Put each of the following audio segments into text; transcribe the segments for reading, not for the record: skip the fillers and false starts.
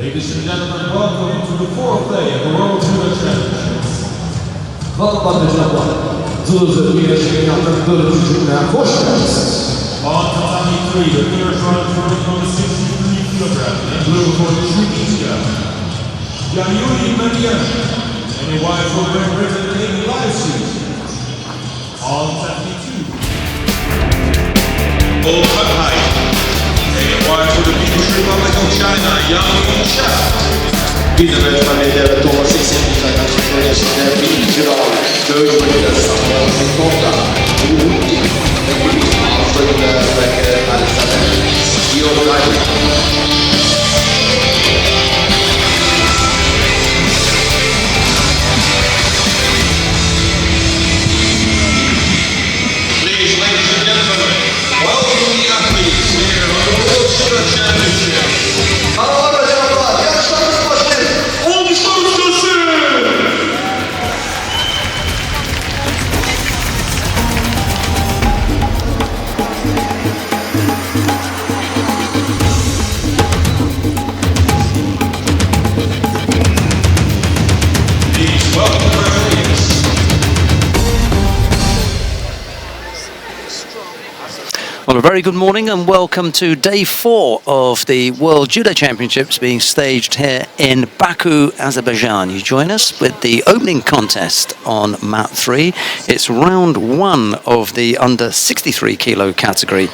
Ladies and gentlemen, welcome to the fourth day of the World Judo Championships. On Tatami 3, the third round from 63 kilograms, in blue for Tunisia, and a white for Great Britain in live suit. On Tatami 2. All cut height. White for the People's Republic of China, Vinnarvärldsmedlare Thomas Excelsen kanske följer sin bilgrad. Dörrbrygga samman med korta. Ohotig. Den polisen har följt verkar Alexander. Please, ladies and gentlemen, welcome the athletes here on the World Judo Championship. Well, a very good morning and welcome to day 4 of the World Judo Championships being staged here in Baku, Azerbaijan. You join us with the opening contest on mat 3. It's round 1 of the under 63 kilo category,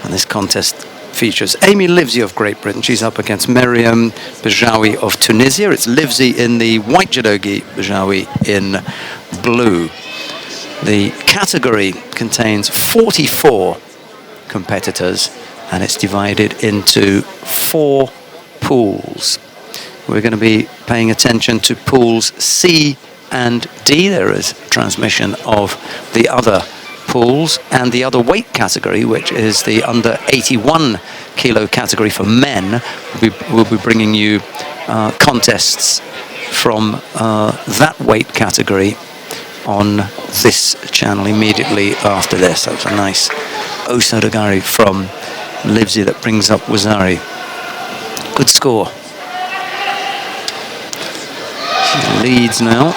and this contest features Amy Livesey of Great Britain. She's up against Miriam Bejawi of Tunisia. It's Livesey in the white judogi, Bejawi in blue. The category contains 44 competitors and it's divided into 4 pools. We're going to be paying attention to pools C and D. There is transmission of the other pools and the other weight category, which is the under 81 kilo category for men. We'll be bringing you contests from that weight category on this channel immediately after this. That was a nice Osodogari from Livesey that brings up Wazari. Good score. She leads now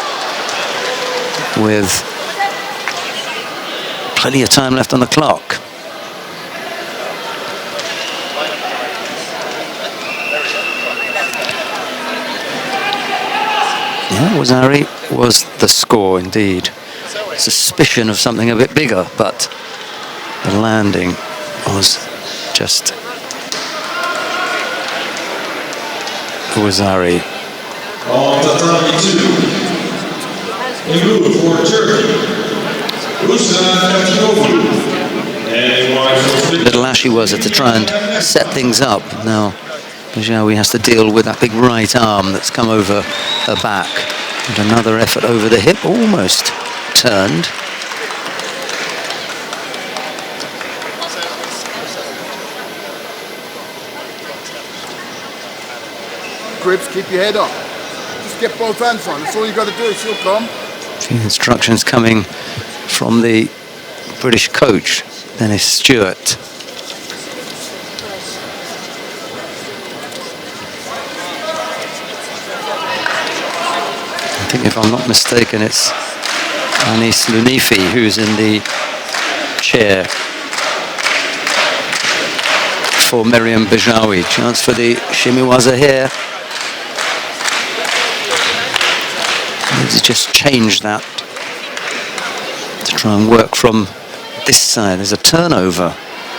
with plenty of time left on the clock. Yeah, Wazari was the score indeed. Suspicion of something a bit bigger, but the landing was just Wazari. On Tatami 2, in blue for Turkey, Little Ashy was it to try and set things up. Now Bejawi has to deal with that big right arm that's come over her back. And another effort over the hip, almost turned. Grips, keep your head up. Just get both hands on. That's all you got to do. She'll come. A few instructions coming from the British coach, Dennis Stewart. I think, if I'm not mistaken, it's Anis Lunifi who's in the chair for Miriam Bejawi. Chance for the Shimiwaza here. Need to just change that to try and work from this side. There's a turnover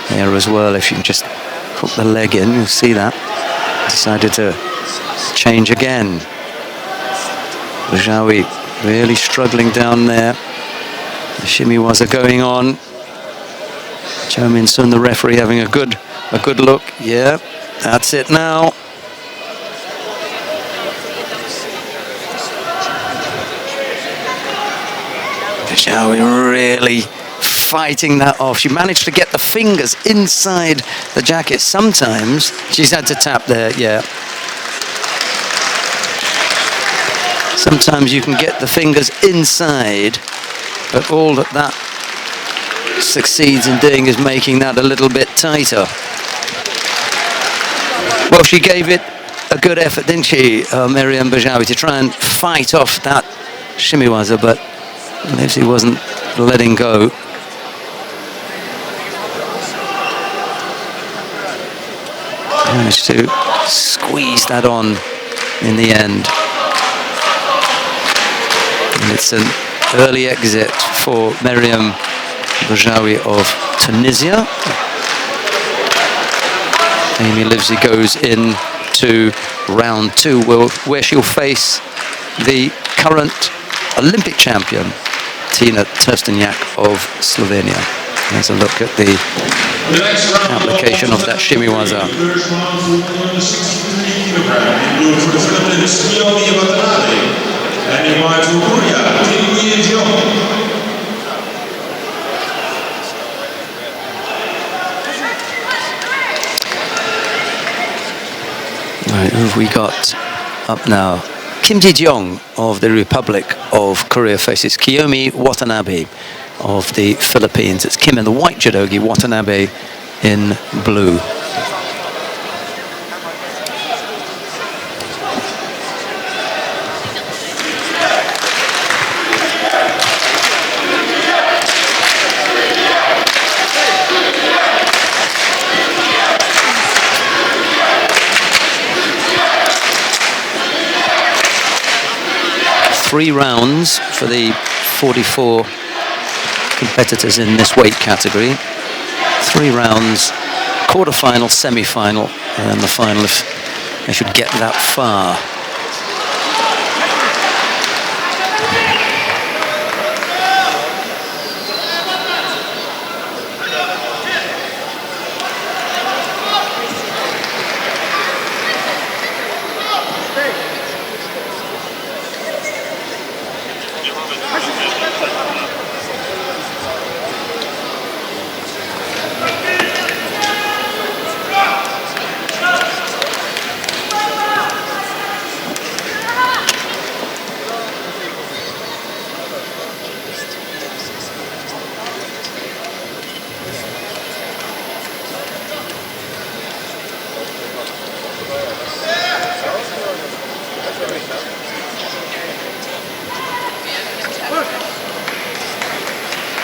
here as well. If you can just hook the leg in, you'll see that. Decided to change again. Bejawi really struggling down there. The Shimiwaza going on. Jo Min Sun, the referee, having a good look. Yeah, that's it now. Bejawi really fighting that off. She managed to get the fingers inside the jacket. Sometimes she's had to tap there, yeah. Sometimes you can get the fingers inside, but all that succeeds in doing is making that a little bit tighter. Well, she gave it a good effort, didn't she, Miriam Bajawi, to try and fight off that shimiwaza, but Livesey wasn't letting go. Managed to squeeze that on in the end. And it's an early exit for Miriam Bajawi of Tunisia. Amy Livesey goes in to round 2, where she'll face the current Olympic champion, Tina Trstenjak of Slovenia. There's a look at the application of that shimiwaza. Right, who have we got up now? Kim Ji-jeong of the Republic of Korea faces Kiyomi Watanabe of the Philippines. It's Kim in the white judogi, Watanabe in blue. Three rounds for the 44 competitors in this weight category. 3 rounds, quarter-final, semi-final, and the final if they should get that far.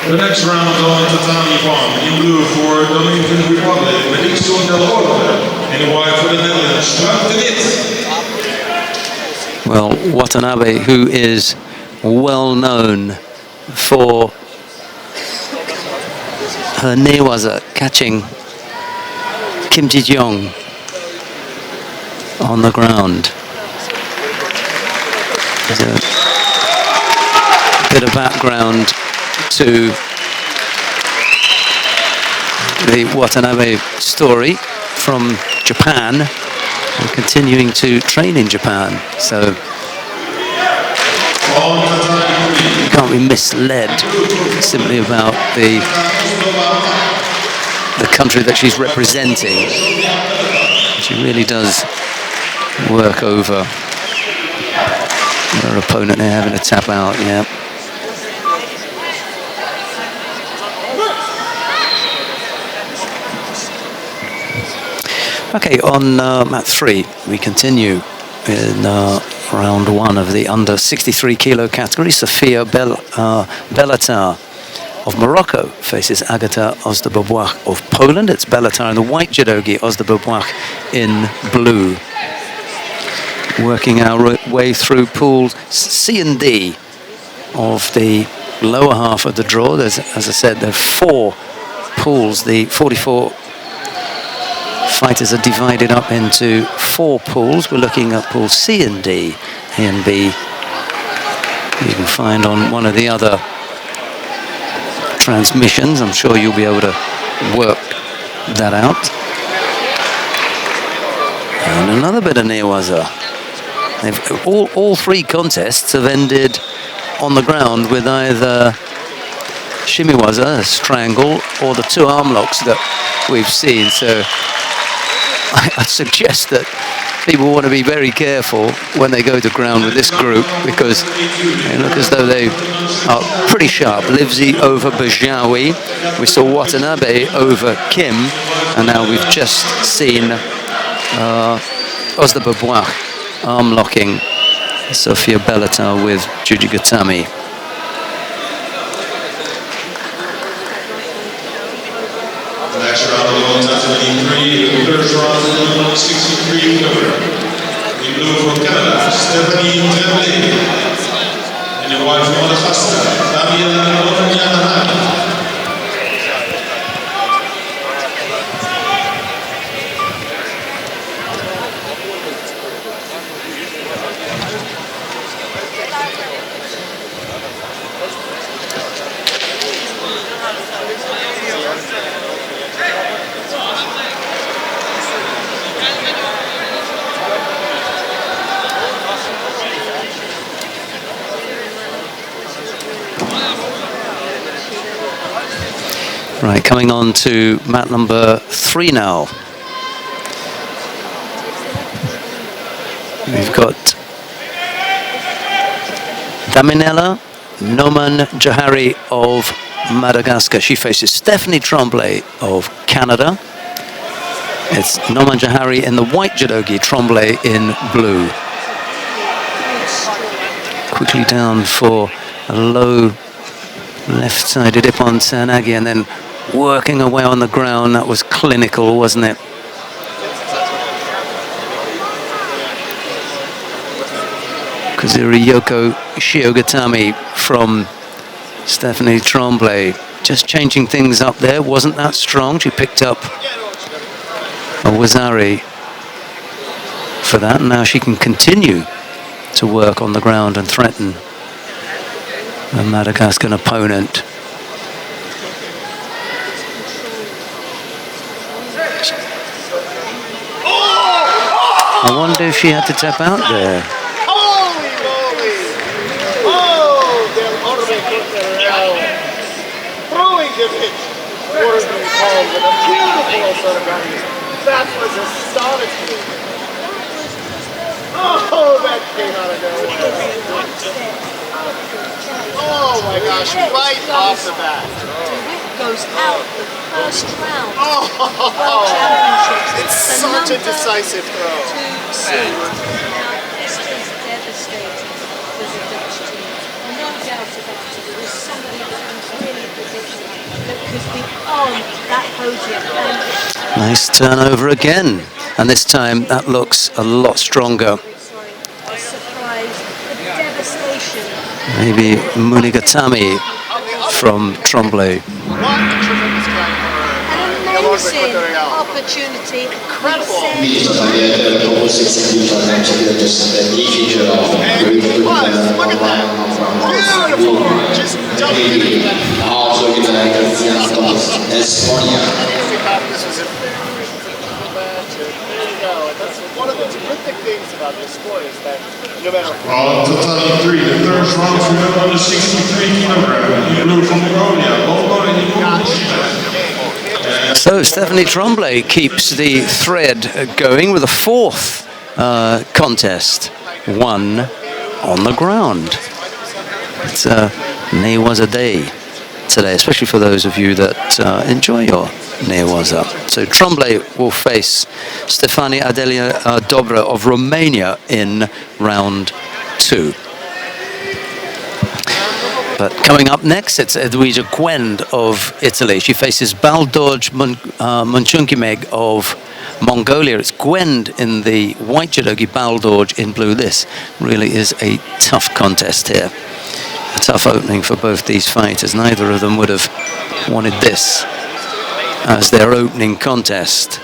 The next round on Tatami farm, in blue for Dominican Republic, Benedicto del Oro, and white for the Netherlands, Straftenit. Well, Watanabe, who is well known for her newaza, catching Kim Ji-jeong on the ground. There's a bit of background to the Watanabe story from Japan, and continuing to train in Japan, so you can't be misled simply about the country that she's representing. She really does work over her opponent there, having to tap out. Yeah. Okay, on mat 3, we continue in round 1 of the under 63 kilo category. Sofia Belatar of Morocco faces Agata Ozdobobwach of Poland. It's Belatar in the white judogi, Ozdobobwach in blue. Working our way through pools C and D of the lower half of the draw. There's, as I said, there are 4 pools. The 44 fighters are divided up into 4 pools. We're looking at pools C and D, A and B. You can find on one of the other transmissions. I'm sure you'll be able to work that out. And another bit of newaza. All 3 contests have ended on the ground with either shimiwaza, a strangle, or the 2 arm locks that we've seen. So I suggest that people want to be very careful when they go to ground with this group, because they look as though they are pretty sharp. Livesey over Bajawi, we saw Watanabe over Kim, and now we've just seen Osdababois arm locking Sofia Bellatar with Judy Gatami. Next round of the 123, the first round of the 163 cover. In blue from Canada, Stephanie Tremblay. And the white from Madagascar, Tatami. Right, coming on to mat number 3 now. We've got Daminella Noman Jahari of Madagascar. She faces Stephanie Tremblay of Canada. It's Noman Jahari in the white judogi, Tremblay in blue. Quickly down for a low left-sided Ippon Tsanagi, and then working away on the ground. That was clinical, wasn't it? Kazuri Yoko Shiogatami from Stephanie Tremblay. Just changing things up there. Wasn't that strong. She picked up a Wazari for that. And now she can continue to work on the ground and threaten a Madagascan opponent. I wonder if she had to tap out there. Holy moly! Oh, del orbe corterao. Throwing the pitch. Working home with a beautiful Saragami. That was astonishing. Oh, that came out of nowhere. Oh my gosh, right off the bat. Goes out the first round. Oh, it's The such a number decisive throw. 2 seed. Now, this is devastating for the Dutch team. No doubt about it. There is somebody that was really predicting that could be on that podium. And Nice turnover again. And this time that looks a lot stronger. sorry, a surprise, a devastation. Maybe Munigatami from Tremblay. What a tremendous fight for An amazing opportunity. Incredible. Beautiful, just dumping it. Estonia. We thought this was a match. There you go. That's one of the terrific things about this sport is that no matter On Tatami 3, the third round from the 163 kilogram. In blue from Mongolia, So Stephanie Tremblay keeps the thread going with a 4th contest won on the ground. It's a Newaza day today, especially for those of you that enjoy your Newaza. So Tremblay will face Stefani Adelia Dobra of Romania in round 2. But coming up next, it's Edwige Gwend of Italy. She faces Baldorj Munchunkimeg of Mongolia. It's Gwend in the white judogi, Baldorj in blue. This really is a tough contest here. A tough opening for both these fighters. Neither of them would have wanted this as their opening contest.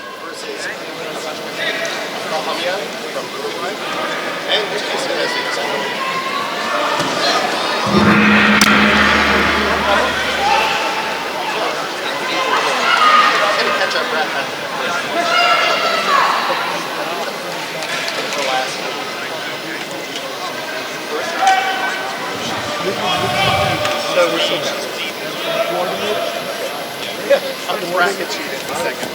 I'm the bracket sheet in a second.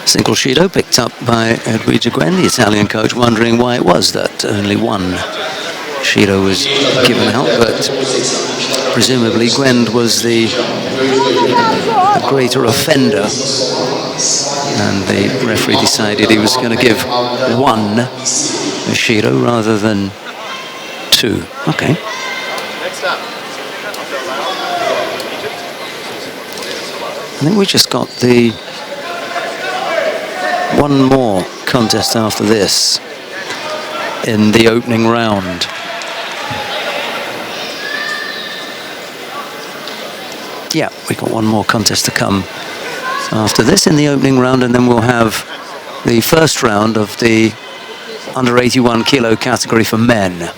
Single Shido picked up by Edwige Gwend, the Italian coach, wondering why it was that only one Shido was given out, but presumably Gwend was the greater offender, and the referee decided he was going to give one Shido rather than two. Okay. Next up. I think we just got the one more contest after this in the opening round. Yeah, we got one more contest to come after this in the opening round, and then we'll have the first round of the under 81 kilo category for men.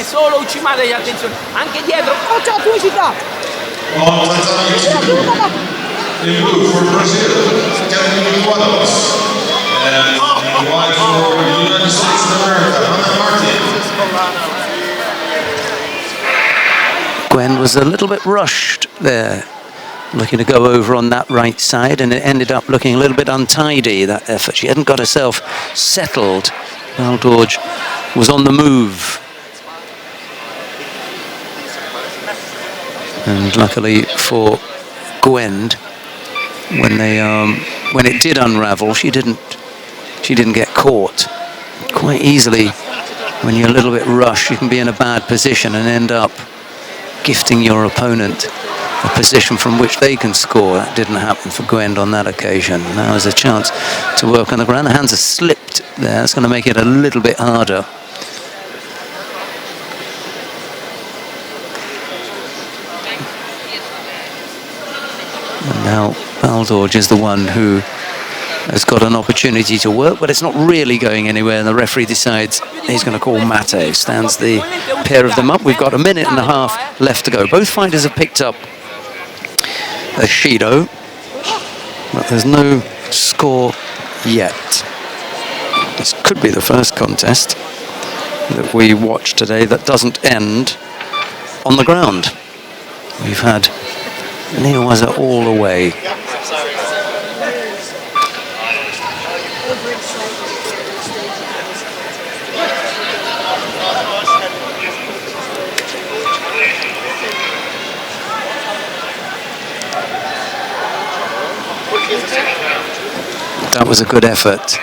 Solo uccimate, attenzione, anche dietro. Oh, ciao, tu ci sta. On Tatami 2, in blue for Brazil, Tatami Judo. And in white for the United States of America, Martin. Gwen was a little bit rushed there, looking to go over on that right side, and it ended up looking a little bit untidy, that effort. She hadn't got herself settled. Baldorge was on the move. And luckily for Gwend, when it did unravel, she didn't get caught. Quite easily, when you're a little bit rushed, you can be in a bad position and end up gifting your opponent a position from which they can score. That didn't happen for Gwend on that occasion. Now there's a chance to work on the ground. The hands are slipped there. It's going to make it a little bit harder. And now Baldorge is the one who has got an opportunity to work, but it's not really going anywhere, and the referee decides he's going to call Mate. Stands the pair of them up. We've got a minute and a half left to go. Both fighters have picked up a Shido, but there's no score yet. This could be the first contest that we watch today that doesn't end on the ground. We've had Neowaza all away. That was a good effort.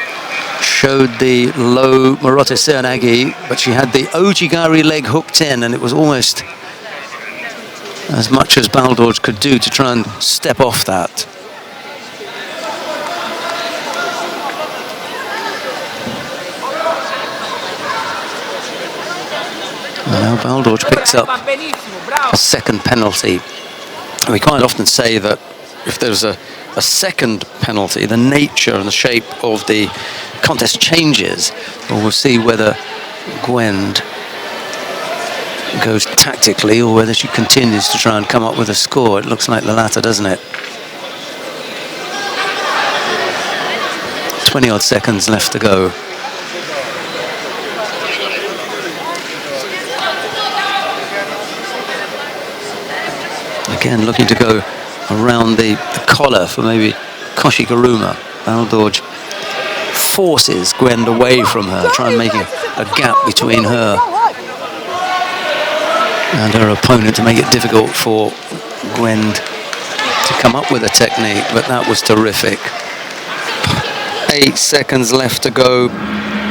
Showed the low Marote Serenagi, but she had the Ojigari leg hooked in, and it was almost as much as Baldorge could do to try and step off that. And now Baldorge picks up a second penalty. We quite often say that if there's a second penalty, the nature and the shape of the contest changes. Well, we'll see whether Gwend goes tactically or whether she continues to try and come up with a score. It looks like the latter, doesn't it? 20 odd seconds left to go. Again, looking to go around the collar for maybe Koshiguruma. Baldorge forces Gwend away from her, trying to make a gap between her and her opponent to make it difficult for Gwend to come up with a technique, but that was terrific. 8 seconds left to go.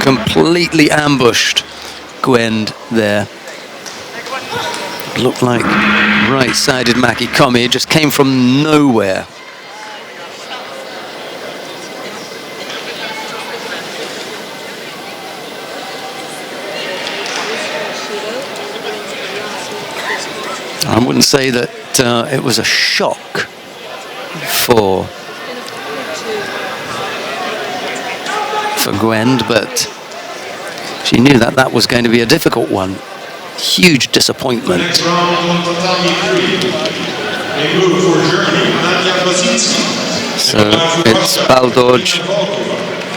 Completely ambushed Gwend there. It looked like right-sided Makikomi. It just came from nowhere. I wouldn't say that it was a shock for Gwend, but she knew that that was going to be a difficult one. Huge disappointment. Next round on Tatami 3. In blue for Germany, Nadia Basinski. So it's Baldorge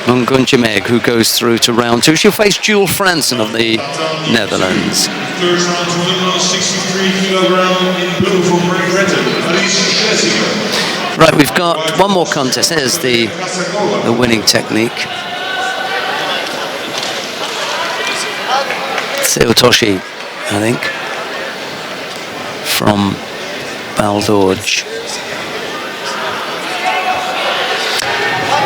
Mungunchimeg who goes through to round 2. She'll face Jules Fransen of the Netherlands. Third round for 63 kilogram in blue for Great Britain, Alice Schlesinger. Right, we've got one more contest. There's the winning technique. Seotoshi, I think, from Baldorj.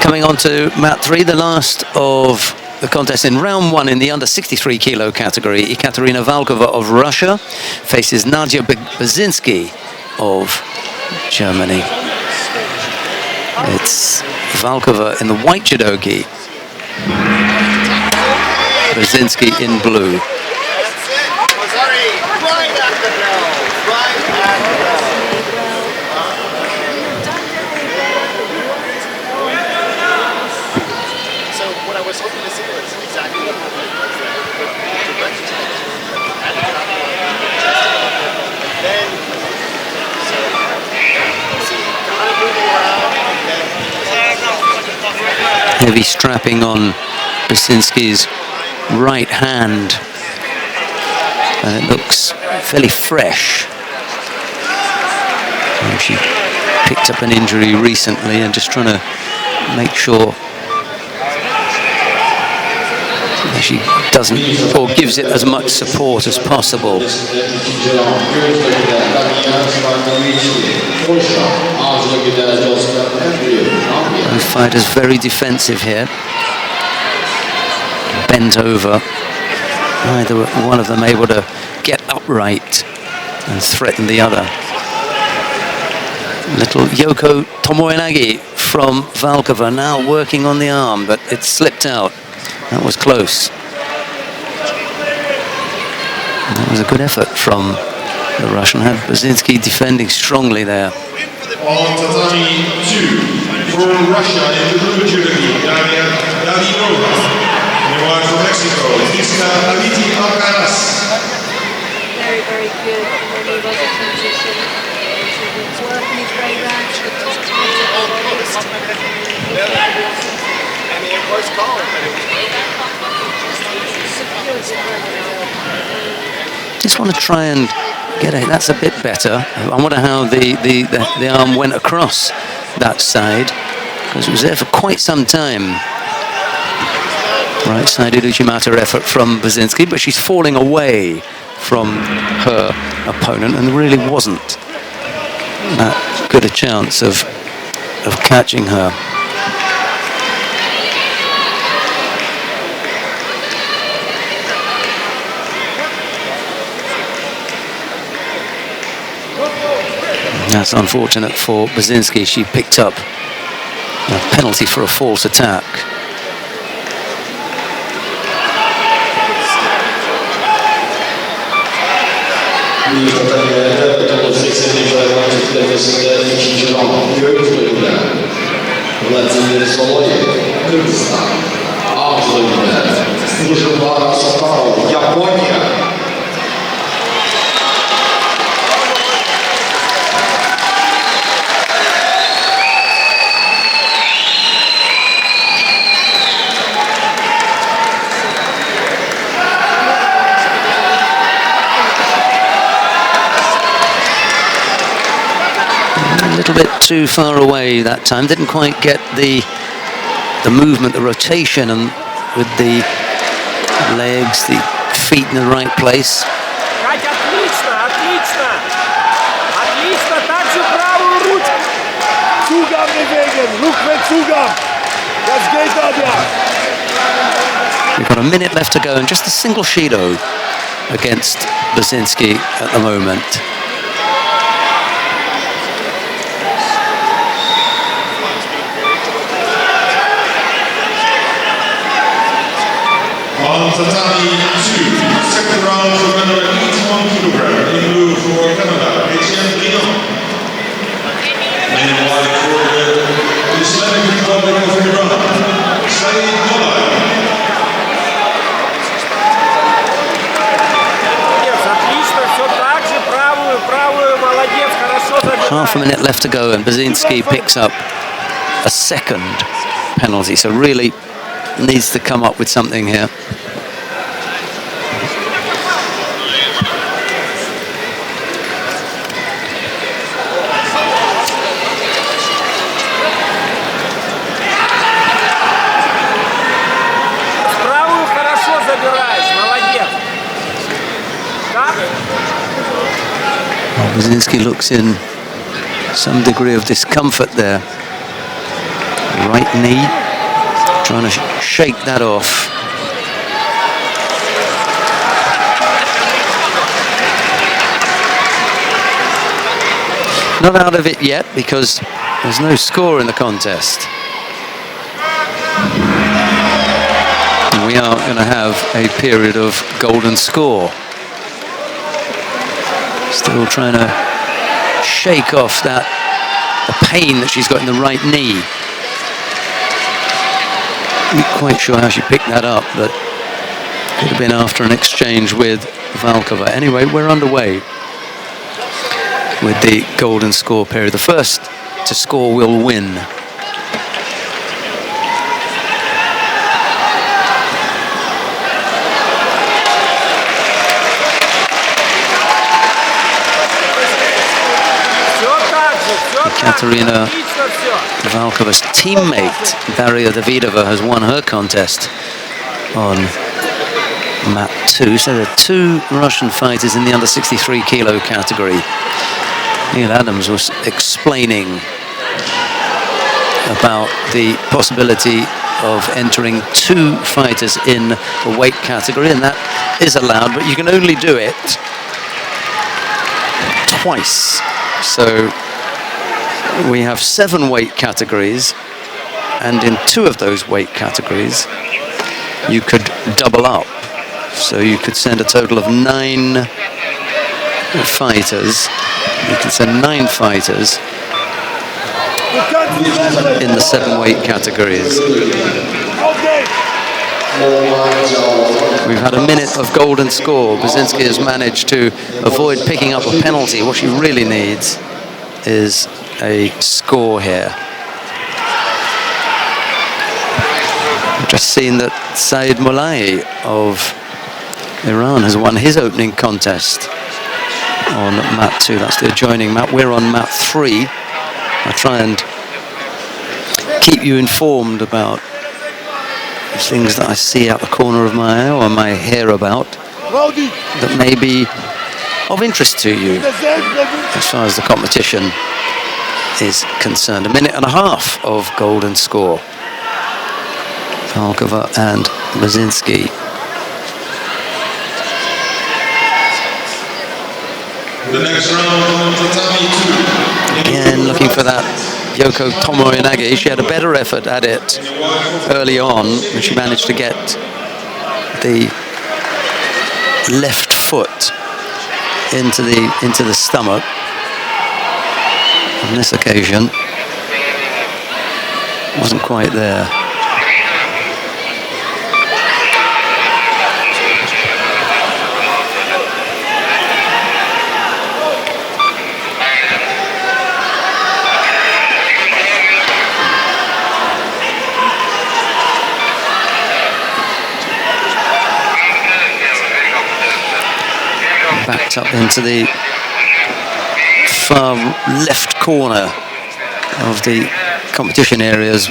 Coming on to mat 3, the last of the contest in round 1 in the under 63 kilo category. Ekaterina Valkova of Russia faces Nadia Bazinski of Germany. It's Valkova in the white judogi, Bazinski in blue. Heavy strapping on Basinski's right hand, and it looks fairly fresh. She picked up an injury recently and just trying to make sure that she doesn't, or gives it as much support as possible. Both fighters very defensive here. Bent over. Neither one of them able to get upright and threaten the other. Little Yoko Tomoenagi from Valkova now working on the arm, but it slipped out. That was close. And that was a good effort from the Russian. Had Bazinski defending strongly there. On Tatami 2, for Russia in the blue judogi, Daria Davidova. And the white from Mexico, Iska Aliti Alcaraz. Very, very good. And then he was a transition. He's working his way round. And it was called, but it was Just want to try and get it. That's a bit better. I wonder how the arm went across that side, because it was there for quite some time. Right-sided Uchimata effort from Bazinski, but she's falling away from her opponent, and there really wasn't that good a chance of catching her. That's unfortunate for Bazinski. She picked up a penalty for a false attack. A little bit too far away that time. Didn't quite get the movement, the rotation, and with the legs, the feet in the right place. Катя, отлично, отлично! Отлично, также правую ручку. Zugang bewegen, rückwärts Zugang. Das geht, Nadja. We've got a minute left to go, and just a single Shido against Bazinski at the moment. On Tatami 2, second round for under 81 kilogram, in blue for Canada, Etienne Guillon. And in white for the Islamic Republic of Iran, Saeed Molay. Отлично, все так же, правую, молодец, хорошо забираешь. Half a minute left to go, and Bazinski picks up a second penalty, so really needs to come up with something here. Brzezinski looks in some degree of discomfort there. Right knee, trying to shake that off. Not out of it yet because there's no score in the contest. And we are going to have a period of golden score. Still trying to shake off the pain that she's got in the right knee. Not quite sure how she picked that up, but could have been after an exchange with Valkova. Anyway, we're underway with the golden score period. The first to score will win. Katerina Valkova's teammate, Daria Davidova, has won her contest on mat 2. So there are 2 Russian fighters in the under 63 kilo category. Neil Adams was explaining about the possibility of entering 2 fighters in the weight category, and that is allowed, but you can only do it twice. So we have 7 weight categories, and in 2 of those weight categories you could double up. So you could send a total of 9 fighters. You can send 9 fighters in the 7 weight categories. We've had a minute of golden score. Brzezinski has managed to avoid picking up a penalty. What she really needs is a score here. I've just seen that Saeed Mollaei of Iran has won his opening contest on mat 2. That's the adjoining mat. We're on mat 3. I try and keep you informed about things that I see out the corner of my eye or I hear about that may be of interest to you as far as the competition is concerned. A minute and a half of golden score. Valkova and Brzezinski. The next round, Tatami 2. Again, looking for that Yoko Tomoinage. She had a better effort at it early on, and she managed to get the left foot into the stomach. On this occasion, wasn't quite there. Backed up into the far left corner of the competition area as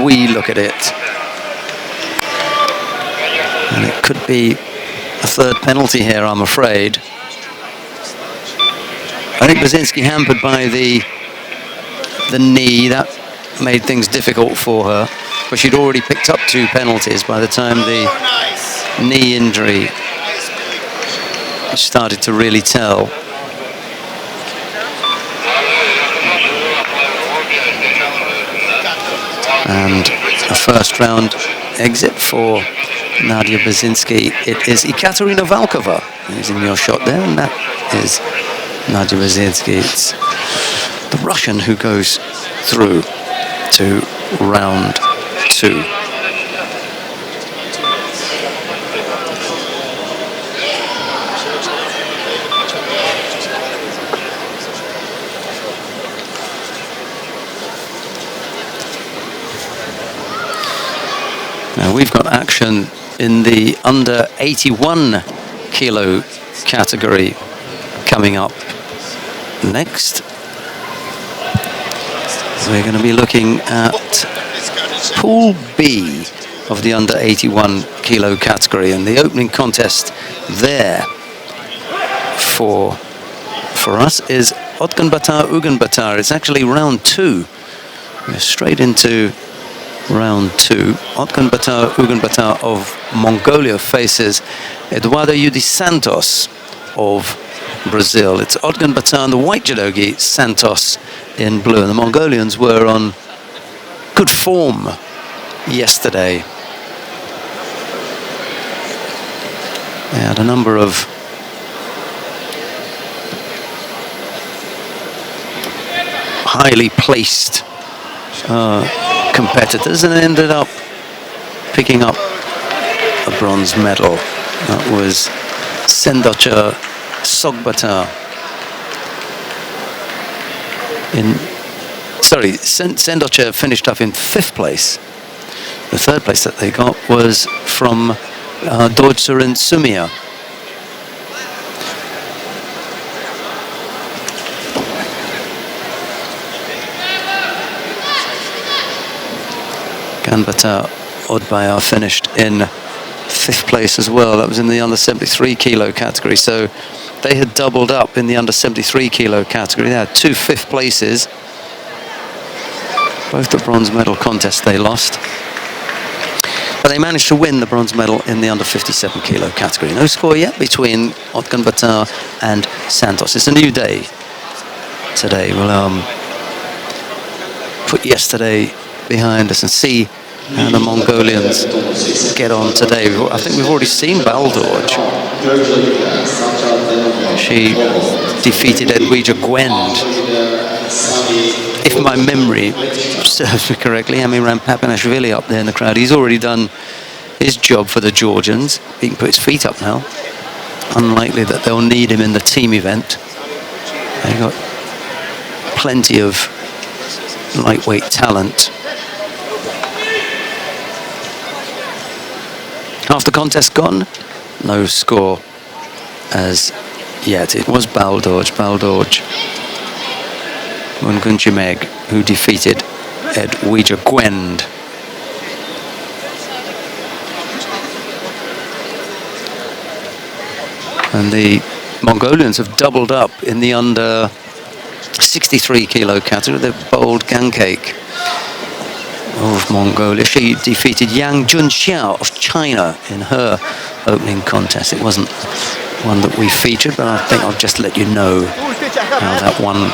we look at it. And it could be a 3rd penalty here, I'm afraid. I think Brzezinski hampered by the knee. That made things difficult for her. But she'd already picked up 2 penalties by the time the knee injury started to really tell. And a first round exit for Nadia Brzezinski. It is Ekaterina Valkova who's in your shot there, and that is Nadia Brzezinski. It's the Russian who goes through to round 2. Now we've got action in the under 81 kilo category coming up next. We're going to be looking at Pool B of the under 81 kilo category, and the opening contest there for for us is Otgunbatar-Ugunbatar. It's actually round 2. We're straight into round 2. Otgunbatar-Ugunbatar of Mongolia faces Eduardo Yudi Santos of Brazil. It's Otgunbatar and the white judogi, Santos in blue. And the Mongolians were on good form yesterday. They had a number of highly placed competitors and ended up picking up a bronze medal. That was Sendocha Sogbatar. Sendocha finished up in 5th place. The 3rd place that they got was from Dorjsurin Sumia. Ganbatar Odbayar finished in 5th place as well. That was in the under 73 kilo category. So they had doubled up in the under 73 kilo category. They had 2 5th places. Both the bronze medal contests they lost. But they managed to win the bronze medal in the under 57 kilo category. No score yet between Otgunbatar and Santos. It's a new day today. We'll put yesterday behind us and see how the Mongolians get on today. I think we've already seen Baldorj. She defeated Edwija Gwend. If my memory serves me correctly, Amiram Papinashvili up there in the crowd. He's already done his job for the Georgians. He can put his feet up now. Unlikely that they'll need him in the team event. They've got plenty of lightweight talent. Half the contest gone, no score as yet. It was Baldorj Mungunjimeg who defeated Edwija Gwend. And the Mongolians have doubled up in the under 63 kilo category. They've bowled Gangcake of Mongolia. She defeated Yang Junxiao of China in her opening contest. It wasn't one that we featured, but I think I'll just let you know how that one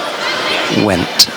went.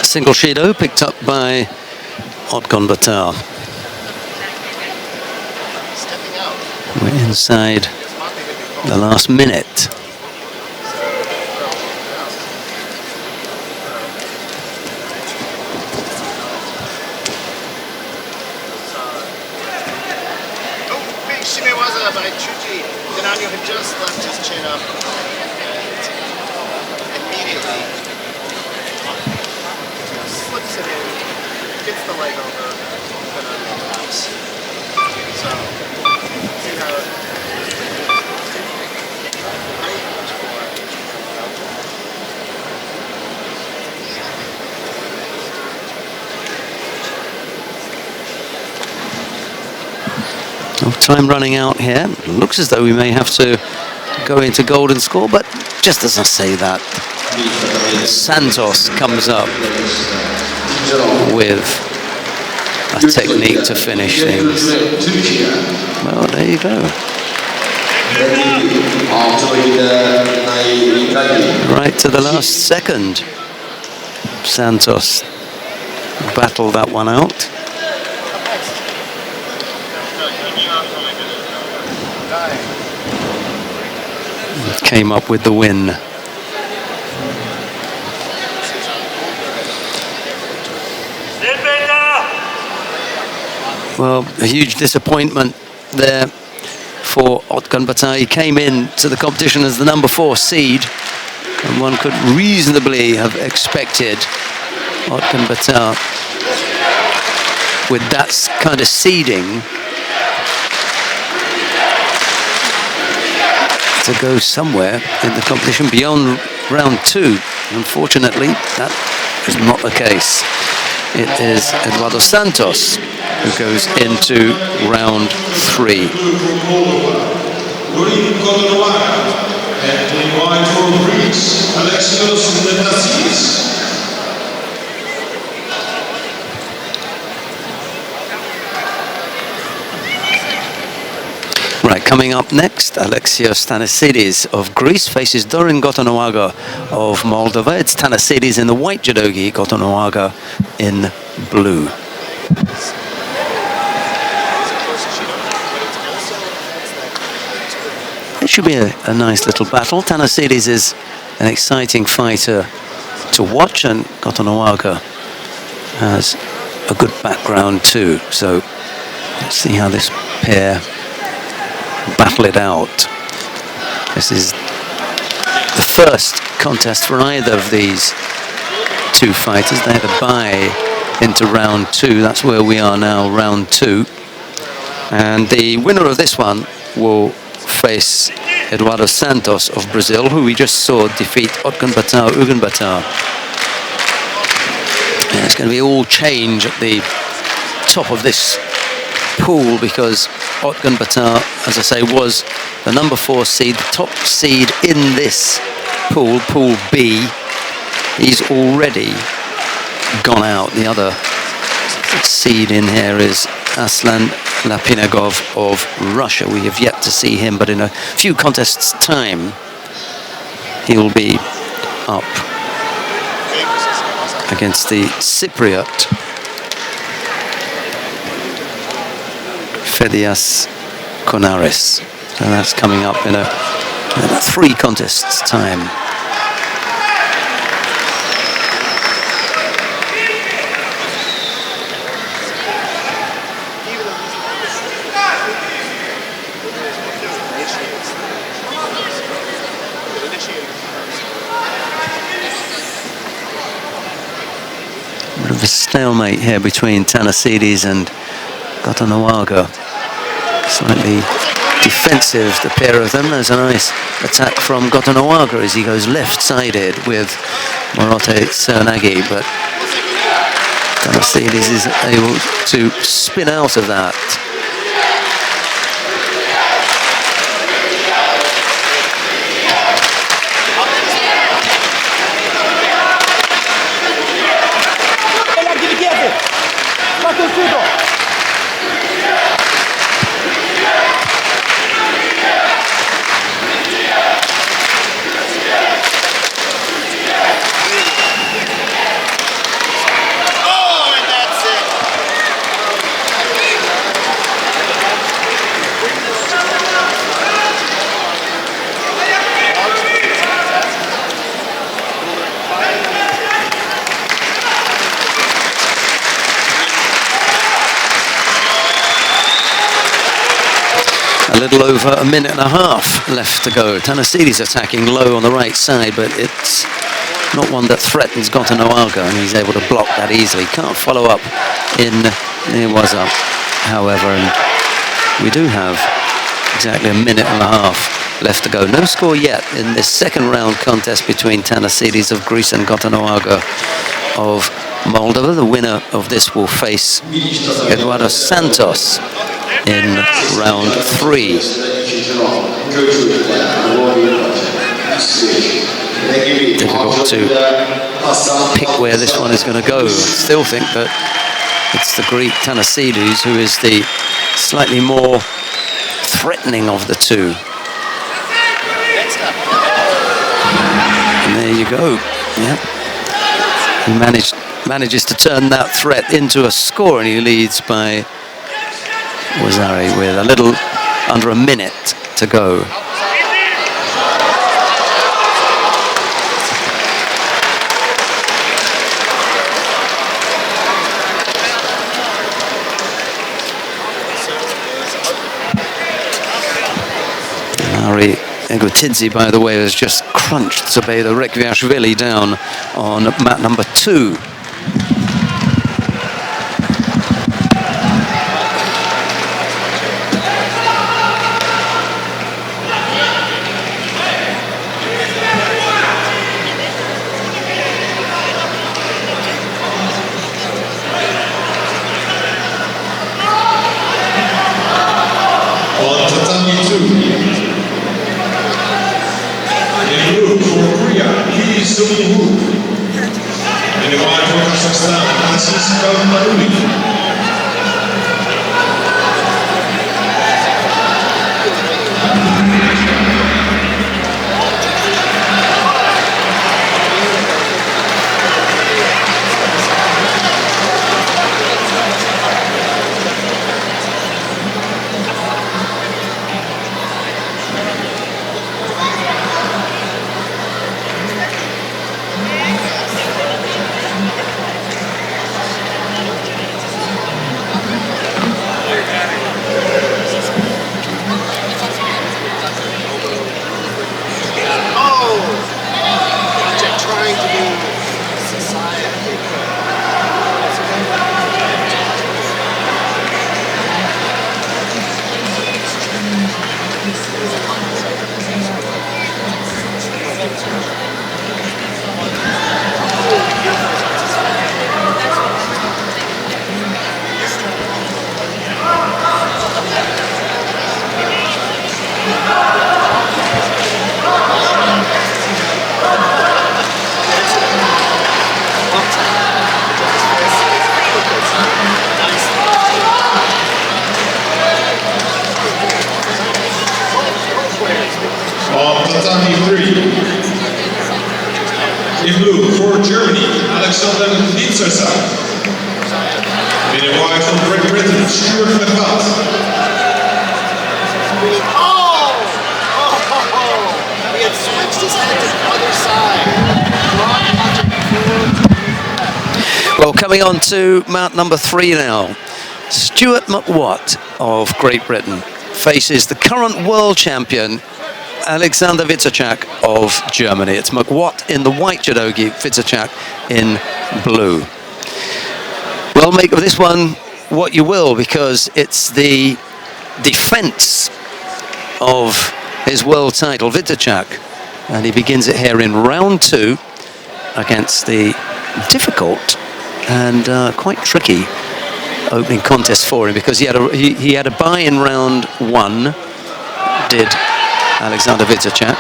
Single Shido picked up by Otgunbatar. We're inside the last minute. Big shimewaza by Chuji. Denanyo had just left his chin up and immediately slips it in, gets the leg over, and then taps. So, see how Time running out here. Looks as though we may have to go into golden score, but just as I say that, Santos comes up with a technique to finish things. Well, there you go. Right to the last second. Santos battled that one out. came up with the win. Well, a huge disappointment there for Otkan Bata. He came in to the competition as the number 4 seed, and one could reasonably have expected Otkan Bata, with that kind of seeding, to go somewhere in the competition beyond round 2. Unfortunately, that is not the case. It is Eduardo Santos who goes into round 3. And in white for Greece, Alexios Netasis. Right, coming up next, Alexios Thanasidis of Greece faces Dorin Gotonoaga of Moldova. It's Thanasidis in the white judogi, Gotonoaga in blue. It should be a nice little battle. Thanasidis is an exciting fighter to watch, and Gotonoaga has a good background too. So let's see how this pair battle it out. This is the first contest for either of these two fighters. They had a bye into round 2. That's where we are now, round 2. And the winner of this one will face Eduardo Santos of Brazil, who we just saw defeat Otkan Bata, Ugan Bata. Yeah, it's going to be all change at the top of this pool, because Otkan Bata, as I say, was the number 4 seed, the top seed in this pool, Pool B. He's already gone out. The other seed in here is Aslan Lapinagov of Russia. We have yet to see him, but in a few contests' time, he'll be up against the Cypriot Fedias Konaris. So that's coming up in a 3 contests' time. A bit of a stalemate here between Thanasidis and Gotonoaga. Slightly defensive, the pair of them. There's a nice attack from Gotonoaga as he goes left-sided with Morote Cernagi, but Thanasidis is able to spin out of that. A little over a minute and a half left to go. Thanasidis attacking low on the right side, but it's not one that threatens Gotonoaga, and he's able to block that easily. Can't follow up in Newaza, however, and we do have exactly a minute and a half left to go. No score yet in this second round contest between Thanasidis of Greece and Gotonoaga of Moldova. The winner of this will face Eduardo Santos in round 3. Difficult to pick where this one is going to go. I still think that it's the Greek Thanasidis who is the slightly more threatening of the two. And there you go. Yeah. He manages to turn that threat into a score, and he leads by Wazari with a little under a minute to go. Egotidze, by the way, has just crunched Zubaida Rekviashvili down on mat number 2. On Tatami 2. In blue for Korea, Lee Sung-woo. In the white for Kazakhstan, Aziz Kalmaruli. Trying to do society. On Tatami 3. In blue for Germany, Alexander Witzerzak. In the white for Great Britain, Stuart McFadden. He had switched his head to the other side. Well, coming on to mount number 3 now. Stuart McWatt of Great Britain faces the current world champion, Alexander Witzerzak of Germany. It's McWatt in the white judogi, Witzerzak in blue. Well, make of this one what you will, because it's the defense of his world title, Witzerzak, and he begins it here in round 2 against the difficult and quite tricky opening contest for him, because he had a bye in round 1, did Alexander Witzerzak,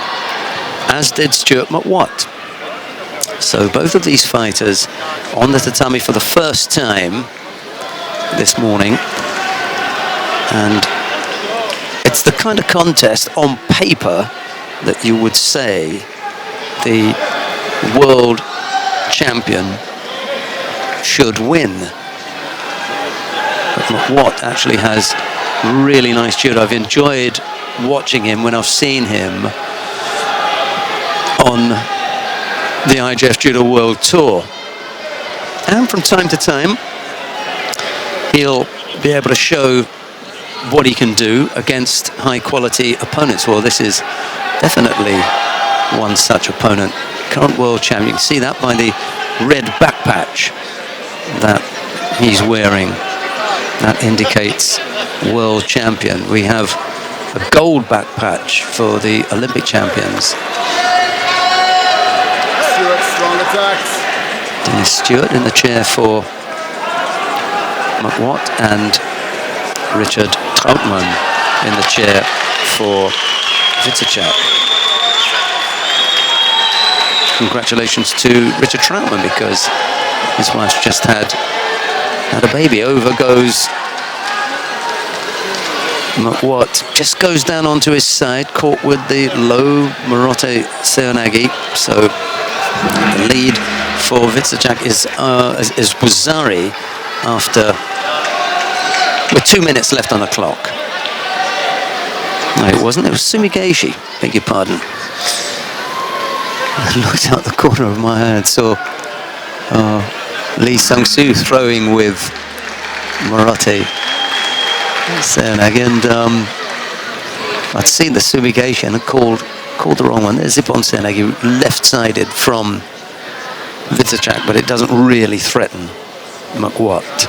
as did Stuart McWatt. So both of these fighters on the tatami for the first time this morning, and it's the kind of contest on paper that you would say the world champion should win. But McWatt actually has really nice judo. I've enjoyed watching him when I've seen him on the IJF Judo World Tour. And from time to time, he'll be able to show what he can do against high-quality opponents. Well, this is definitely one such opponent. Current world champion. You can see that by the red back patch that he's wearing. That indicates world champion. We have a gold back patch for the Olympic champions. Stewart, strong attacks. Dennis Stewart in the chair for McWatt, and Richard Trautmann in the chair for Witzerzak. Congratulations to Richard Trautmann, because his wife's just had a baby. Over goes McWatt, just goes down onto his side, caught with the low Morote Seonagi. So the lead for Witzerzak is Wazari after, with 2 minutes left on the clock. No, it wasn't. It was Sumigeishi. Beg your pardon. I looked out the corner of my eye and saw Lee Sung-soo throwing with Morote Seonagi, and I'd seen the Sumigeishi and called called the wrong one. There's Ipon Senegi, left-sided from Vitacek, but it doesn't really threaten McWatt.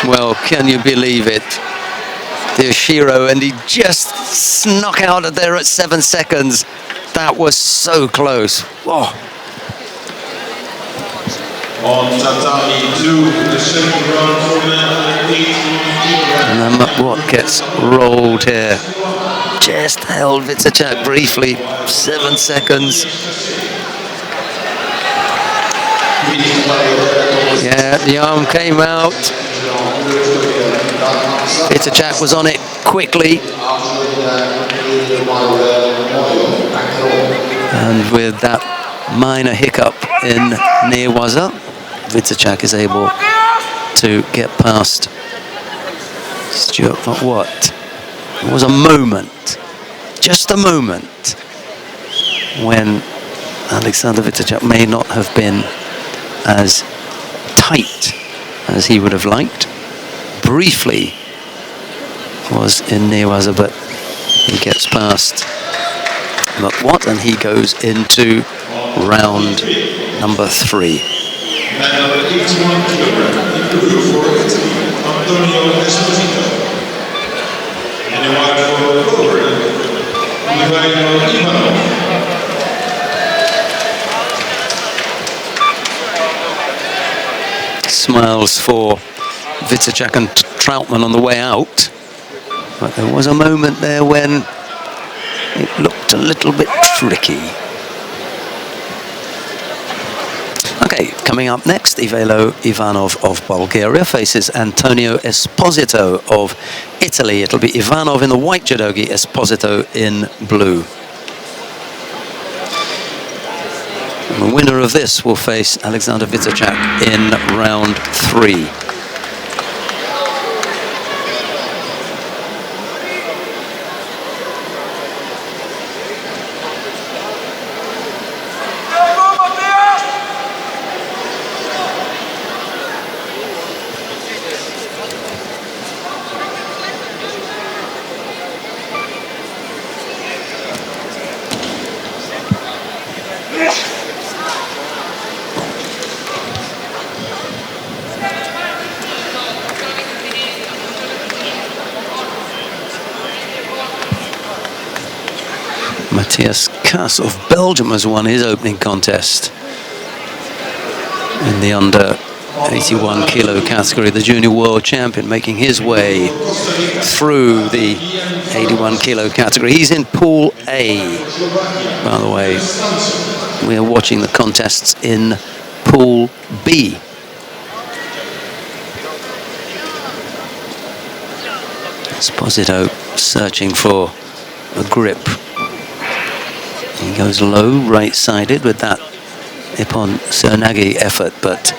Well, can you believe it? The Oshiro, and he just snuck out of there at 7 seconds. That was so close. Whoa. On Tatami 2, the second round format, 8 And then McWatt gets rolled here. Just held Vitacek briefly, 7 seconds. Yeah, the arm came out. Vitacek was on it quickly. And with that minor hiccup in Newaza, Vitacek is able to get past Stuart McWatt. It was a moment, just a moment, when Alexander Vitacek may not have been as tight as he would have liked. Briefly was in Newaza, but he gets past McWatt and he goes into round number 3. And number 81 kilogram, in Peru for Italy, Antonio Esposito. And the white for Poland, Ivanov. Smiles for Vitacek and Troutman on the way out. But there was a moment there when it looked a little bit tricky. Okay, coming up next, Ivelo Ivanov of Bulgaria faces Antonio Esposito of Italy. It'll be Ivanov in the white judogi, Esposito in blue. And the winner of this will face Alexander Vitacek in round 3. Matthias Kass of Belgium has won his opening contest in the under 81 kilo category, the junior world champion, making his way through the 81 kilo category. He's in Pool A, by the way. We are watching the contests in Pool B. Esposito searching for a grip. He goes low, right-sided with that Ipon Sernagi effort, but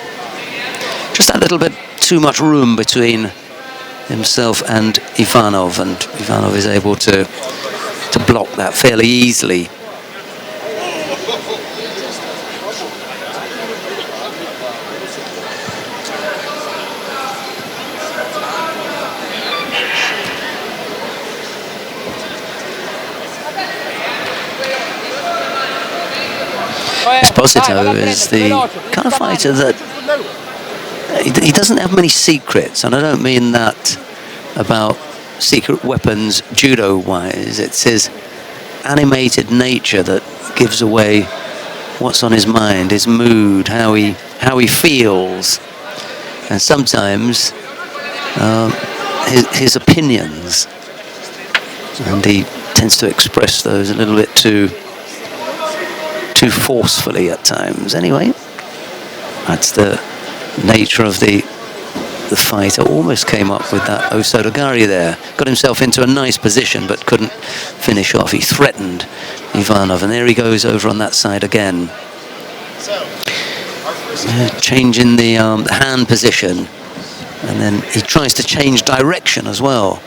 just a little bit too much room between himself and Ivanov is able to block that fairly easily. Esposito is the kind of fighter that he doesn't have many secrets, and I don't mean that about secret weapons judo-wise. It's his animated nature that gives away what's on his mind, his mood, how he feels, and sometimes his opinions, and he tends to express those a little bit too forcefully at times. Anyway, that's the nature of the fighter. Almost came up with that Osodogari there. Got himself into a nice position, but couldn't finish off. He threatened Ivanov, and there he goes over on that side again. Changing the hand position, and then he tries to change direction as well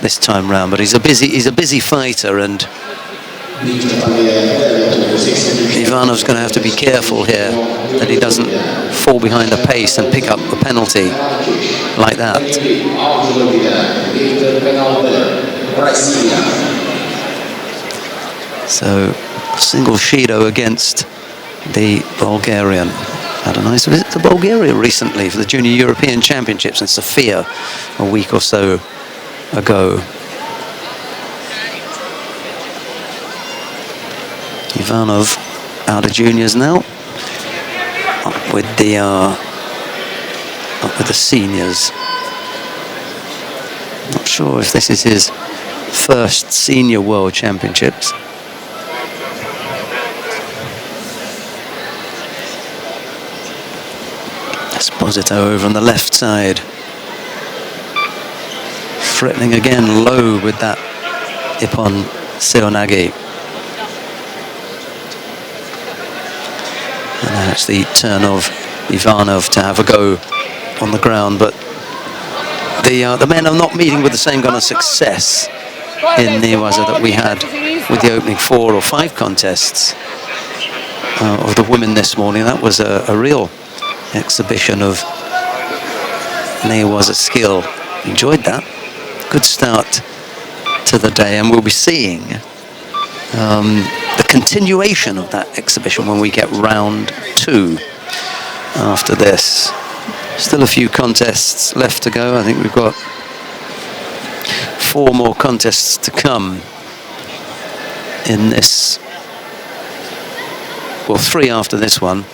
this time round. But he's a busy fighter, and Ivanov's going to have to be careful here that he doesn't fall behind the pace and pick up a penalty like that. So, single Shido against the Bulgarian. Had a nice visit to Bulgaria recently for the Junior European Championships in Sofia a week or so ago. Ivanov out of juniors now, up with the seniors. Not sure if this is his first senior world championships. Esposito over on the left side, threatening again low with that Ippon Seoinage. And now it's the turn of Ivanov to have a go on the ground, but the men are not meeting with the same kind of success in Newaza that we had with the opening 4 or 5 contests of the women this morning. That was a real exhibition of Newaza skill. Enjoyed that. Good start to the day, and we'll be seeing the continuation of that exhibition when we get round 2 after this. Still a few contests left to go. I think we've got 4 more contests to come in this. Well, 3 after this one,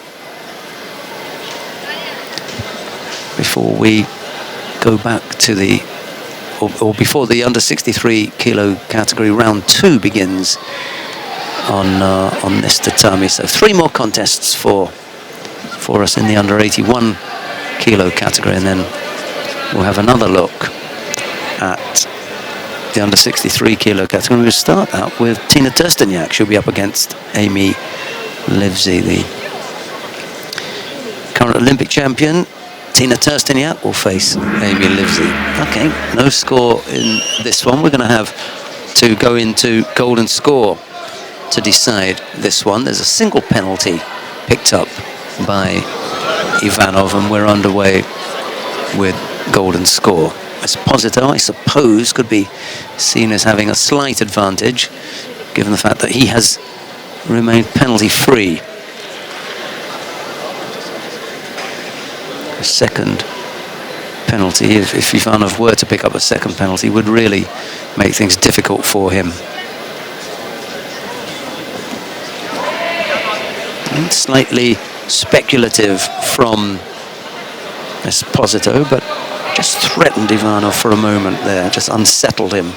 before we go back to the, or before the under 63 kilo category round 2 begins on this tatami. So 3 more contests for us in the under 81 kilo category, and then we'll have another look at the under 63 kilo category. We'll start out with Tina Tursteniak. She'll be up against Amy Livesey, the current Olympic champion. Tina Tursteniak will face Amy Livesey. Okay, no score in this one. We're going to have to go into golden score to decide this one. There's a single penalty picked up by Ivanov, and we're underway with golden score. Esposito, I suppose, could be seen as having a slight advantage, given the fact that he has remained penalty free. A second penalty, if Ivanov were to pick up a second penalty, would really make things difficult for him. And slightly speculative from Esposito, but just threatened Ivanov for a moment there, just unsettled him.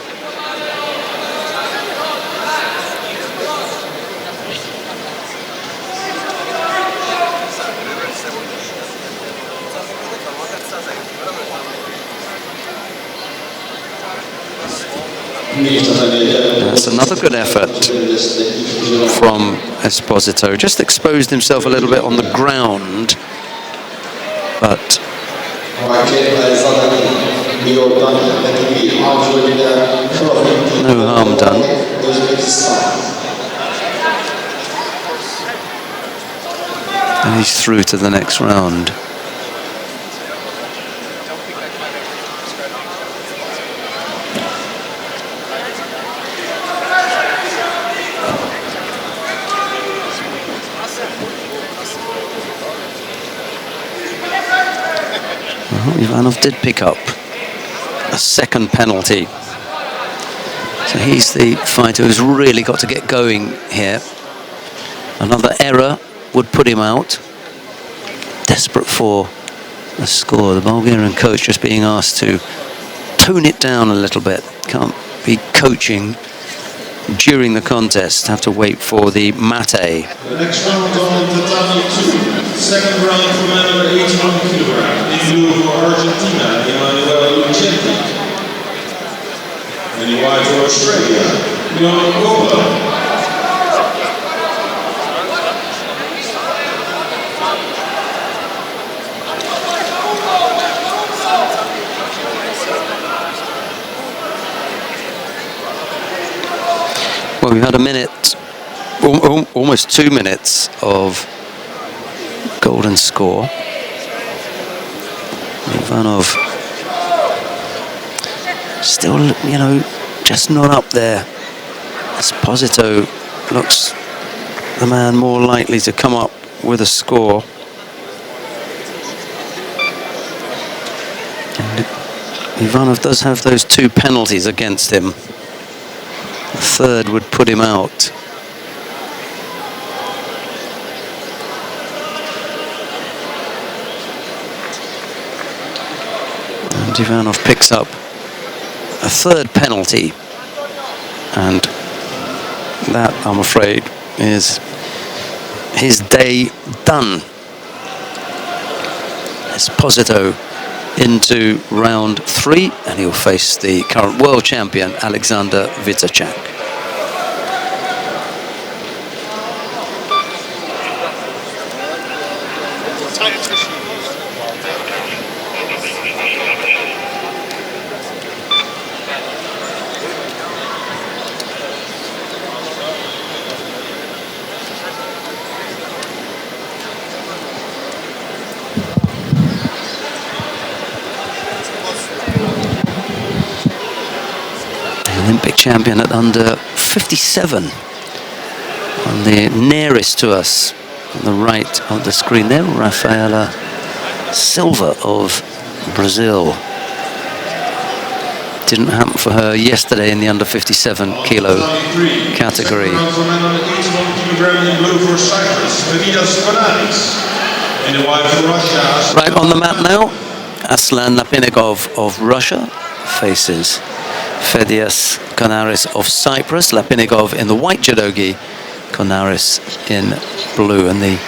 That's another good effort from Esposito. Just exposed himself a little bit on the ground, but no harm done. And he's through to the next round. Ivanov did pick up a second penalty. So he's the fighter who's really got to get going here. Another error would put him out. Desperate for a score. The Bulgarian coach just being asked to tone it down a little bit. Can't be coaching during the contest. Have to wait for the mate. The next round on Tatami 2. Second round for man under 81 kilogram. In blue for Argentina, Emanuela Lucenti. And in white for Australia, Leon Copa. Well, we've had a minute, almost 2 minutes of golden score. Ivanov still, you know, just not up there. Esposito looks the man more likely to come up with a score. And Ivanov does have those 2 penalties against him. The third would put him out. And Ivanov picks up a 3rd penalty, and that, I'm afraid, is his day done. Esposito into round 3, and he'll face the current world champion Alexander Wyszczak. Olympic champion at under 57. On the nearest to us, on the right of the screen there, Rafaela Silva of Brazil. Didn't happen for her yesterday in the under 57 kilo category. Right on the mat now, Aslan Lapinigov of Russia faces Fedias Konaris of Cyprus. Lapinigov in the white judogi, Konaris in blue. And the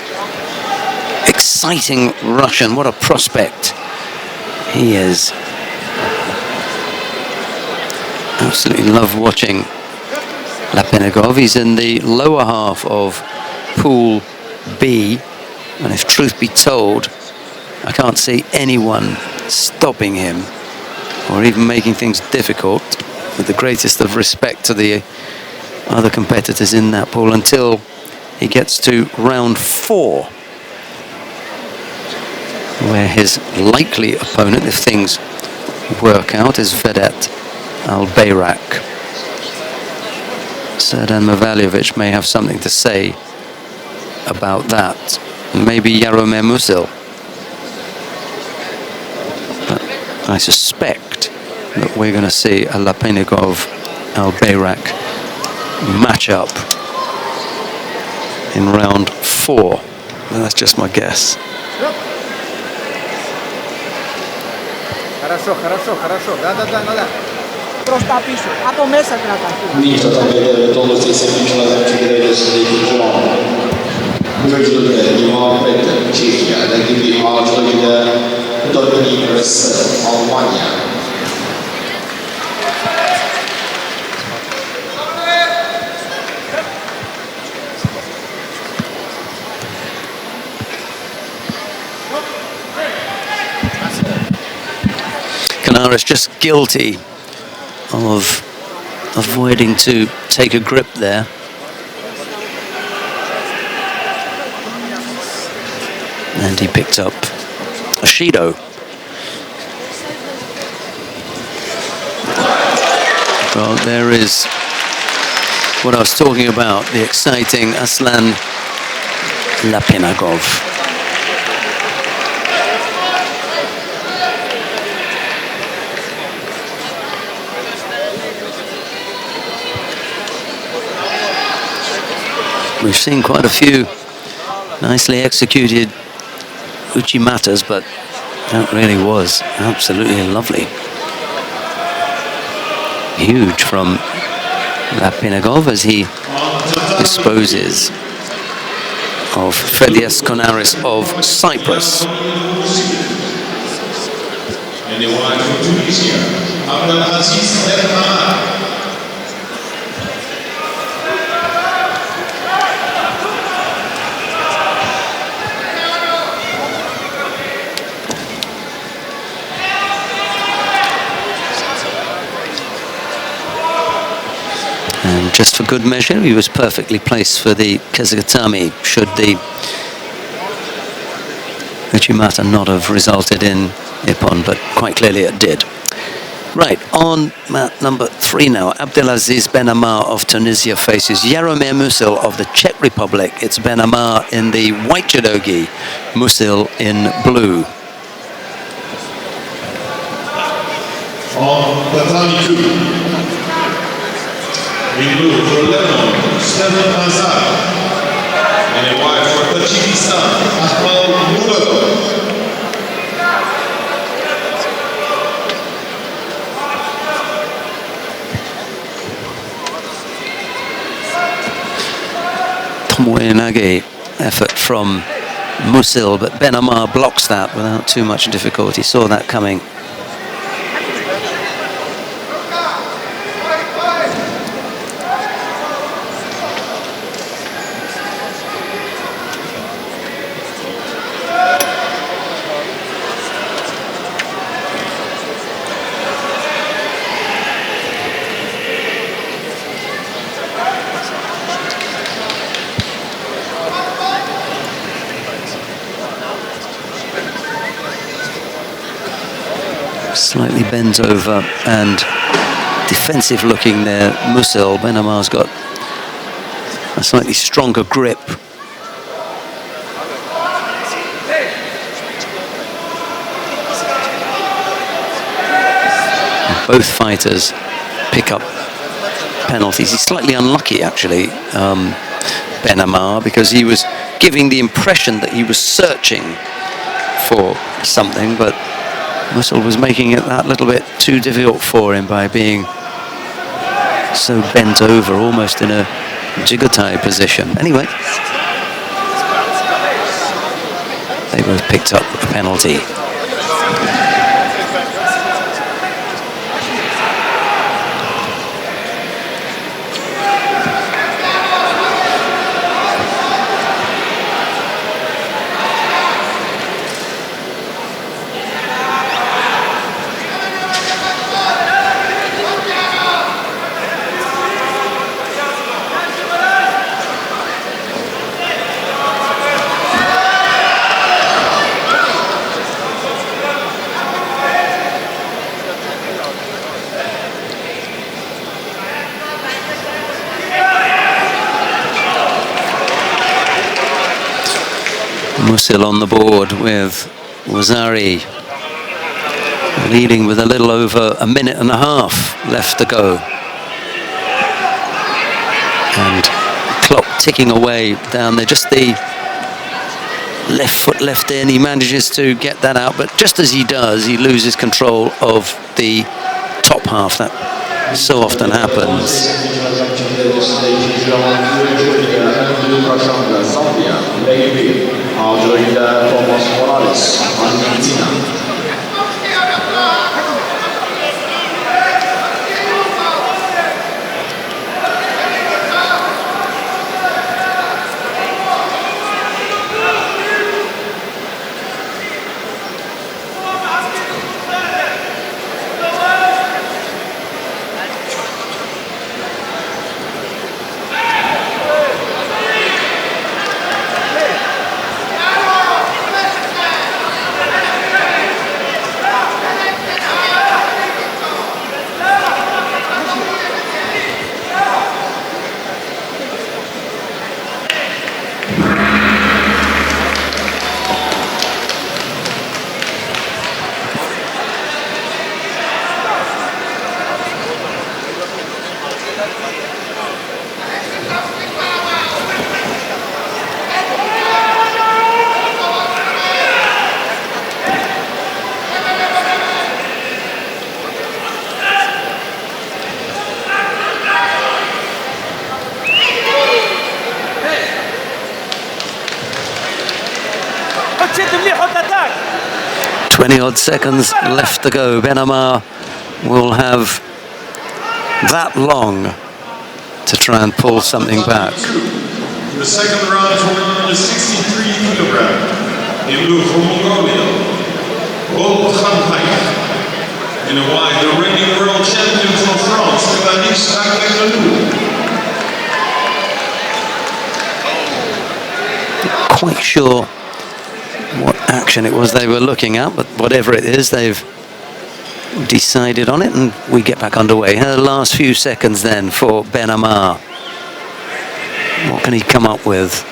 exciting Russian, what a prospect he is. Absolutely love watching Lapinigov. He's in the lower half of Pool B, and if truth be told, I can't see anyone stopping him or even making things difficult, with the greatest of respect to the other competitors in that pool, until he gets to round 4, where his likely opponent, if things work out, is Vedat Albayrak. Serdan Mavaljevic may have something to say about that. Maybe Jaromir Musil. But I suspect that we're going to see a Lapinigov-Albayrak matchup in round 4. And that's just my guess. Хорошо, хорошо, хорошо. Да. Προς τα πίσω. Από μέσα κρατά. Ništa tam je to dosti se pičila znači da je se neki plan. Uveđu da ima pet Čehija, da gibi ağaçları da dominir s Almanya. Konaris just guilty of avoiding to take a grip there. And he picked up a Shido. Well, there is what I was talking about, the exciting Aslan Lapinigov. We've seen quite a few nicely executed uchimatas, but that really was absolutely lovely. Huge from Lapinigov as he disposes of Fedias Konaris of Cyprus. And the wife from Tunisia, Abdelaziz El-Hamad. And just for good measure. He was perfectly placed for the Tatami should the Uchimata not have resulted in Ippon, but quite clearly it did. Right, on mat number 3 now, Abdelaziz Ben Ammar of Tunisia faces Jaromir Musil of the Czech Republic. It's Ben Ammar in the white judogi, Musil in blue. On Tatami 2, in blue for Lebanon, Stefan Hazar, and in white for Tajikistan, Ahmad Muradov. Tomoe effort from Musil, but Ben Ammar blocks that without too much difficulty. Saw that coming. Slightly bends over and defensive looking there, Musil. Ben Ammar's got a slightly stronger grip. Both fighters pick up penalties. He's slightly unlucky actually, Ben Ammar, because he was giving the impression that he was searching for something, but Musil was making it that little bit too difficult for him by being so bent over, almost in a jigotai position. Anyway, they both picked up a penalty. Musil on the board with Wazari leading with a little over a minute and a half left to go. And clock ticking away down there. Just the left foot left in. He manages to get that out, but just as he does, he loses control of the top half. That so often happens. attack. 20 odd seconds left to go. Ben Ammar will have that long to try and pull something back. The second round for the 63 kilogram. In blue from Mongolia, Paul Khanhaik. In the white, the reigning world champion from France, Tatami. quite sure what action it was they were looking at, but whatever it is, they've decided on it, and we get back underway. The last few seconds then for Ben Amar. What can he come up with?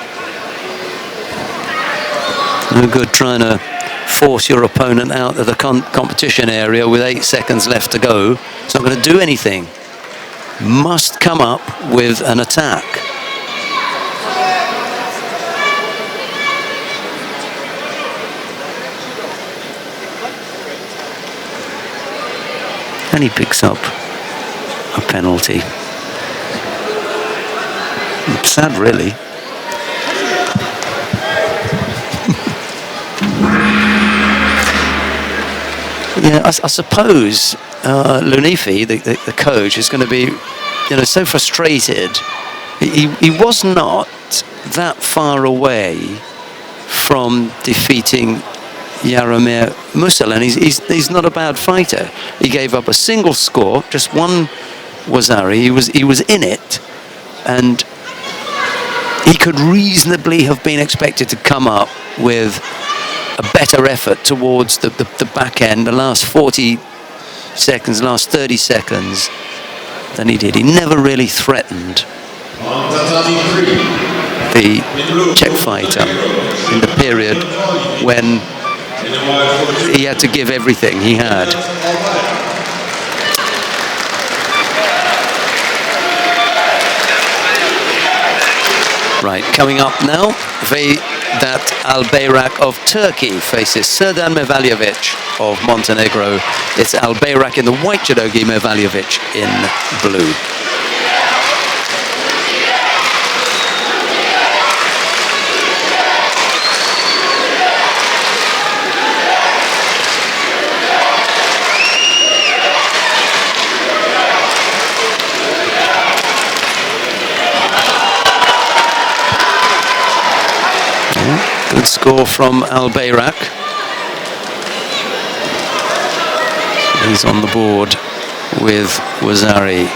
No good trying to force your opponent out of the competition area with 8 seconds left to go. It's not going to do anything. Must come up with an attack. And he picks up a penalty. Sad, really. Yeah, I suppose Lunifi, the coach, is going to be, so frustrated. He was not that far away from defeating Jaromir Musel, and he's not a bad fighter. He gave up a single score, just one Wazari. He was in it, and he could reasonably have been expected to come up with a better effort towards the back end, the last 40 seconds, last 30 seconds, than he did. He never really threatened the Czech fighter in the period when he had to give everything he had. Right, coming up now, Vedat Albayrak of Turkey faces Serdan Mevaljevic of Montenegro. It's Albayrak in the white judogi, Mevaljevic in blue. Good score from Albayrak. He's on the board with Wazari.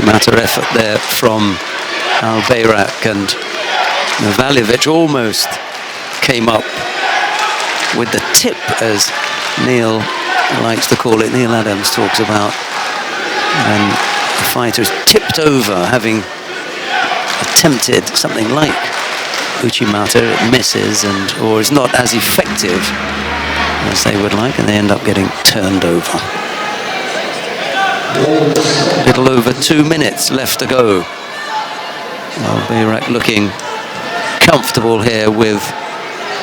Matter effort there from Albayrak, and Mevaljevic almost came up with the tip, as Neil likes to call it. Neil Adams talks about when the fighter is tipped over, having attempted something like Uchimata, it misses or is not as effective as they would like, and they end up getting turned over. A little over 2 minutes left to go. Albayrak looking comfortable here with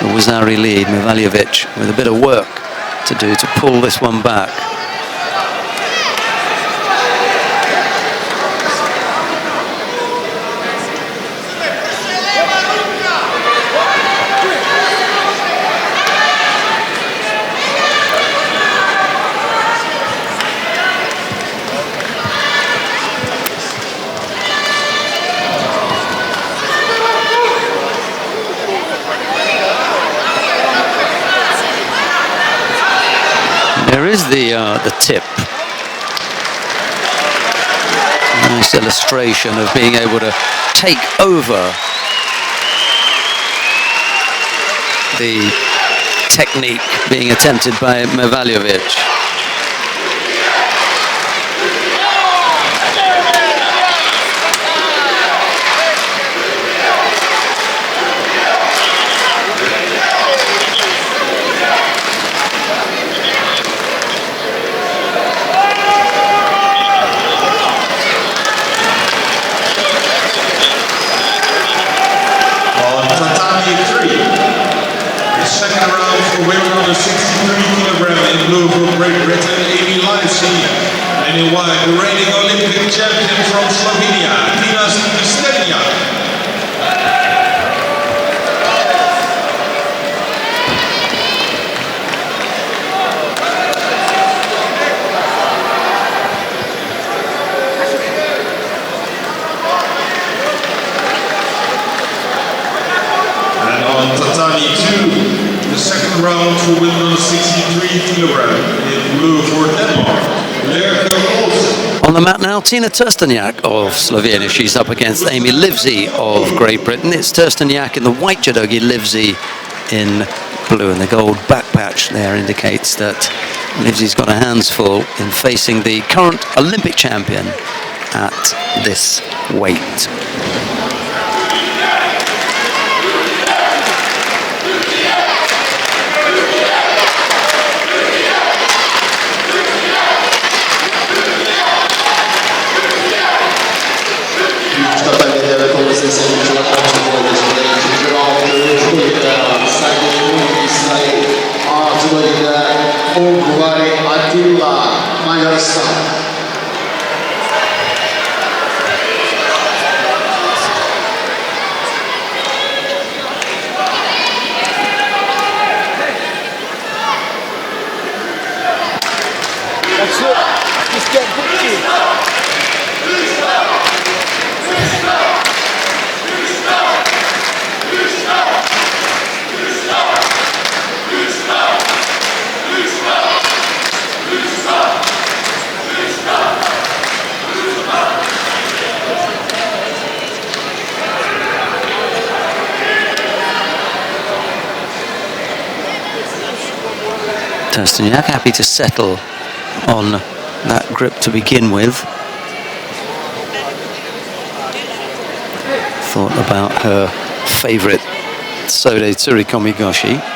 the Wazari lead. Mevaljevic with a bit of work to do to pull this one back. There is the tip. Nice illustration of being able to take over the technique being attempted by Mevaljevic. for women under 63 kilogram in blue for Great Britain, Amy Livesey. And in white, the reigning Olympic champion from Slovenia, Nina Steniak. And on Tatami 2, the second round for women under 63 kilogram in blue for Denmark, Lerke Olsen. On the mat now, Tina Trsteniak of Slovenia. She's up against Amy Livesey of Great Britain. It's Trsteniak in the white judogi, Livesey in blue. And the gold back patch there indicates that Livesey's got her hands full in facing the current Olympic champion at this weight. That's it. Just get booking. Trsteniak happy to settle on that grip to begin with. Thought about her favourite Sode Tsurikomigoshi.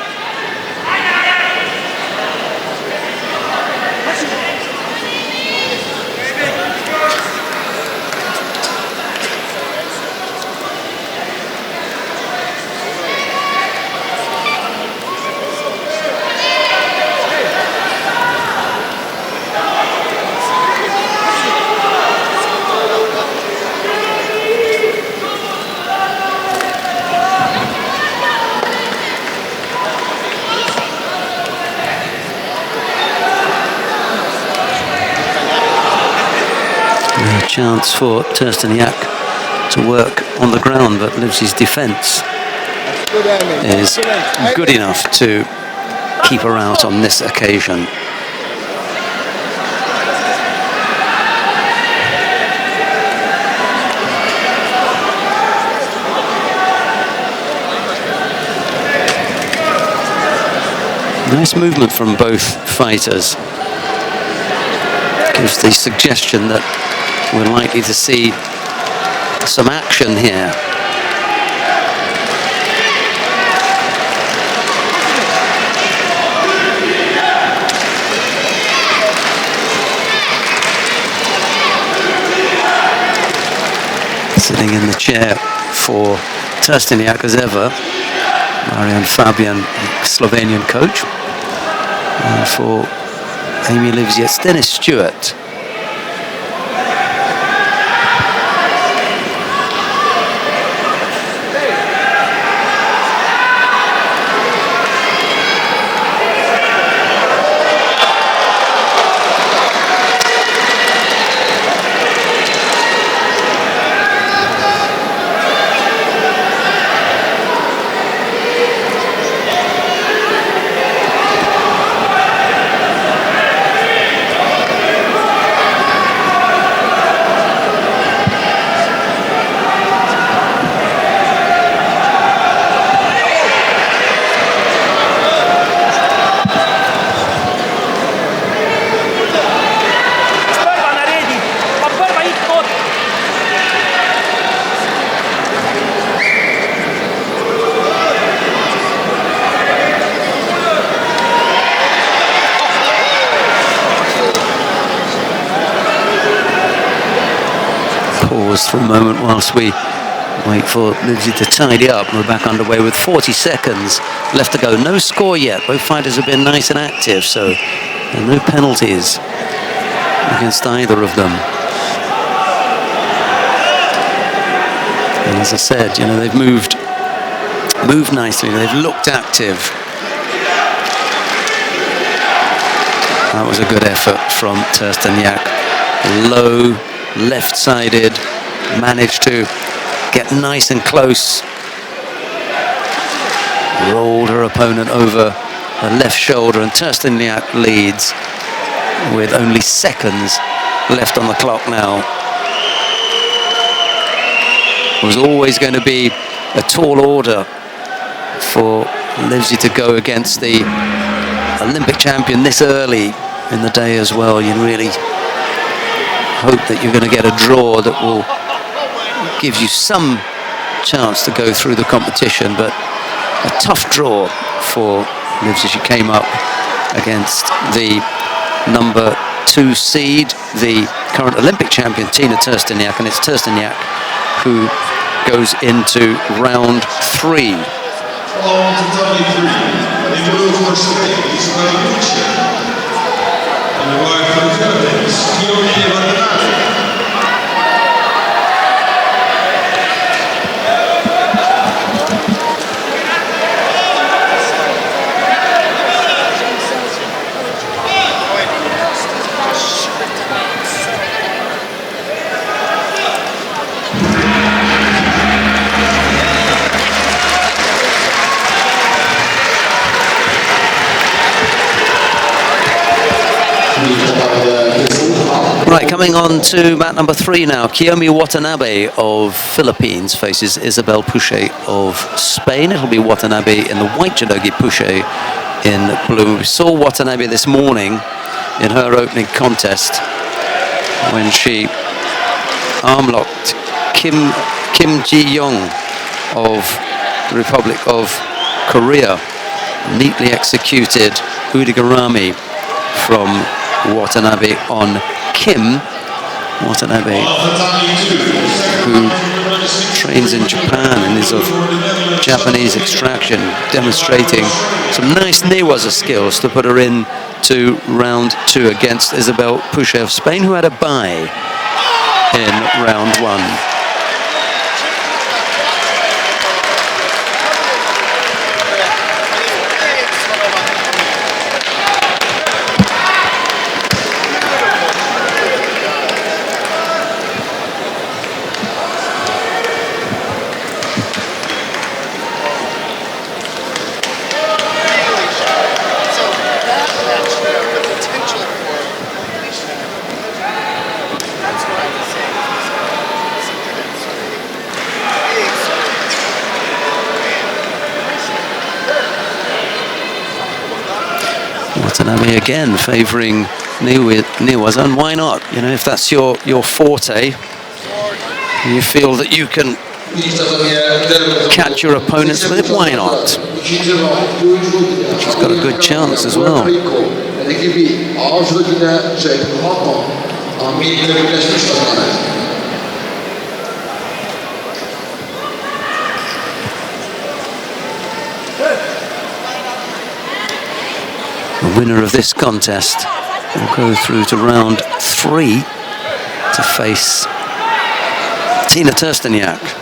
A chance for Trsteniak to work on the ground, but Livesey's defence is good enough to keep her out on this occasion. Nice movement from both fighters. Gives the suggestion that we're likely to see some action here. Sitting in the chair for Trsteniak as ever, Marian Fabian, Slovenian coach. And for Amy Livesey, it's Dennis Stewart. For a moment whilst we Wait for Livesey to tidy up. We're back underway with 40 seconds left to go. No score yet. Both fighters have been nice and active, so there are no penalties against either of them. And as I said, you know, they've moved nicely. They've looked active. That was a good effort from Tersteniak. Low, left-sided, managed to get nice and close. Rolled her opponent over her left shoulder, and Tersteniak leads with only seconds left on the clock now. It was always going to be a tall order for Livesey to go against the Olympic champion this early in the day as well. You really hope that you're going to get a draw that will give you some chance to go through the competition, but a tough draw for Livesey. She came up against the number 2 seed, the current Olympic champion Tina Tersteniak, and it's Tersteniak who goes into round 3. On to Tatami 3, they move for Spain, it's Elimination. And the wife for the Philippines, Untitled Right, coming on to mat number 3 now. Kiyomi Watanabe of Philippines faces Isabel Puche of Spain. It'll be Watanabe in the white judogi, Puche in blue. We saw Watanabe this morning in her opening contest when she arm-locked Kim Ji-young of the Republic of Korea. Neatly executed udigarami from Watanabe on Kim. Watanabe, who trains in Japan and is of Japanese extraction, demonstrating some nice newaza skills to put her in to round 2 against Isabel Puche of Spain, who had a bye in round 1. Tatami again favouring newaza, and why not? You know, if that's your forte, you feel that you can catch your opponents with it, why not? She's got a good chance as well. The winner of this contest will go through to round 3 to face Tina Tersteniak.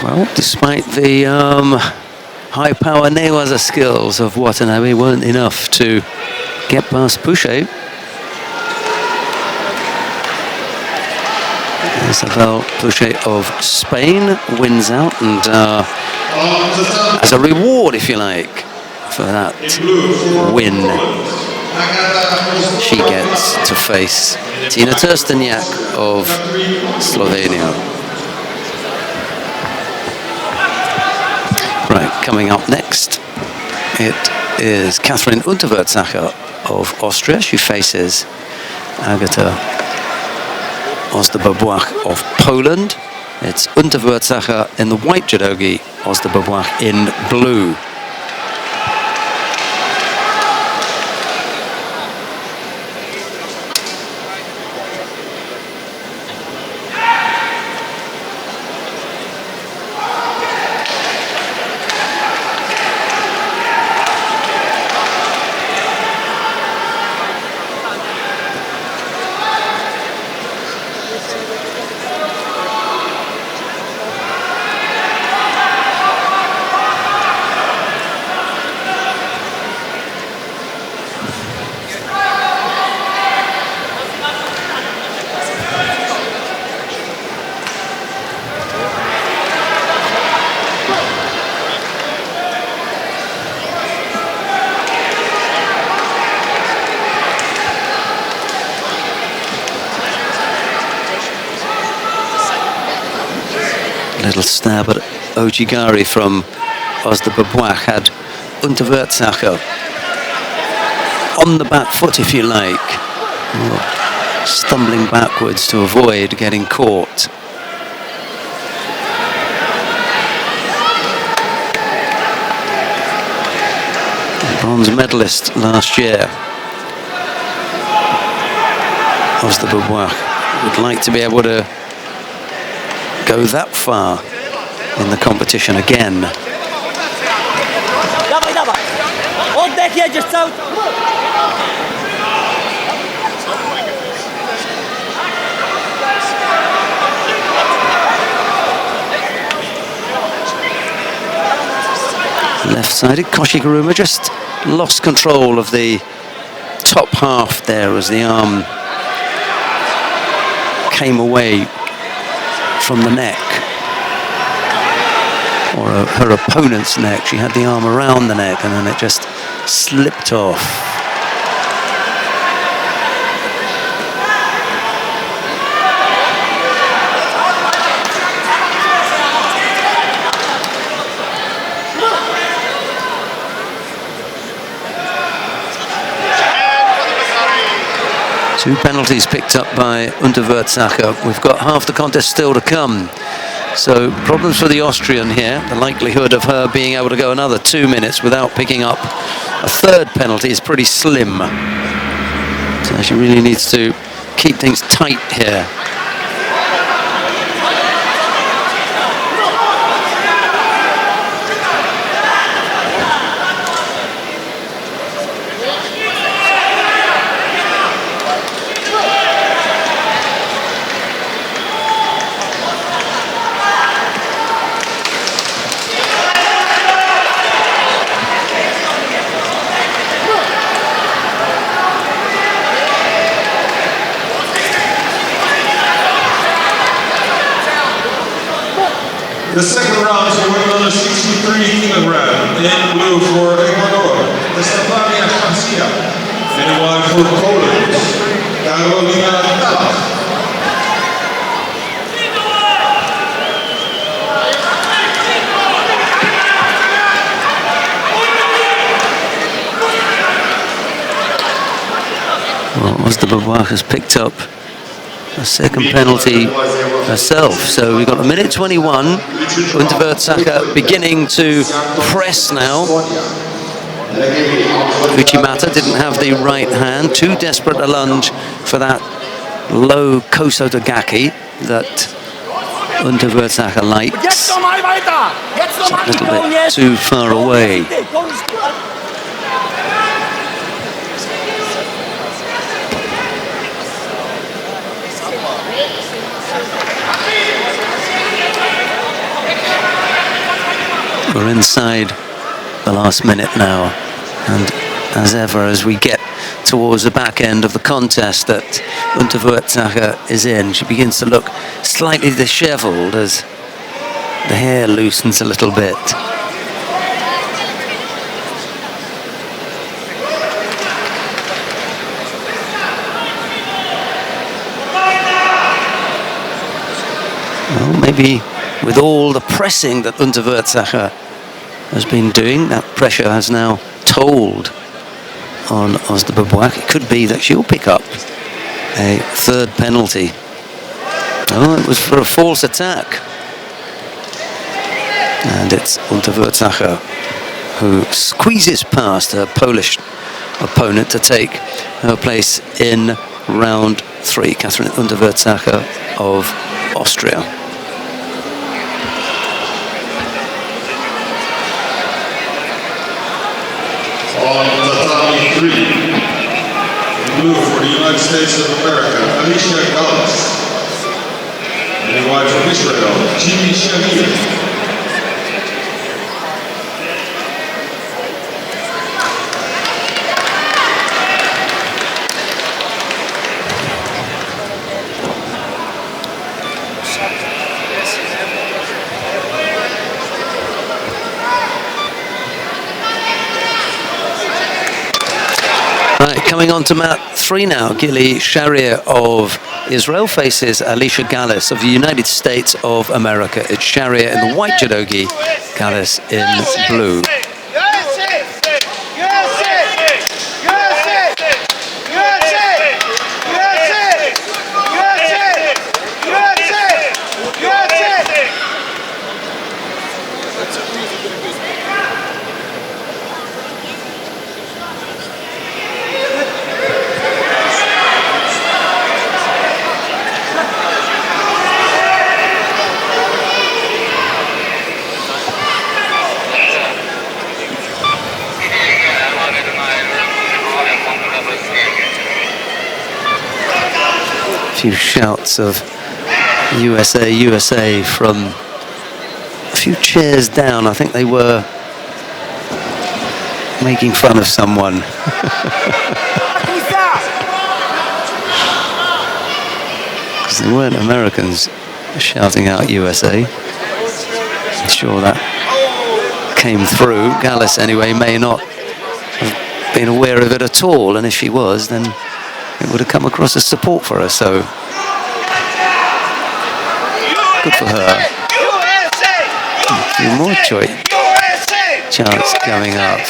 Well, despite the high power newaza skills of Watanabe weren't enough to get past Boucher. Isabel Boucher of Spain wins out, and as a reward, if you like, for that win, she gets to face Tina Trsteniak of Slovenia. Right, coming up next, it is Catherine Unterwürzacher of Austria. She faces Agata Osterbobuach of Poland. It's Unterwürzacher in the white judogi, Osterbobuach in blue. Little stab at Ojigari from Osterbobuach had Unterwürzacher on the back foot, if you like, stumbling backwards to avoid getting caught. Bronze medalist last year. Osterbobuach would like to be able to go that far in the competition again. Dawaj, dawaj! Oddech, jedziesz cały... Left-sided, Koshiguruma just lost control of the top half there as the arm came away from the neck, or her opponent's neck. She had the arm around the neck and then it just slipped off. Two penalties picked up by Unterwürzacher. We've got half the contest still to come. So problems for the Austrian here. The likelihood of her being able to go another 2 minutes without picking up a third penalty is pretty slim. So she really needs to keep things tight here. The second round is going on a 63 kilogram. In blue for Ecuador, Tatami and in white for Poland, Carolina Tala. Well, Osterbobuach has picked up a second penalty herself. So we've got a minute 21. Unterwürzacher beginning to press now. Uchimata didn't have the right hand. Too desperate a lunge for that low Kosotogaki that Unterwürzacher likes. A little bit too far away. We're inside the last minute now, and as ever, as we get towards the back end of the contest that Unterwurzsacher is in, she begins to look slightly disheveled as the hair loosens a little bit. Well, maybe with all the pressing that Unterwurzsacher has been doing, that pressure has now told on Osderbabouak. It could be that she'll pick up a third penalty. Oh, it was for a false attack. And it's Unterwurzsacher who squeezes past her Polish opponent to take her place in round 3. Catherine Unterwurzsacher of Austria. On Tatami 3, blue for the United States of America, Alicia Gallas. And the white from Israel, Jimmy Shamir. Right, coming on to mat 3 now. Gili Sharia of Israel faces Alicia Gallas of the United States of America. It's Sharia in the white judogi, Gallas in blue. Few shouts of USA, USA from a few chairs down. I think they were making fun of someone. Because they weren't Americans shouting out USA. I'm sure that came through. Gallas, anyway, may not have been aware of it at all, and if she was, then it would have come across as support for her, so good for her. A few more chance coming up.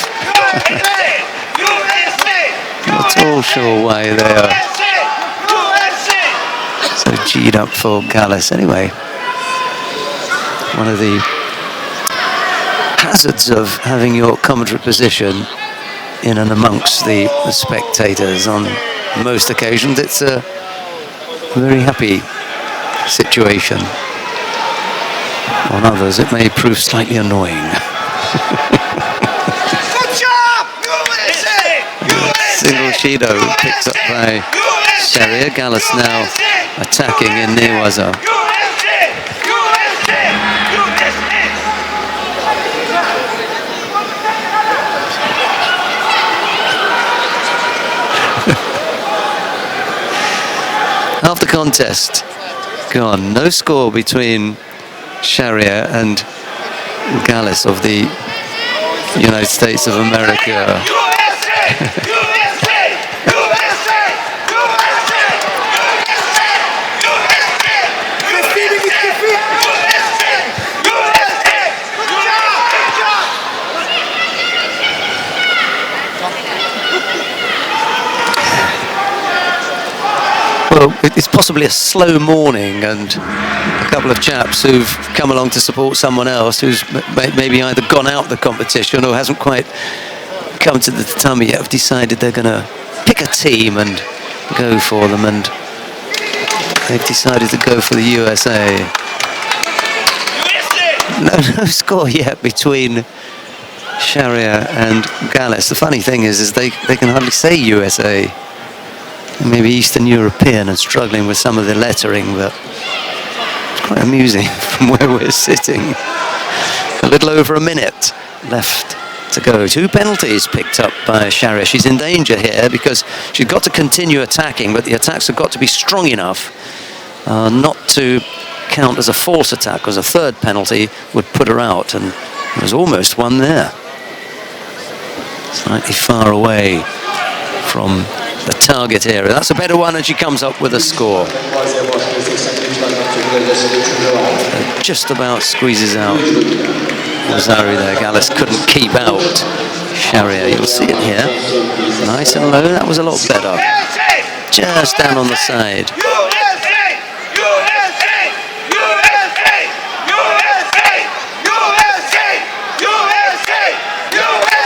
Not at all sure why they are so G'd up for Gallas. Anyway, one of the hazards of having your commentary position in and amongst the spectators on most occasions, it's a very happy situation. On others, it may prove slightly annoying. Good job! USA! Single Judo picked up by Sharia. Gallas now attacking in Newaza. After contest, gone. No score between Sharia and Gallas of the United States of America. Well, it's possibly a slow morning, and a couple of chaps who've come along to support someone else who's maybe either gone out the competition or hasn't quite come to the tatami yet have decided they're going to pick a team and go for them, and they've decided to go for the USA. No score yet between Sharia and Gallas. The funny thing is they can hardly say USA. Maybe Eastern European and struggling with some of the lettering, but it's quite amusing from where we're sitting. A little over a minute left to go. 2 penalties picked up by Sharia. She's in danger here because she's got to continue attacking, but the attacks have got to be strong enough not to count as a false attack, because a 3rd penalty would put her out, and there was almost one there. Slightly far away from the target area. That's a better one, and she comes up with a score. Just about squeezes out Rosario there. Gallus couldn't keep out Sharia. You'll see it here. Nice and low. That was a lot better. Just down on the side.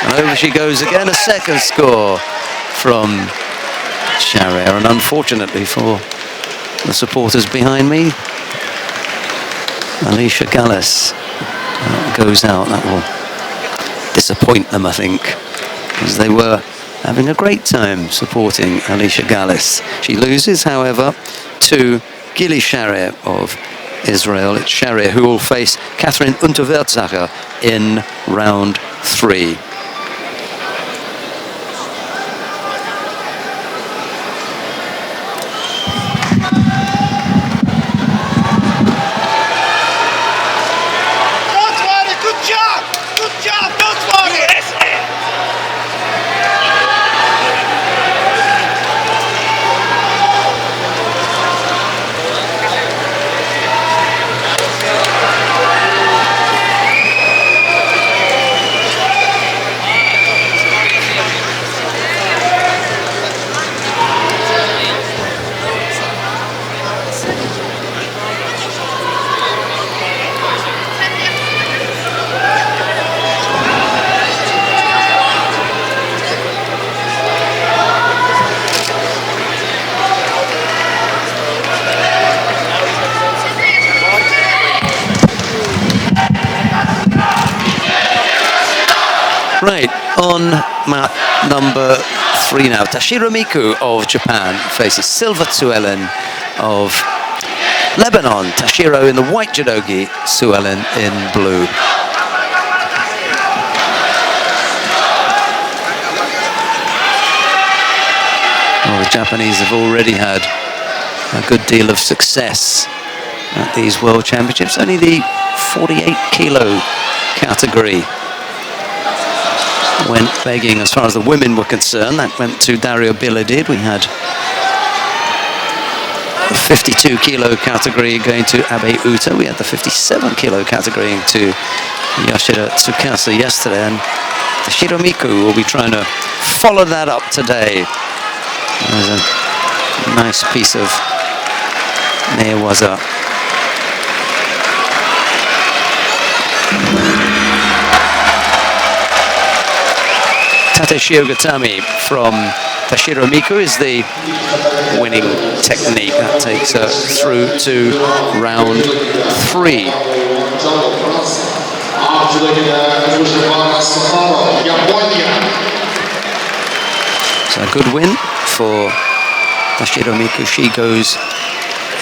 And over she goes again. A 2nd score from Sharia. And unfortunately for the supporters behind me, Alicia Gallus goes out. That will disappoint them, I think, because they were having a great time supporting Alicia Gallus. She loses, however, to Gili Sharia of Israel. It's Sharia who will face Catherine Unterwertsacher in round 3. Right, on mat number 3 now. Tashiro Miku of Japan faces Silva Tsuelen of Lebanon. Tashiro in the white judogi, Tsuelen in blue. Well, the Japanese have already had a good deal of success at these World Championships. Only the 48 kilo category went begging as far as the women were concerned. That went to Dario Biladid. We had the 52 kilo category going to Abe Uta. We had the 57 kilo category to Yoshida Tsukasa yesterday, and Tashiro Miku will be trying to follow that up today. There's a nice piece of newaza. Tate Shiogatami from Tashiro Miku is the winning technique. That takes her through to round 3. So a good win for Tashiro Miku. She goes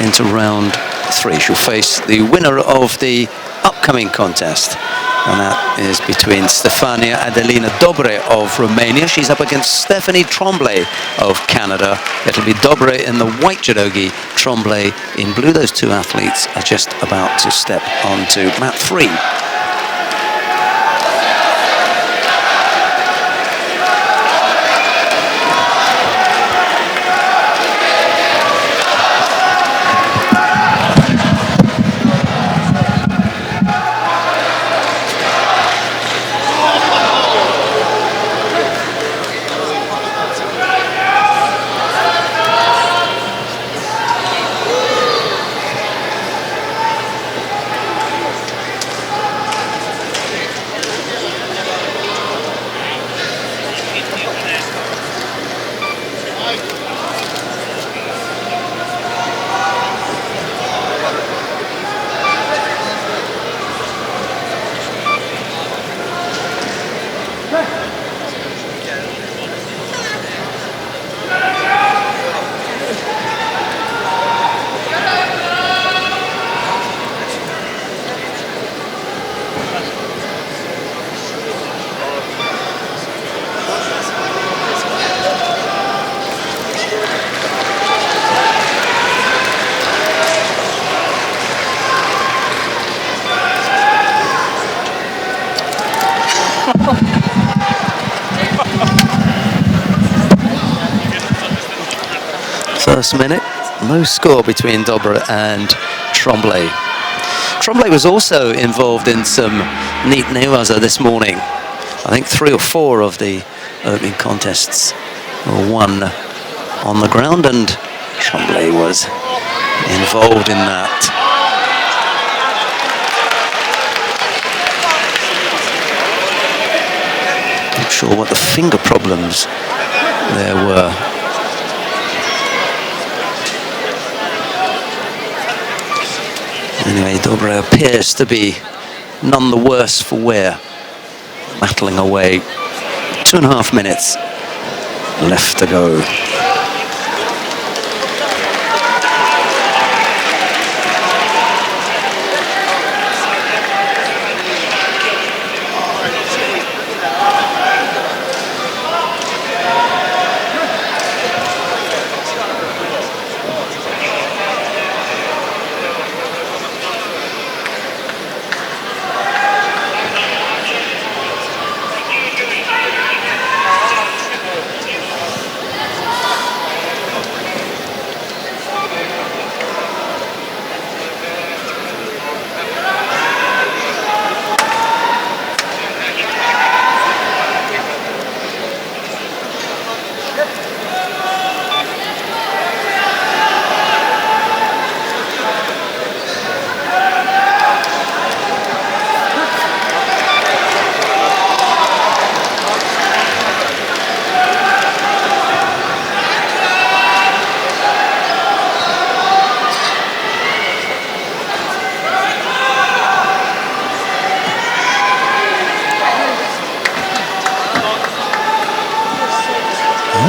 into round 3. She'll face the winner of the upcoming contest, and that is between Stefania Adelina Dobre of Romania. She's up against Stephanie Tremblay of Canada. It'll be Dobre in the white judogi, Tremblay in blue. Those two athletes are just about to step onto mat 3. first minute. No score between Dobra and Tremblay. Tremblay was also involved in some neat newaza this morning. I think 3 or 4 of the opening contests were won on the ground, and Tremblay was involved in that. Not sure what the finger problems there were. Anyway, Dobra appears to be none the worse for wear, battling away. 2.5 minutes left to go.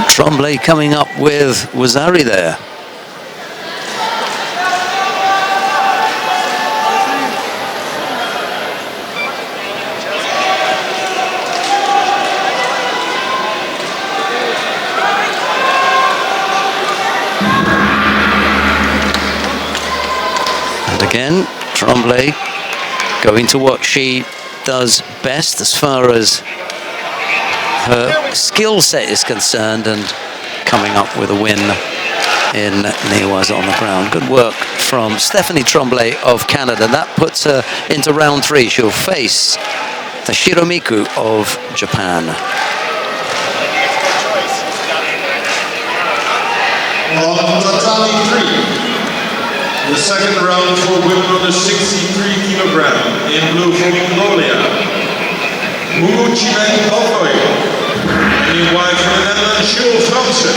Tremblay coming up with Wazari there. And again, Tremblay going to what she does best as far as her skill set is concerned, and coming up with a win in newaza on the ground. Good work from Stephanie Tremblay of Canada. That puts her into round 3. She'll face Tashiro Miku of Japan. On Tatami 3, the second round for women under 63 kilogram. In blue for Mongolia, Muguchime Okoye. And in white for the Netherlands, Jules Fransen.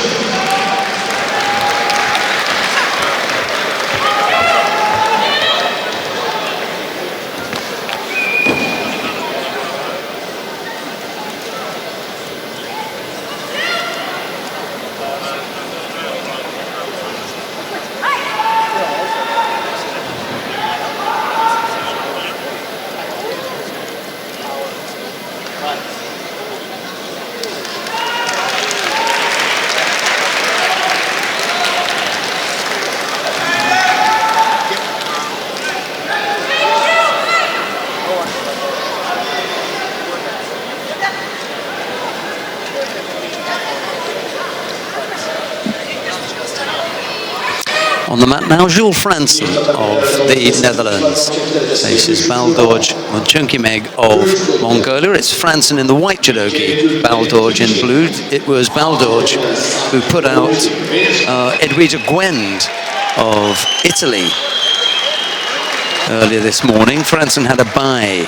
On the mat now, Jules Fransen of the Netherlands faces Baldorj Munchunkimeg of Mongolia. It's Fransen in the white judogi, Baldorj in blue. It was Baldorj who put out Edwige Gwend of Italy earlier this morning. Fransen had a bye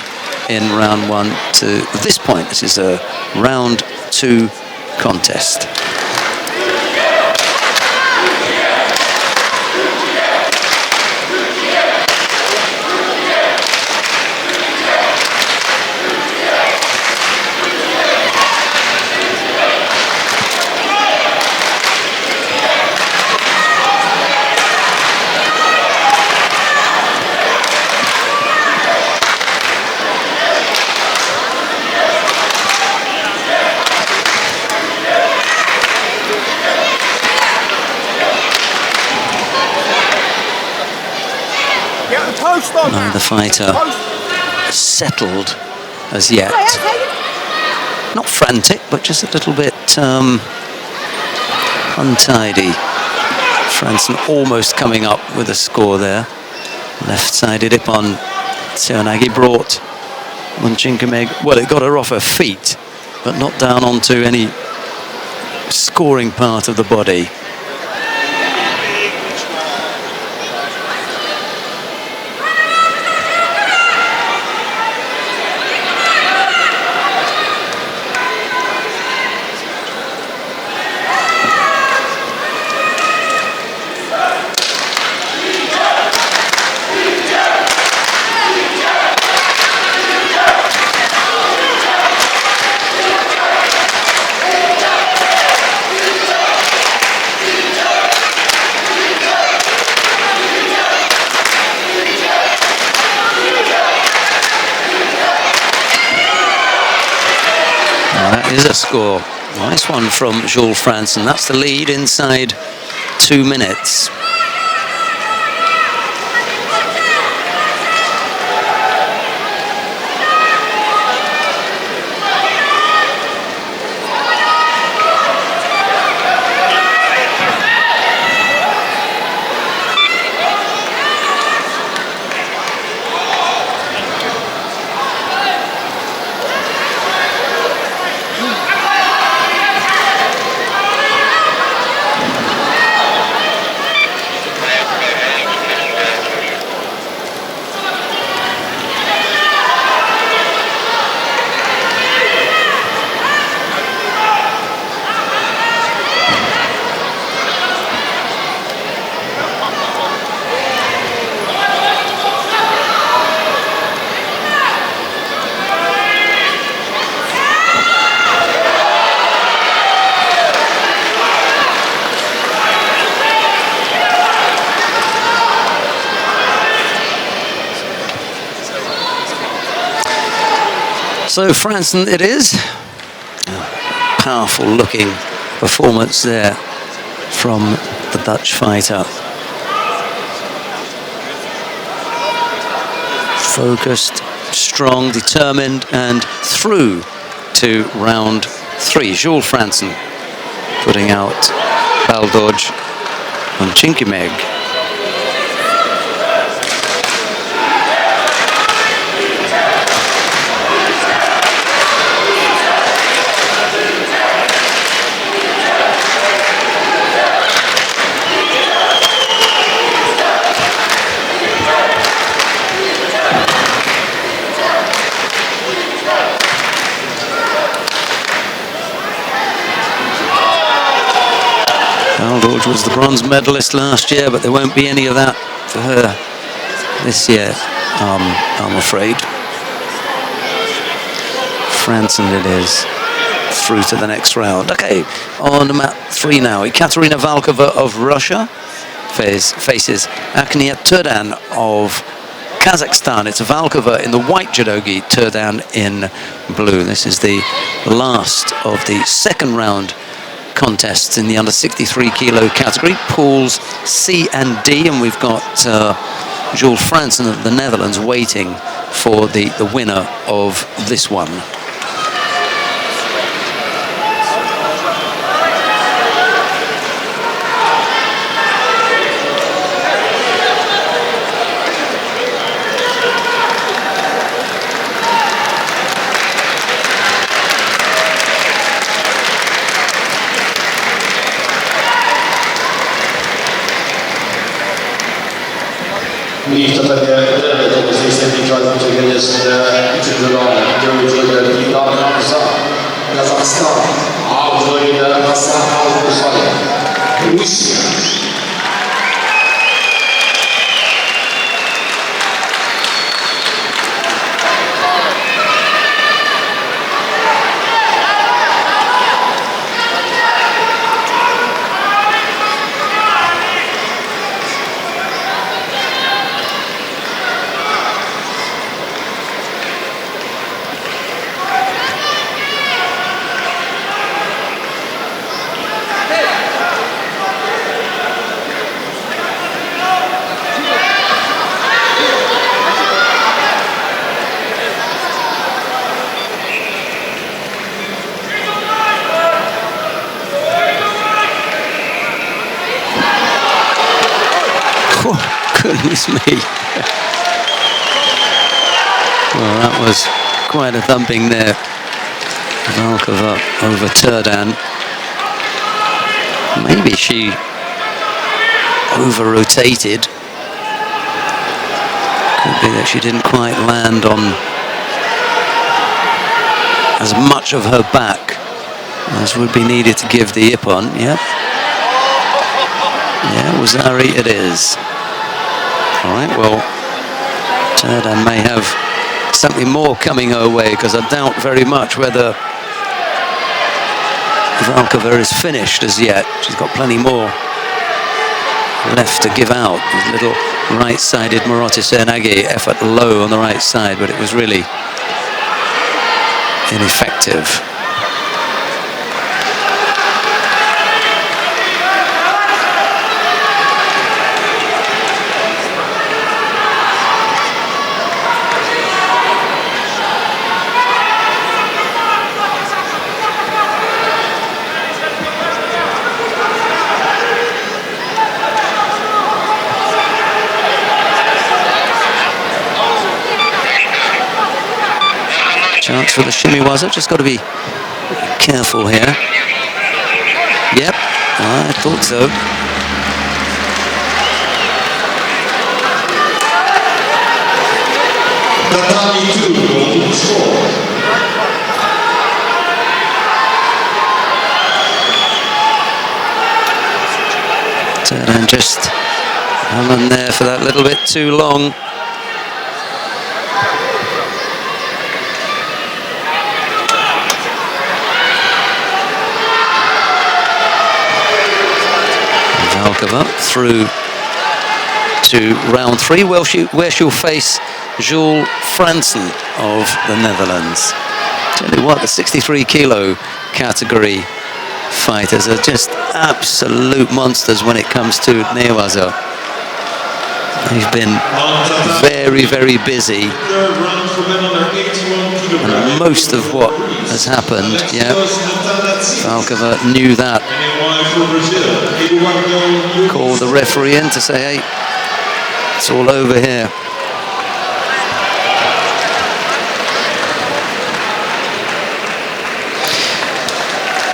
in round 1 to this point. This is a round 2 contest. Neither fighter settled as yet. Not frantic, but just a little bit untidy. Franson almost coming up with a score there. Left-sided Ippon. Seoinage brought Munchinkimeg. Well, it got her off her feet, but not down onto any scoring part of the body. Is a score. Nice one from Jules Franson. That's the lead inside 2 minutes. So Franson it is. Powerful looking performance there from the Dutch fighter. Focused, strong, determined, and through to round 3. Jules Franson putting out Baldoj and Chinkimeg. Baldoj was the bronze medalist last year, but there won't be any of that for her this year, I'm afraid. Franson it is, through to the next round. Okay, on mat 3 now. Ekaterina Valkova of Russia faces Aknia Turdan of Kazakhstan. It's Valkova in the white judogi, Turdan in blue. This is the last of the second round contests in the under 63 kilo category, pools C and D, and we've got Jules Franson of the Netherlands waiting for the winner of this one. I w Tatami to z tej strony człowiek jest uczynkowane. Działy człowiek i tam za Kazachstan, a w Żonie na samym Rusja. Goodness me. Well, that was quite a thumping there. Valkova over Turdan. Maybe she over-rotated. Could be that she didn't quite land on as much of her back as would be needed to give the ippon. Yep. Yeah, Wazari it is. All right, well, Turdan may have something more coming her way, because I doubt very much whether Valkova is finished as yet. She's got plenty more left to give out. A little right-sided Marotti Sernagi effort low on the right side, but it was really ineffective. Chance for the shimiwaza, just got to be careful here. Yep, I thought so. Tatami 2, goal score. Turdan just hung on there for that little bit too long. Valkova through to round 3, where she'll face Jules Fransen of the Netherlands. Tell you what, the 63 kilo category fighters are just absolute monsters when it comes to newaza. They've been very, very busy, and most of what has happened, yeah, Valkova knew that. Called the referee in to say, hey, it's all over here.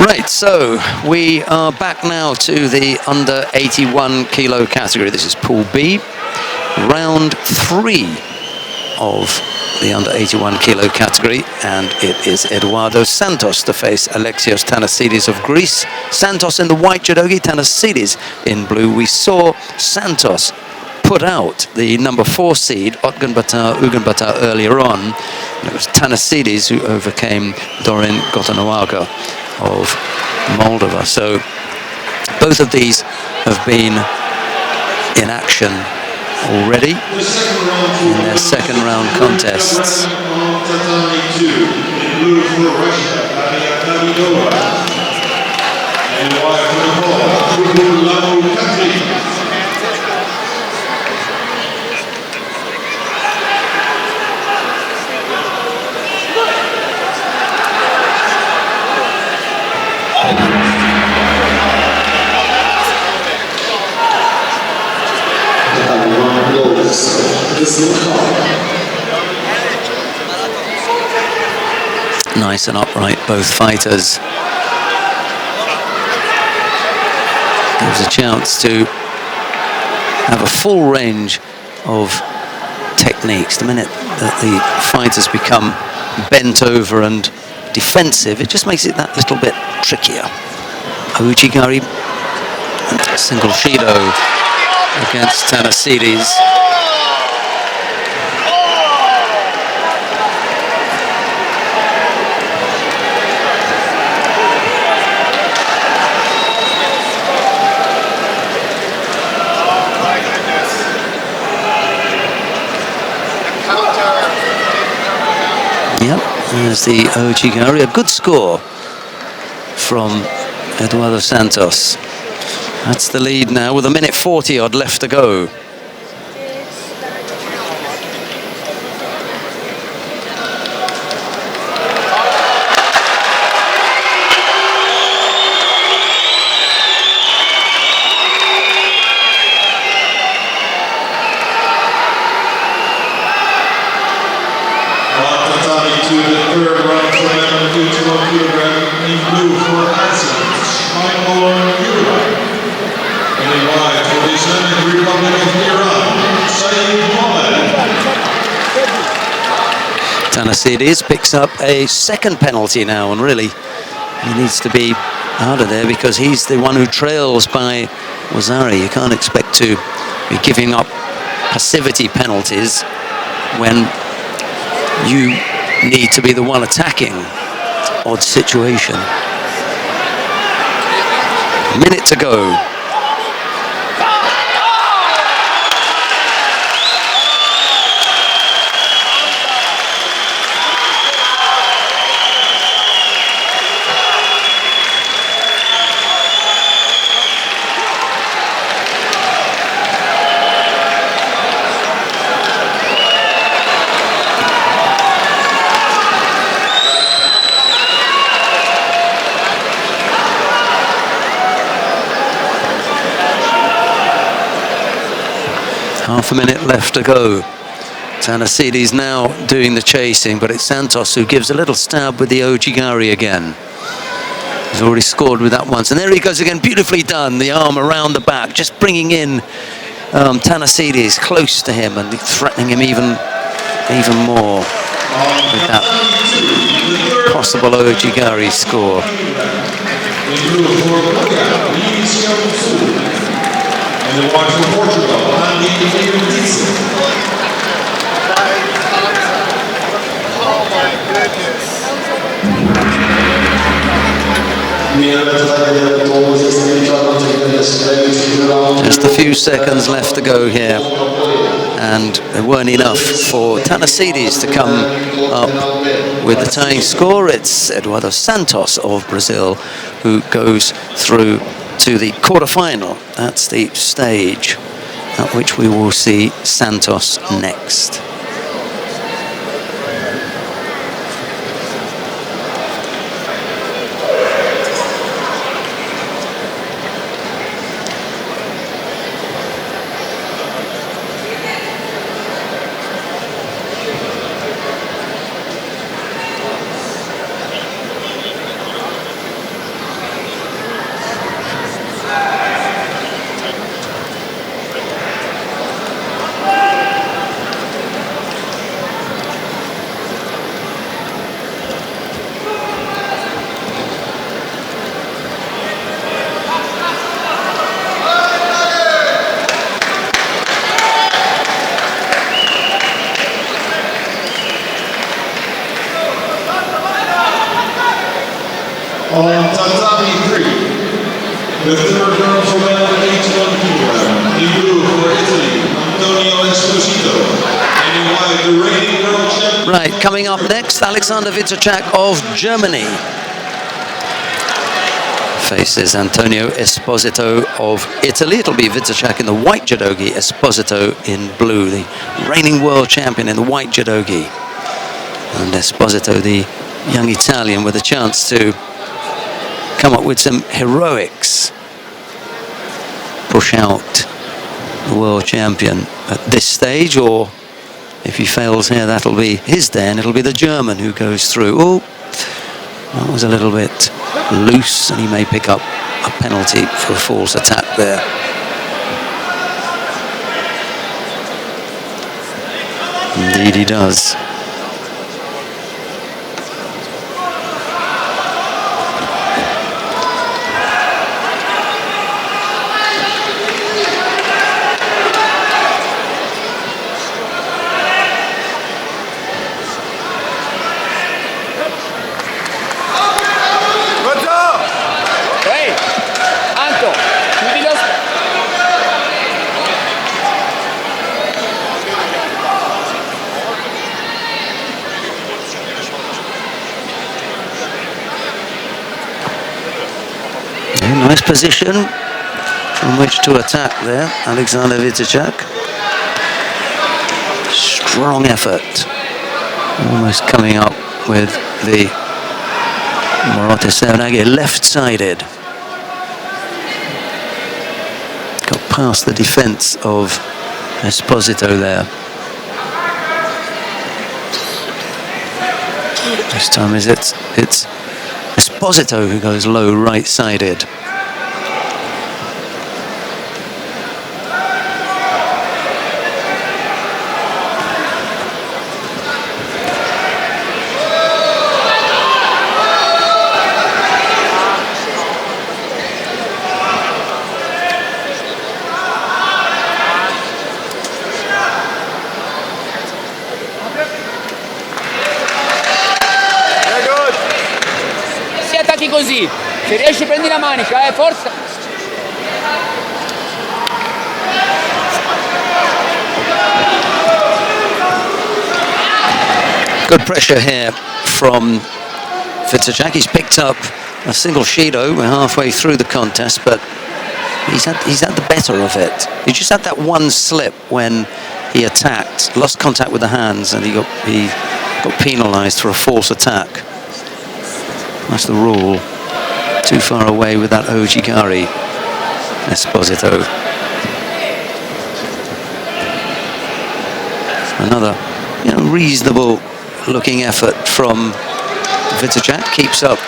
Right, so we are back now to the under 81 kilo category. This is Pool B, round 3 of the under 81 kilo category, and it is Eduardo Santos to face Alexios Thanasidis of Greece. Santos in the white judogi, Thanasidis in blue. We saw Santos put out the number 4 seed, Otgun Batar earlier on. It was Thanasidis who overcame Dorin Gotanoaga of Moldova. So both of these have been in action already in their second round contests. Tatami 2, in blue for Russia, Davidova. And white for Nepal, Katri. Nice and upright, both fighters. Gives a chance to have a full range of techniques. The minute that the fighters become bent over and defensive, it just makes it that little bit trickier. Ojigari, single Shido against Thanasidis. Yep, there's the Ojigari, a good score from Eduardo Santos. That's the lead now with 1:40 odd left to go. kilogram in blue for Iceland, Judo. And in white for the Islamic Republic of Iran, Saeed Mohammed. Tanasidis picks up a second penalty now, and really he needs to be out of there because he's the one who trails by Wazari. You can't expect to be giving up passivity penalties when you need to be the one attacking. Odd situation. Minute to go. Half a minute left to go. Tanasidis now doing the chasing, but it's Santos who gives a little stab with the Ojigari again. He's already scored with that once. And there he goes again, beautifully done. The arm around the back, just bringing in Tanasidis close to him and threatening him even more with that possible Ojigari score. And the one from Portugal, Oh my goodness. Just a few seconds left to go here, and there weren't enough for Tanasidis to come up with the tying score. It's Eduardo Santos of Brazil who goes through to the quarterfinal. That's the stage at which we will see Santos next. On Tatami 3, the third round for men 81 kilogram. In blue for Italy, Antonio Esposito. And in white, the reigning world champion. Right, coming up next, Alexander Wityczak of Germany faces Antonio Esposito of Italy. It'll be Wityczak in the white judogi, Esposito in blue, the reigning world champion in the white judogi. And Esposito, the young Italian, with a chance to come up with some heroics, push out the world champion at this stage, or if he fails here, that'll be his day, and it'll be the German who goes through. Oh, that was a little bit loose, and he may pick up a penalty for a false attack there. Indeed he does. Nice position from which to attack there, Alexander Wityczak. Strong effort. Almost coming up with the Morote Serenage left-sided. Got past the defense of Esposito there. This time it's Esposito, who goes low right-sided. Sietati così, se riesci prendi la manica, forza. Good pressure here from Victorchak. He's picked up a single Judo. We're halfway through the contest, but he's had the better of it. He just had that one slip when he attacked, lost contact with the hands, and he got penalised for a false attack. That's the rule. Too far away with that Ojigari. Esposito. Another, reasonable looking effort from Victorchak. Keeps up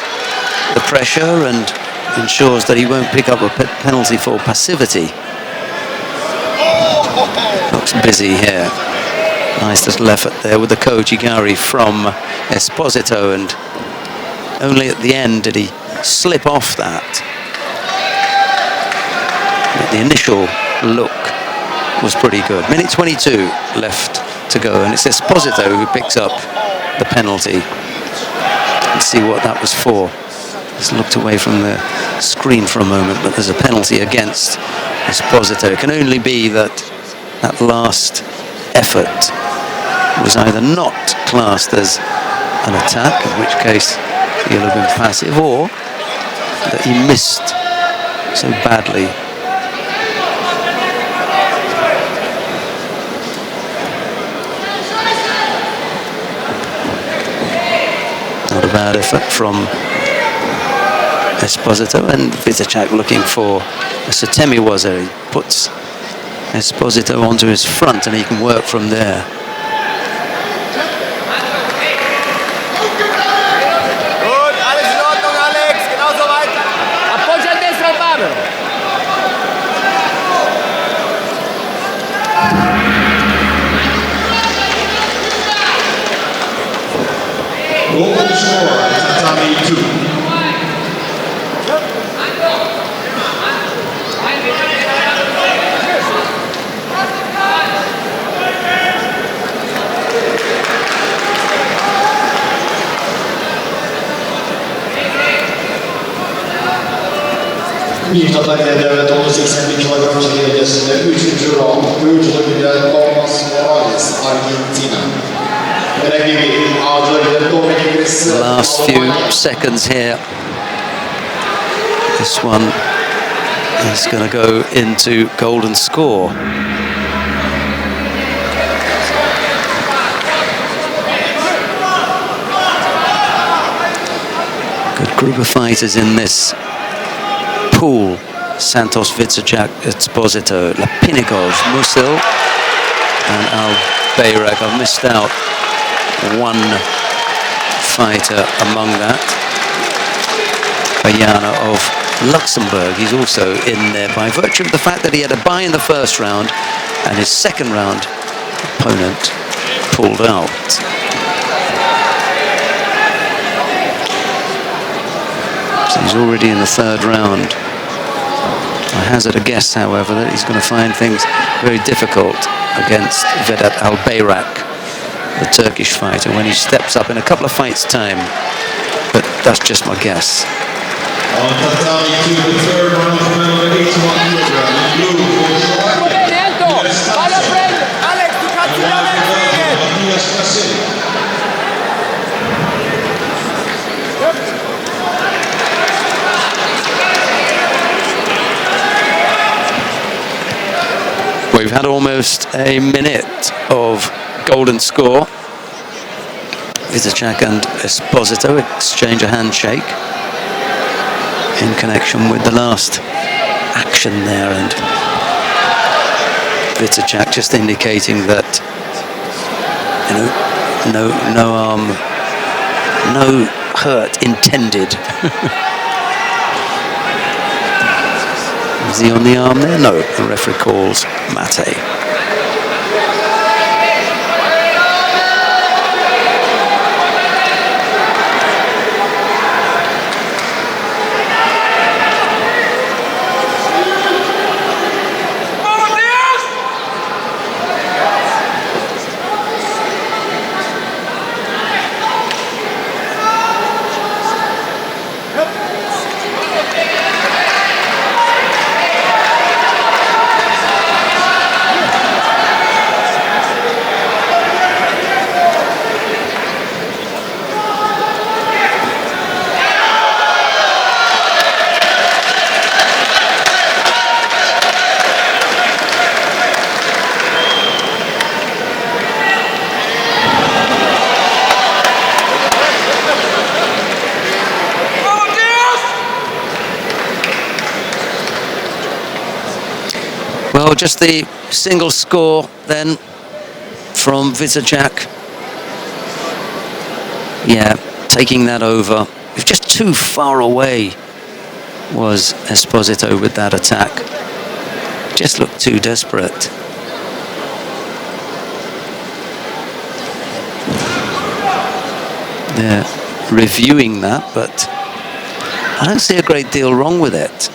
the pressure and ensures that he won't pick up a penalty for passivity. Looks busy here. Nice little effort there with the Ojigari from Esposito, and only at the end did he slip off that. But the initial look was pretty good. Minute 22 left to go, and it's Esposito who picks up the penalty. Let's see what that was for. Just looked away from the screen for a moment, but there's a penalty against Esposito. It can only be that that last effort was either not classed as an attack, in which case he'll have been passive, or that he missed so badly. Not a bad effort from Esposito, and Victorchak looking for a Tatami waza. He puts Esposito onto his front and he can work from there. Golden score, Tatami 2. Bir Tatami devlet 81 kilogram çekilecesinde 3. round, 3. lider Thomas Morales, Argentina. The last few seconds here. This one is going to go into golden score. Good group of fighters in this pool. Santos, Victorchak, Esposito, Lapinigov, Musil, and Albayrak. I've missed out one fighter among that. Bayana of Luxembourg. He's also in there by virtue of the fact that he had a bye in the first round and his second round opponent pulled out. So he's already in the third round. I hazard a guess, however, that he's going to find things very difficult against Vedat Albayrak, the Turkish fighter, when he steps up in a couple of fights' time. But that's just my guess. On Tatami 2, the third round of medal at 81 kilogram. In blue for Slovakia. Alex, tu cazzo di We've had almost a minute of golden score. Victorchak and Esposito exchange a handshake in connection with the last action there, and Victorchak just indicating that, no arm, no hurt intended. Is he on the arm there? No, the referee calls mate. Well, just the single score then from Vizajak. Yeah, taking that over. Just too far away was Esposito with that attack. Just looked too desperate. They're reviewing that, but I don't see a great deal wrong with it.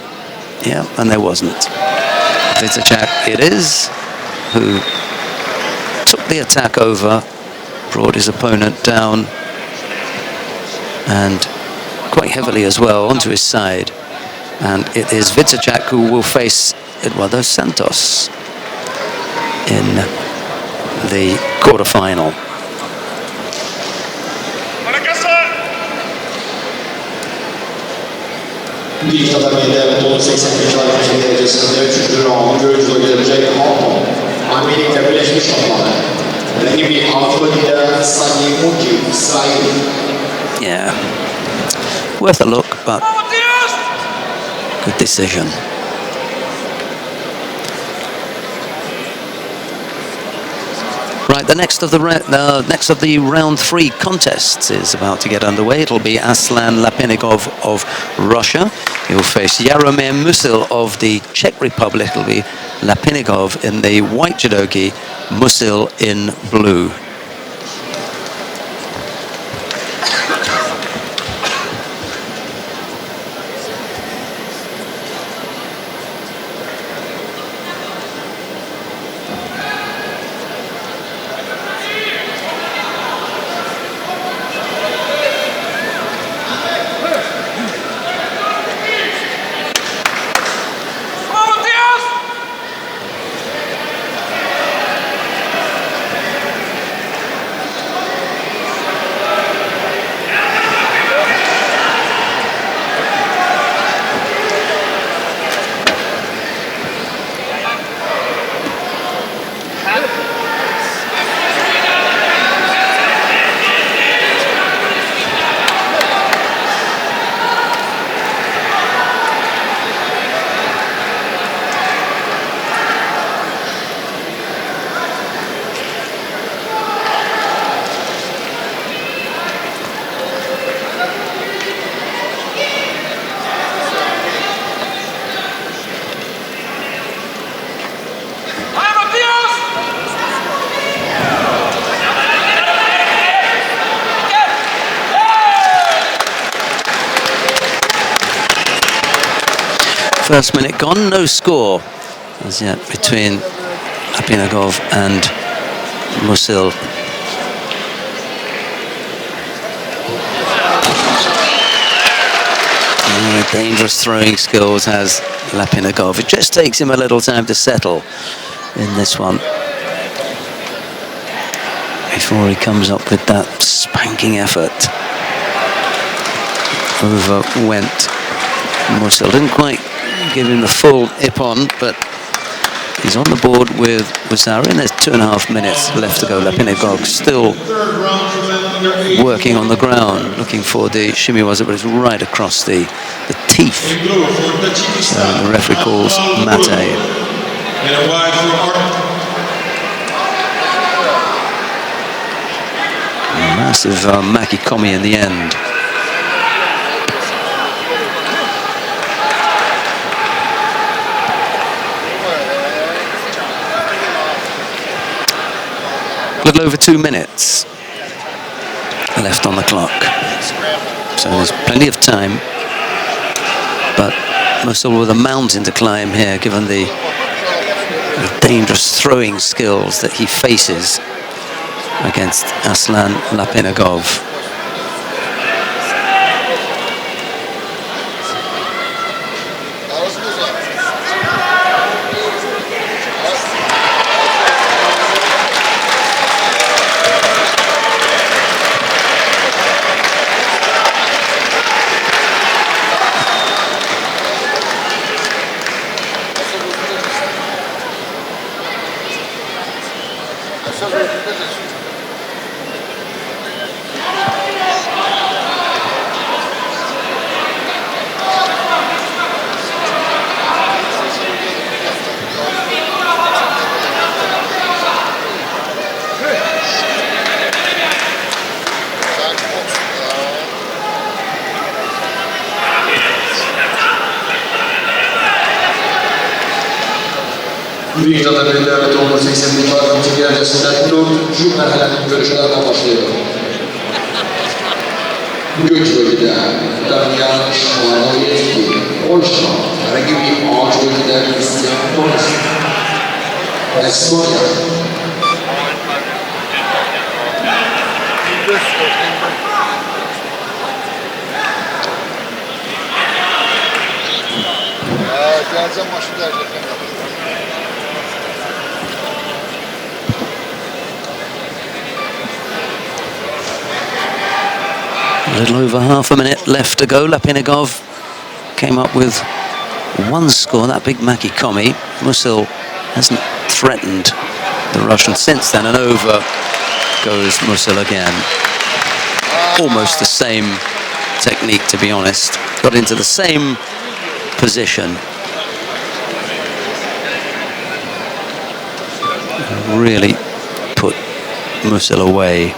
Yeah, and there wasn't. Vizajak it is, who took the attack over, brought his opponent down, and quite heavily as well onto his side. And it is Vizajak who will face Eduardo Santos in the quarterfinal. Bir Tatami'de evet 10.83 derecesinde 3. roundu Judo gelecek Hong Kong. Amerika Birleşmiş Krallığı. Rakibi Avrupa Sani Muki İsrail. Yeah, worth a look, but good decision. Right, the next of the round 3 contests is about to get underway. It'll be Aslan Lapinigov of Russia. He'll face Jaromir Musil of the Czech Republic. It'll be Lapinigov in the white judogi, Musil in blue. First minute gone, no score as yet between Lapinigov and Musil. Dangerous throwing skills has Lapinigov. It just takes him a little time to settle in this one before he comes up with that spanking effort. Over went Musil. Didn't quite give him the full ippon, but he's on the board with Wasari, and there's 2.5 minutes left to go. Lapinigov still working on the ground, looking for the shimiwaza, but it's right across the teeth. The referee calls mate. Massive makikomi in the end. A little over 2 minutes left on the clock. So there's plenty of time. But Musil with a mountain to climb here, given the dangerous throwing skills that he faces against Aslan Lapinagov. Büyük Tatami'de evet 10.81 kilogramcı derecesinde 4. merhalenin görüşlerine başlıyor. Göç bölgede Damian Şuanoyevski, Polşa, herhangi bir ağaç bölgede Christian Thomas, Estonya. Geleceğim maçı derken. A little over half a minute left to go. Lapinagov came up with one score, that big Makikomi. Musil hasn't threatened the Russian since then, and over goes Musil again. Almost the same technique, to be honest. Got into the same position. Really put Musil away.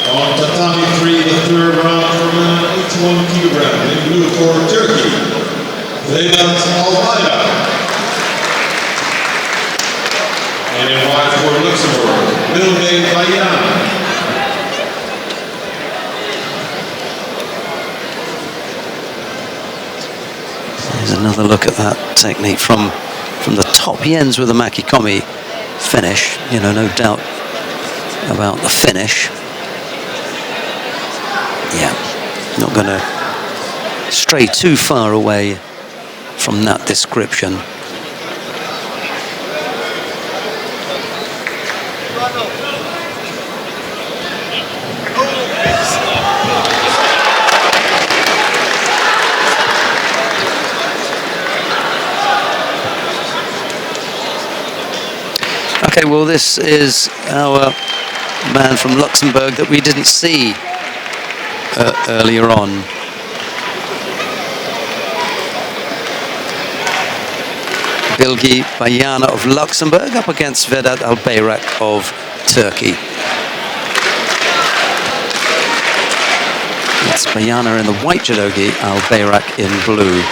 On Tatami 3, the third round from 81 kilogram, in blue for Turkey, Vedat Almaya. And in white for Luxembourg, Vilde Bayana. There's another look at that technique from the top. He ends with a Makikomi finish. You know, no doubt about the finish. Yeah, not going to stray too far away from that description. Okay, well, this is our man from Luxembourg that we didn't see earlier on. Bilgi Bayana of Luxembourg up against Vedat Albayrak of Turkey. It's Bayana in the white judogi, Albayrak in blue.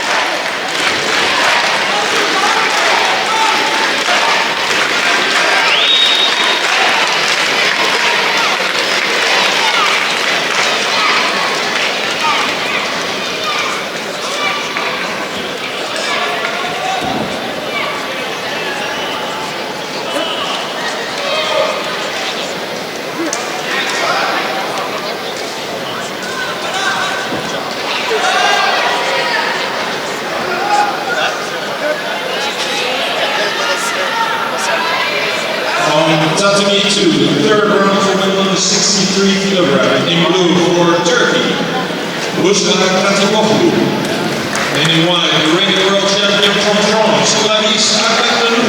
Tatami 2, the third round for women under 63 kilograms, in blue for Turkey, Ruslan Katimoglu. And in white, the reigning world champion from France, Clarisse Agbanou.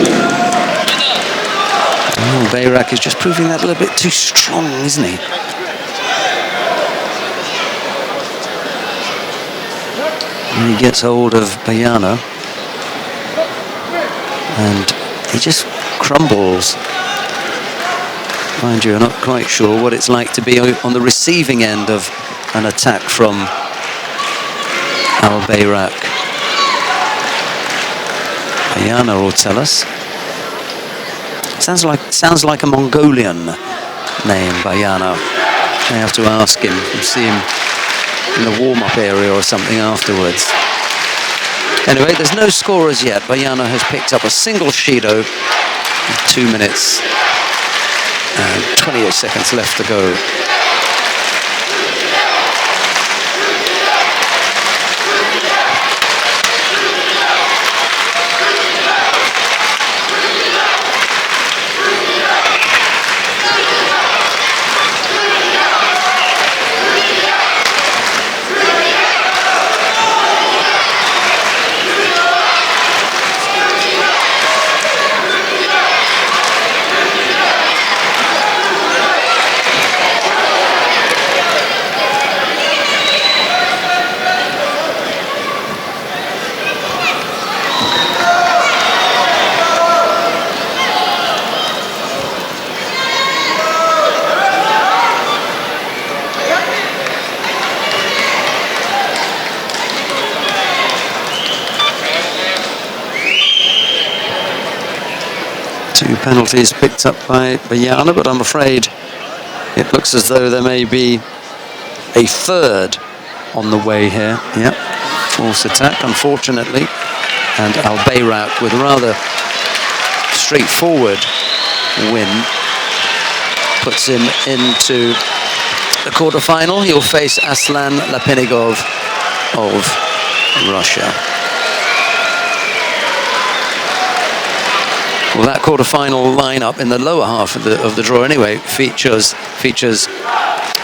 Oh, Bayrak is just proving that a little bit too strong, isn't he? And he gets hold of Bayana. And he just crumbles. Mind you, I'm not quite sure what it's like to be on the receiving end of an attack from Al-Bayrak. Bayana will tell us. Sounds like a Mongolian name, Bayana. I have to ask him and see him in the warm-up area or something afterwards. Anyway, there's no scorers yet. Bayana has picked up a single Shido with 2 minutes and 28 seconds left to go. Two penalties picked up by Bayana, but I'm afraid it looks as though there may be a third on the way here. Yep, false attack, unfortunately. And Al-Bayrak with a rather straightforward win puts him into the quarterfinal. He'll face Aslan Lapenigov of Russia. Well, that quarter-final lineup in the lower half of the draw anyway features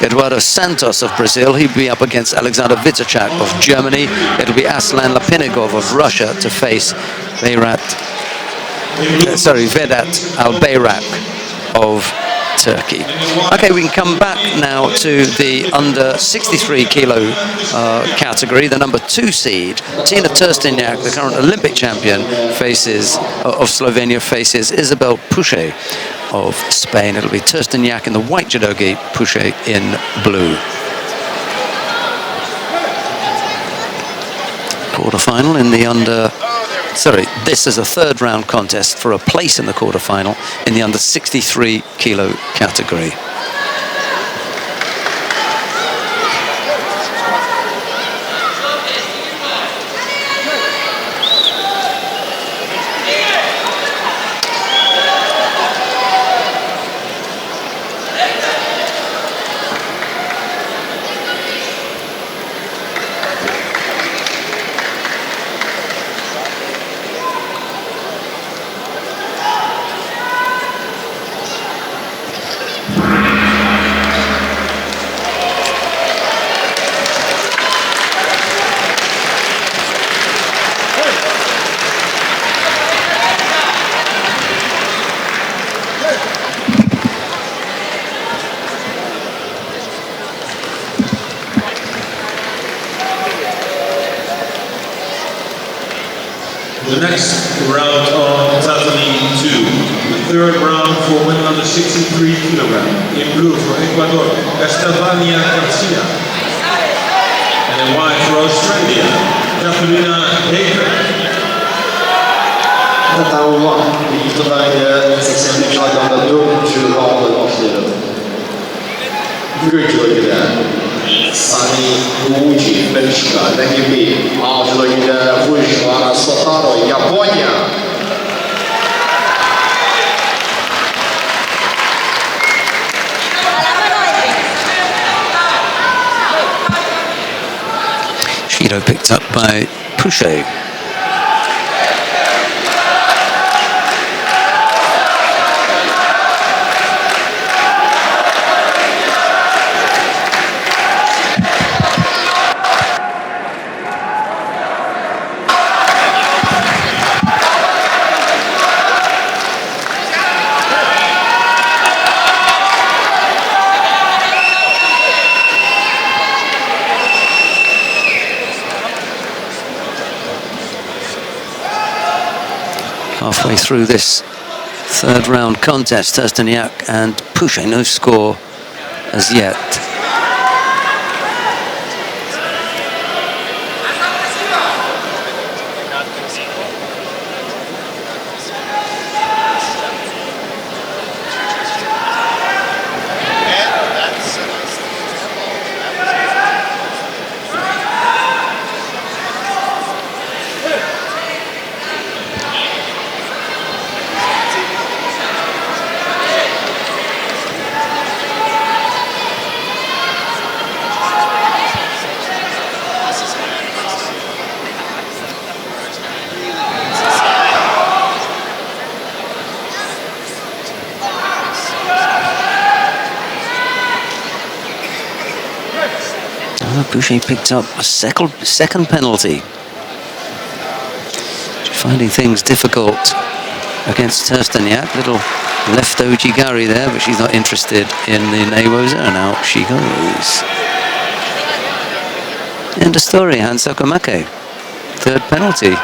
Eduardo Santos of Brazil. He'll be up against Alexander Vitzachak of Germany. It'll be Aslan Lapenigov of Russia to face Vedat Al-Bayrak of Turkey. Okay, we can come back now to the under 63 kilo category. The number 2 seed, Tina Trstenjak, the current Olympic champion, of Slovenia, faces Isabel Puche of Spain. It'll be Trstenjak in the white judogi, Puche in blue. Quarterfinal in the under... Sorry, this is a third round contest for a place in the quarterfinal in the under 63 kilo category. The next round on Tatami 2, the third round for women under 63 kilogram. In blue for Ecuador, Estefania Garcia. And in white for Australia, Catalina Baker. Tatami ilk turda 83 kilogramda 4. raundda başlayalım. Judo Sani Gucci, Belçika, rakibi avcılıkta Fujiwara Sotaro, Japonya. Shido picked up by Puche. Halfway through this third round contest, Testaniak and Pouchet, no score as yet. Pouchet picked up a second penalty. Finding things difficult against Testaniak. Little left ojigari there, but she's not interested in the Newoza, and out she goes. End of story, Hans Sakamake. Third penalty.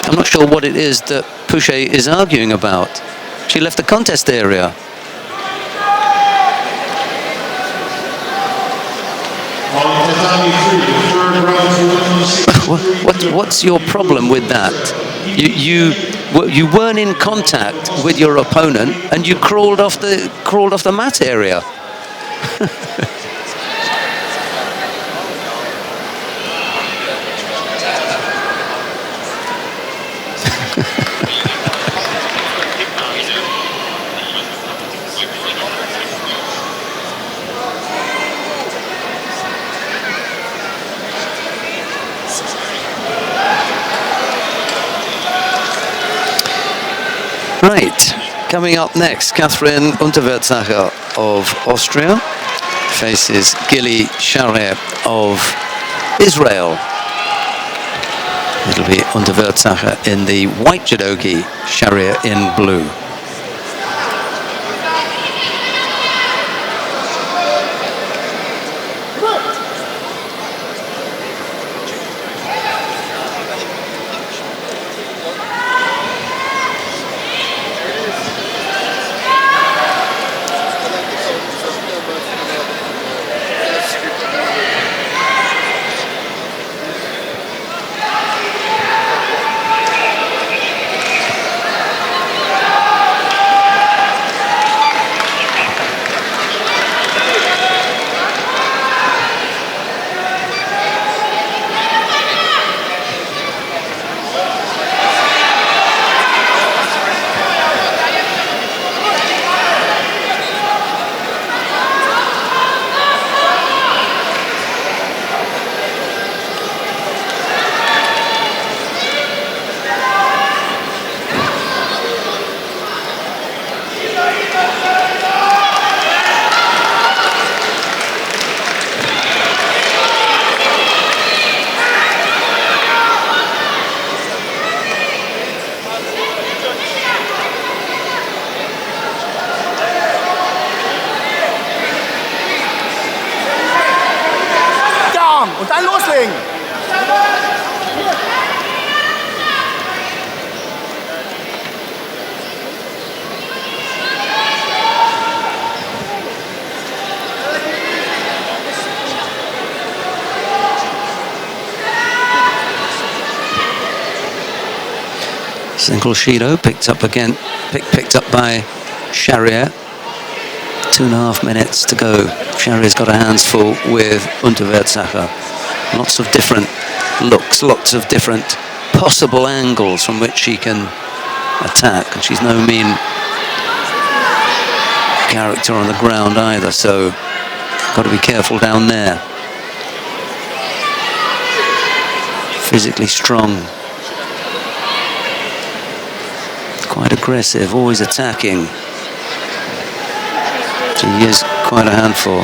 I'm not sure what it is that Pouchet is arguing about. She left the contest area. What's your problem with that? You weren't in contact with your opponent, and you crawled off the mat area. Right, coming up next, Catherine Unterwertsacher of Austria faces Gili Sharia of Israel. It'll be Unterwertsacher in the white judogi, Sharia in blue. Und dann loslegen! Single Shido picked up again, picked up by Sharia. 2.5 minutes to go. Sharia's got her hands full with Unterwertsacher. Lots of different looks, lots of different possible angles from which she can attack. And she's no mean character on the ground either, so got to be careful down there. Physically strong. Quite aggressive, always attacking. She is quite a handful.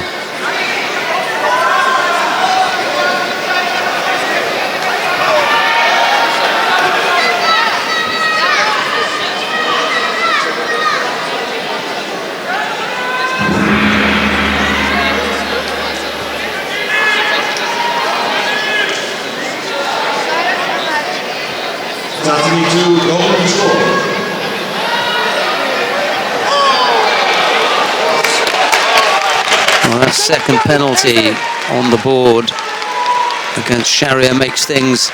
Well, that second penalty on the board against Sharia makes things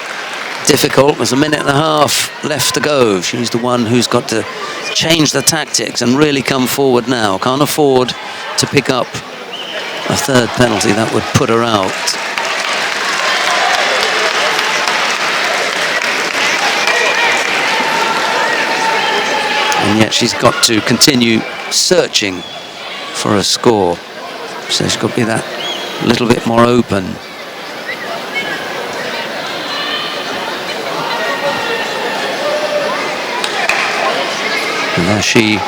difficult. There's a minute and a half left to go. She's the one who's got to change the tactics and really come forward now. Can't afford to pick up a third penalty. That would put her out. And yet she's got to continue searching for a score. So she's got to be that little bit more open. And there she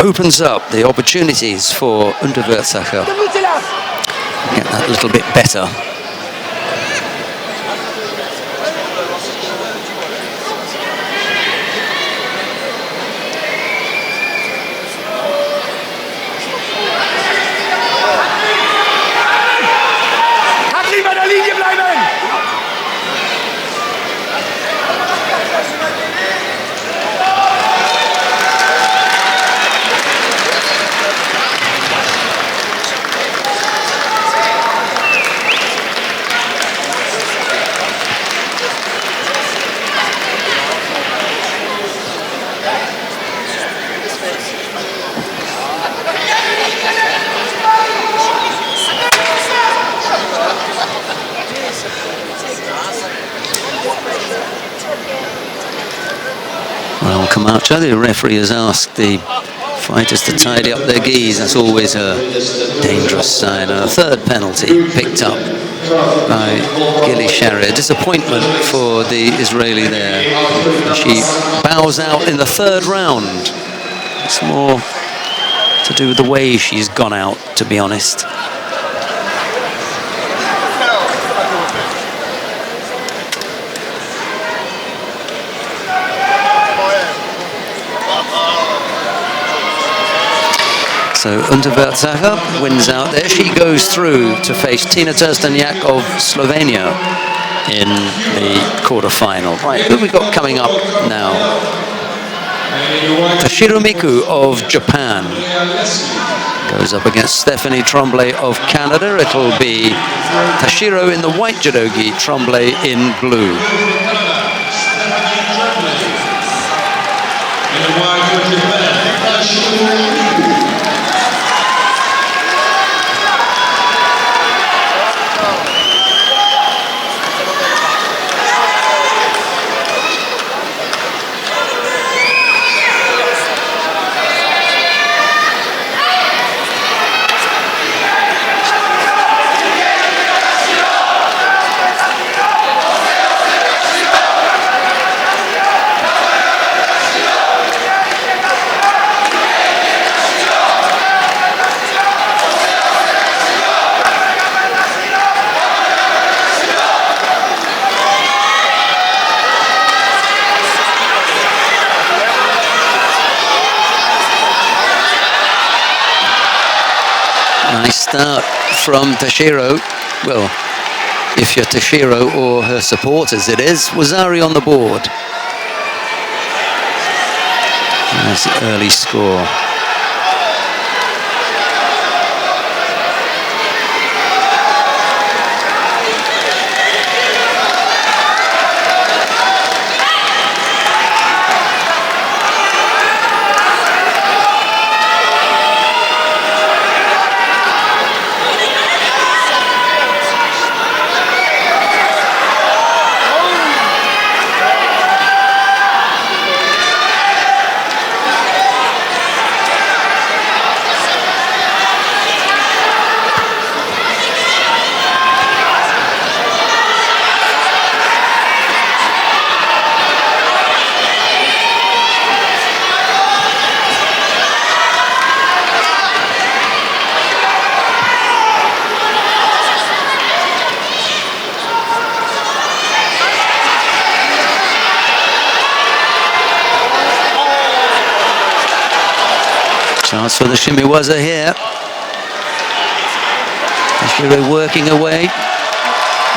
opens up the opportunities for Unterwürzacher. Get that little bit better. Well, Camacho, the referee, has asked the fighters to tidy up their gis. That's always a dangerous sign. A third penalty picked up by Gili Sharia. Disappointment for the Israeli there. She bows out in the third round. It's more to do with the way she's gone out, to be honest. So Unterwürzacher wins out there. She goes through to face Tina Trsteniak of Slovenia in the quarterfinal. Right, who have we got coming up now? Toshiro Miku of Japan goes up against Stephanie Tremblay of Canada. It'll be Toshiro in the white judogi, Tremblay in blue. Nice start from Toshiro. Well, if you're Toshiro or her supporters, it is. Wazari on the board. Nice early score. Chance for the Shimiwaza here. Toshiro working away.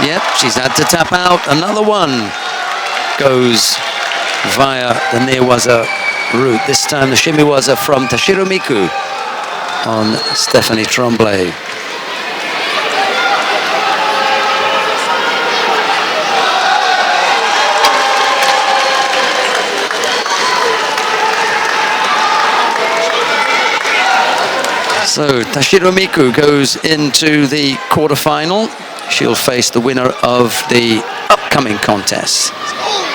Yep, she's had to tap out. Another one goes via the Newaza route. This time the Shimiwaza from Toshiro Miku on Stephanie Tremblay. So Toshiro Miku goes into the quarterfinal. She'll face the winner of the upcoming contest.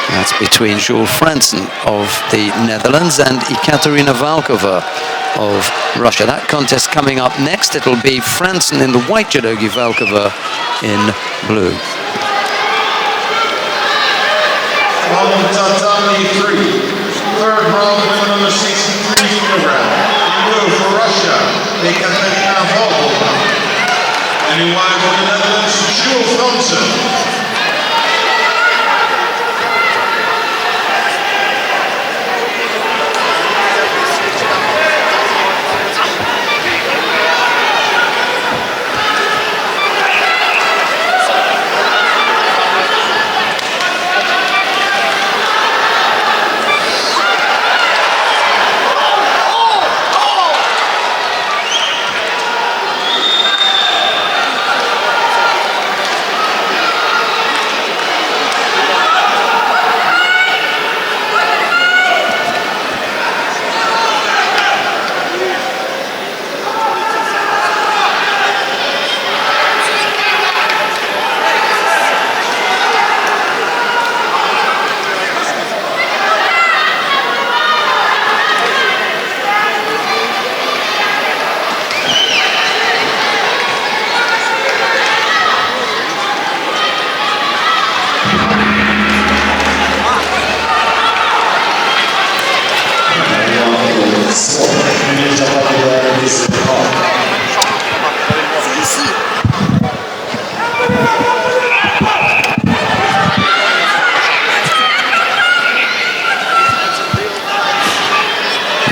That's between Jules Franzen of the Netherlands and Ekaterina Valkova of Russia. That contest coming up next. It'll be Franzen in the white judogi, Valkova in blue. From Tatami 3, third round win number 63 kilogram. In blue for Russia, Ekaterina Valkova. And in white for the Netherlands, Jules Franzen.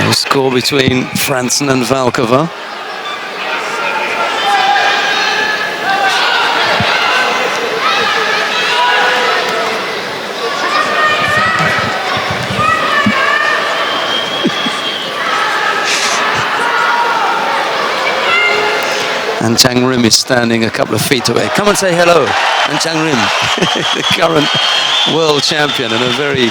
The score between Franzen and Valkova. And Chang Rim is standing a couple of feet away. Come and say hello. And Chang Rim, the current world champion, and a very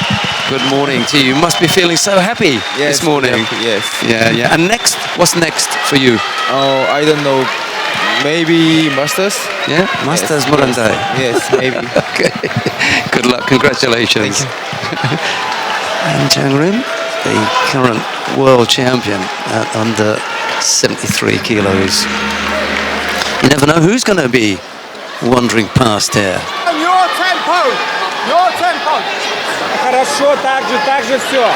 good morning to you. You must be feeling so happy this morning. Yes. Yeah. And next, what's next for you? Oh, I don't know. Maybe Masters? Yeah, Masters Murandai. Yes, maybe. Okay. Good luck. Congratulations. Thank you. And Chang Rim, the current world champion at under 73 kilos. You never know who's going to be wandering past here. Your tempo! Your tempo! Хорошо, так же все.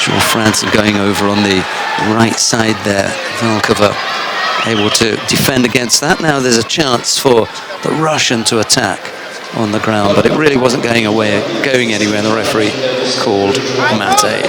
Jules Franzen going over on the right side there. Valkova able to defend against that. Now there's a chance for the Russian to attack on the ground, but it really wasn't going anywhere. The referee called mate.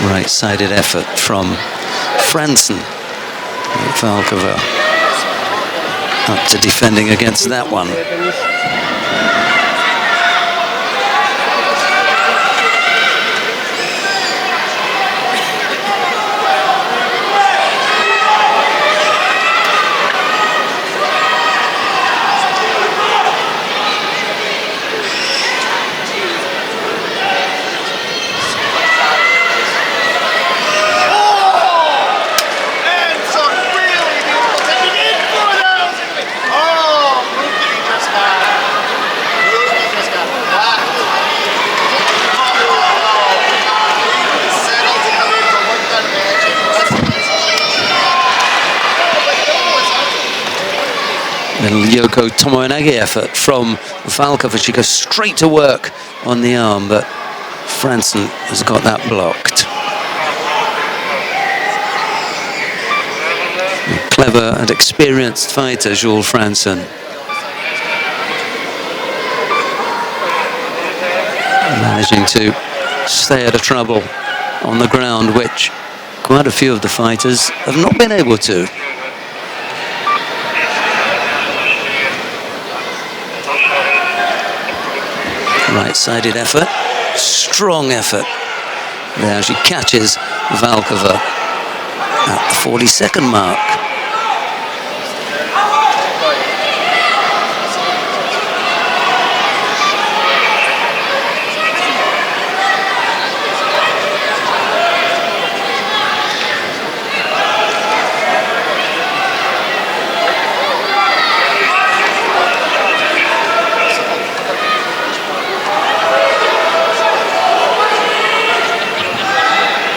Right-sided effort from Franzen. Valkova up to defending against that one. Little Yoko Tomoenage effort from Valkova. She goes straight to work on the arm, but Franzen has got that blocked. A clever and experienced fighter, Jules Franzen. Managing to stay out of trouble on the ground, which quite a few of the fighters have not been able to. Right-sided effort, strong effort. There she catches Valkova at the 40-second mark.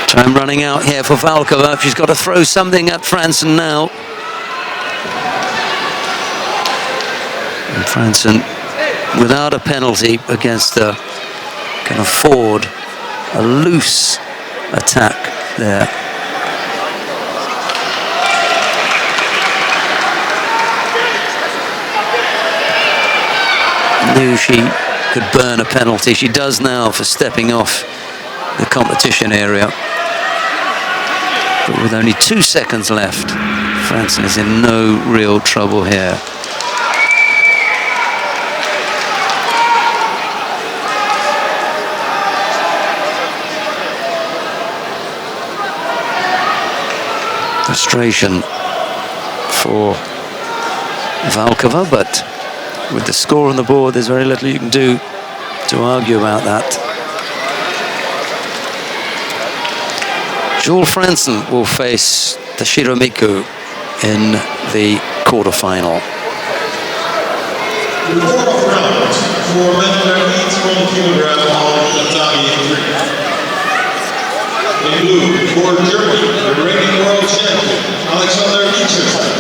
Time running out here for Valkova. She's got to throw something at Franson now. And Franson, without a penalty against her, can afford a loose attack there. Knew she could burn a penalty. She does now for stepping off the competition area. But with only 2 seconds left, Franson is in no real trouble here. Frustration for Valkova, but with the score on the board, there's very little you can do to argue about that. Jules Franson will face Toshiro Miku in the quarterfinal. The fourth round for men that needs 1 kilogram on Tatami 3. In blue, for Germany, the reigning world champion, Alexander Vichacek.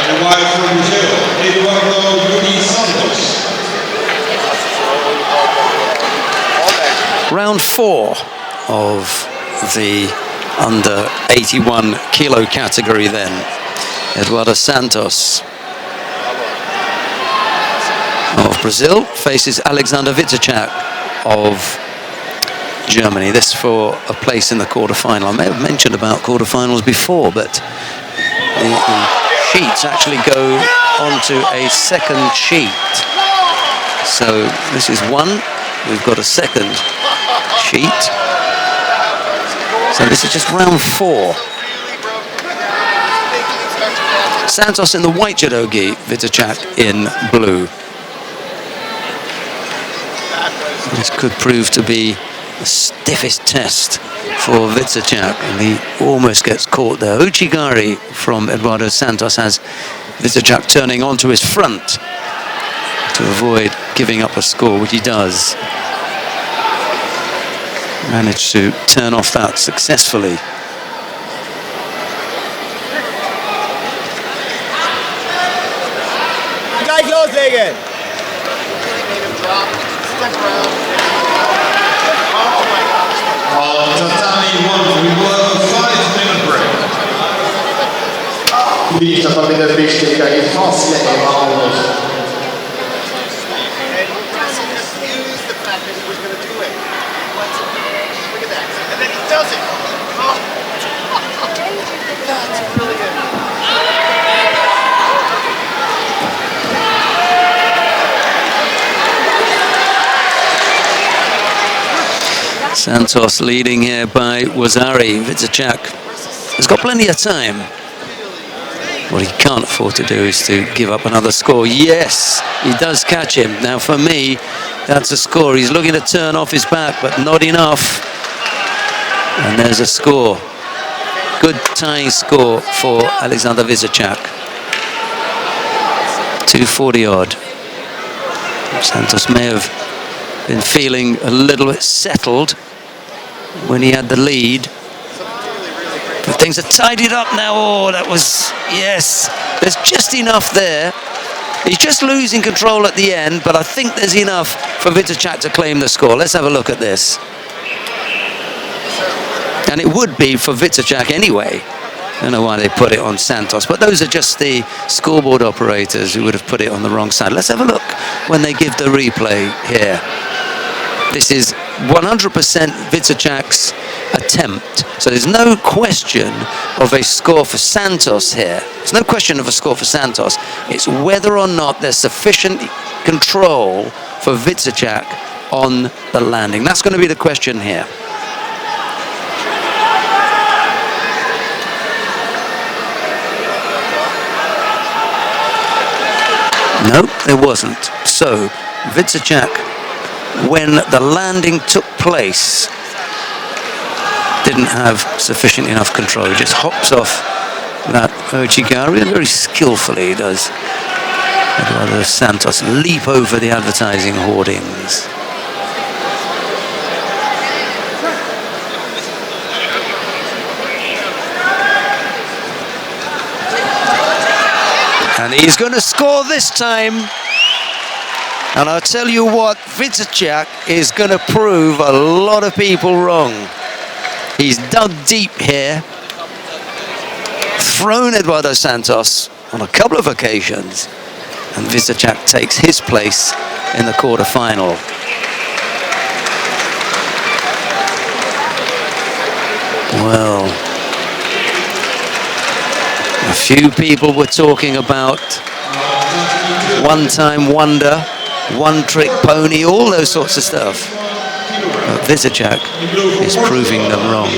And in white for Brazil, Eduardo Santos. Round 4 of the under 81 kilo category then. Eduardo Santos of Brazil faces Alexander Vichacek of Germany. This for a place in the quarterfinal. I may have mentioned about quarterfinals before, but the sheets actually go onto a second sheet. So this is one. We've got a second sheet. So this is just round 4. Santos in the white judo gi, Vichacek in blue. This could prove to be the stiffest test for Vichacek, and he almost gets caught there. Uchigari from Eduardo Santos has Vichacek turning onto his front to avoid giving up a score, which he does. Managed to turn off that successfully. Gleich loslegen! On Tatami 1, we will have a 5-minute break. Vidíš, tam je wichtig, je vlastně nemá. Santos leading here by Wazari. Vichacek has got plenty of time. What he can't afford to do is to give up another score. Yes, he does catch him. Now for me, that's a score. He's looking to turn off his back, but not enough. And there's a score. Good tying score for Alexander Vichacek. 240 odd. Santos may have been feeling a little bit settled when he had the lead. But things are tidied up now. Oh, that was, yes. There's just enough there. He's just losing control at the end, but I think there's enough for Vichacek to claim the score. Let's have a look at this. And it would be for Vichacek anyway. I don't know why they put it on Santos, but those are just the scoreboard operators who would have put it on the wrong side. Let's have a look when they give the replay here. This is 100% Vichacek's attempt. So there's no question of a score for Santos here. There's no question of a score for Santos. It's whether or not there's sufficient control for Vicacek on the landing. That's going to be the question here. No, there wasn't. So Vicacek, when the landing took place, didn't have sufficient enough control. He just hops off that Ochigari, and very skillfully does Eduardo Santos leap over the advertising hoardings. And he's going to score this time. And I'll tell you what, Vicacek is going to prove a lot of people wrong. He's dug deep here, thrown Eduardo Santos on a couple of occasions, and Vicacek takes his place in the quarterfinal. Well, a few people were talking about one-time wonder, one-trick pony, all those sorts of stuff. But Vicacek is proving them wrong.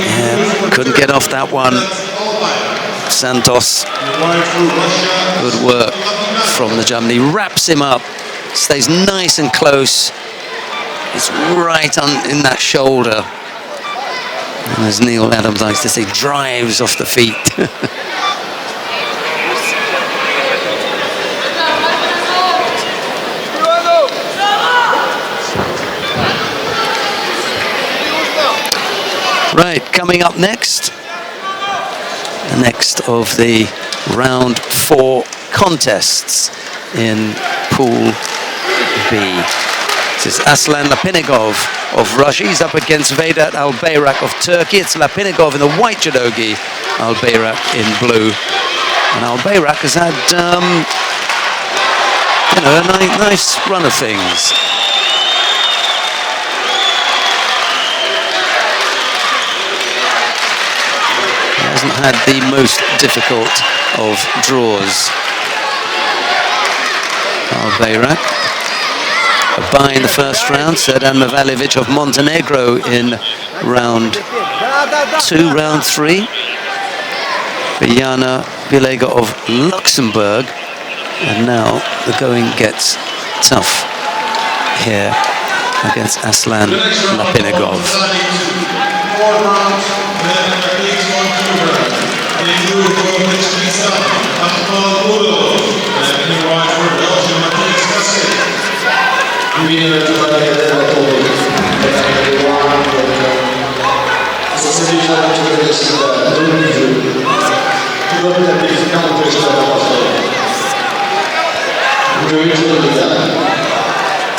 Yeah, couldn't get off that one. Santos, good work from the German. He wraps him up, stays nice and close. It's right on in that shoulder. And as Neil Adams likes to say, drives off the feet. Right, coming up next, the next of the round 4 contests in Pool B. This is Aslan Lapinigov of Russia. He's up against Vedat Albayrak of Turkey. It's Lapinigov in the white judogi, Albayrak in blue. And Albayrak has had, a nice run of things. He hasn't had the most difficult of draws. Albayrak. A bye in the first round, Serdan Mavalovic of Montenegro in round 2, round 3. Bijana Bilega of Luxembourg. And now the going gets tough here against Aslan Lapinigov.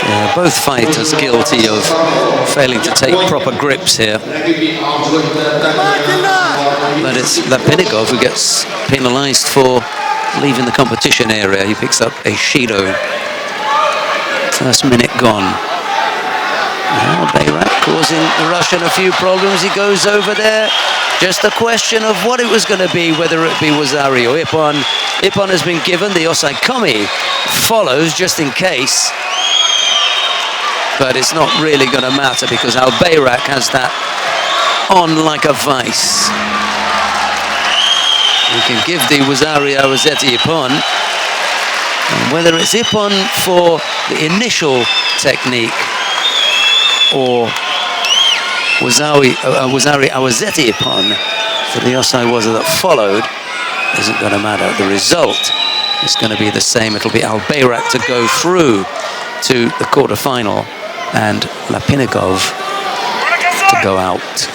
Yeah, both fighters guilty of failing to take proper grips here. But it's Lapinigov who gets penalized for leaving the competition area. He picks up a Shido. First minute gone. Now Bayrak causing the Russian a few problems. He goes over there. Just a question of what it was going to be, whether it be Wazari or Ippon. Ippon has been given. The Osaikomi follows just in case. But it's not really going to matter because Albayrak has that on like a vice. We can give the Wazari Awazetti Ippon. And whether it's Ippon for the initial technique or Wazari Awazetti Ippon for the Osai Waza that followed isn't going to matter. The result is going to be the same. It'll be Albayrak to go through to the quarterfinal and Lapinigov to go out.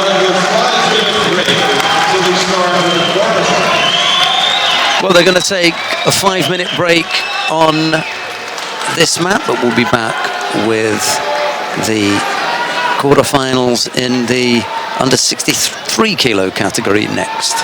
arrive with 5-minute break till the start of the quarterfinals. Well, they're going to take a 5-minute break on this map, but we'll be back with the quarterfinals in the under 63 kilo category next.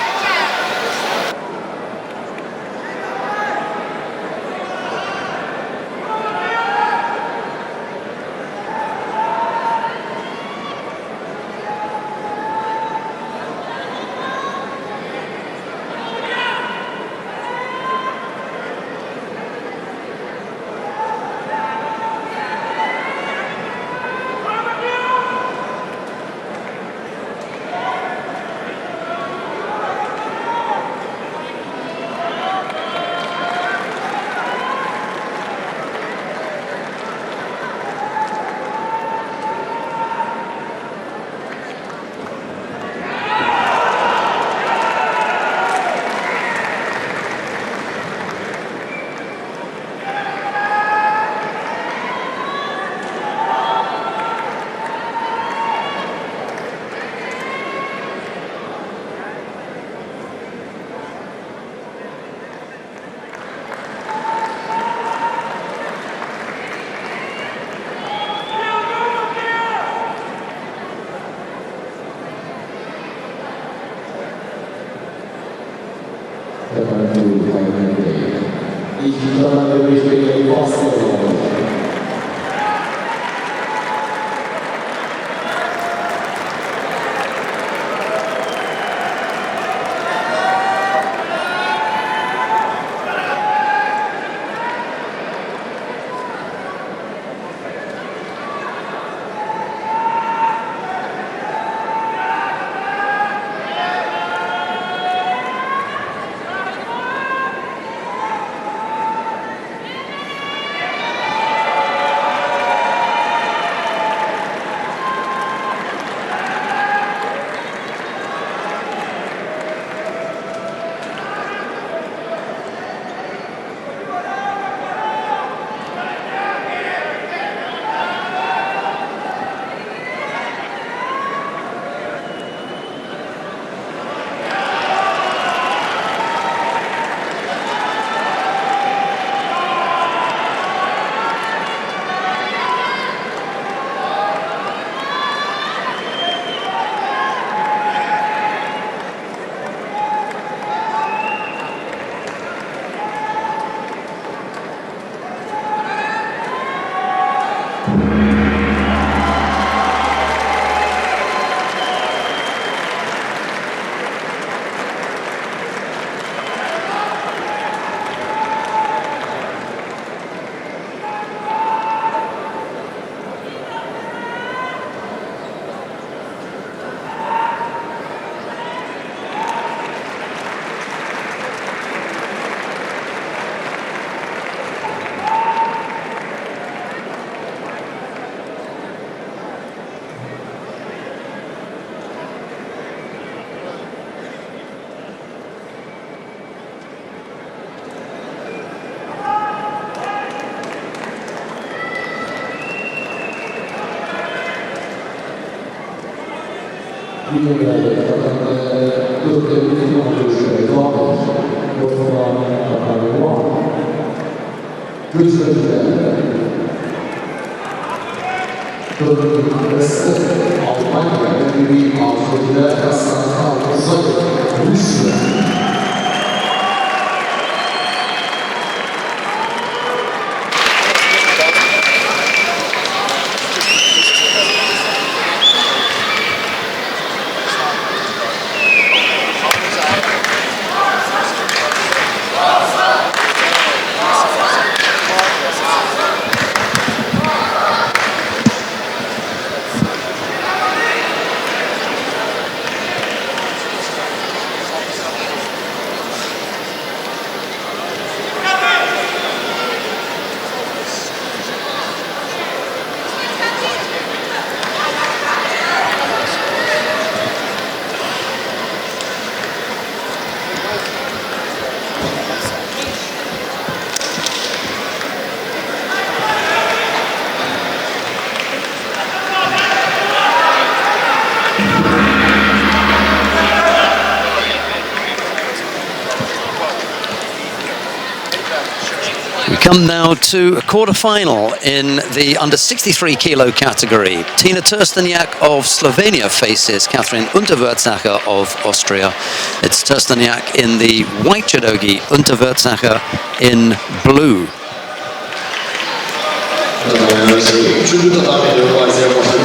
come now to a quarter-final in the under 63 kilo category. Tina Trsteniak of Slovenia faces Catherine Unterwürzacher of Austria. It's Trsteniak in the white judogi, Unterwürzacher in blue.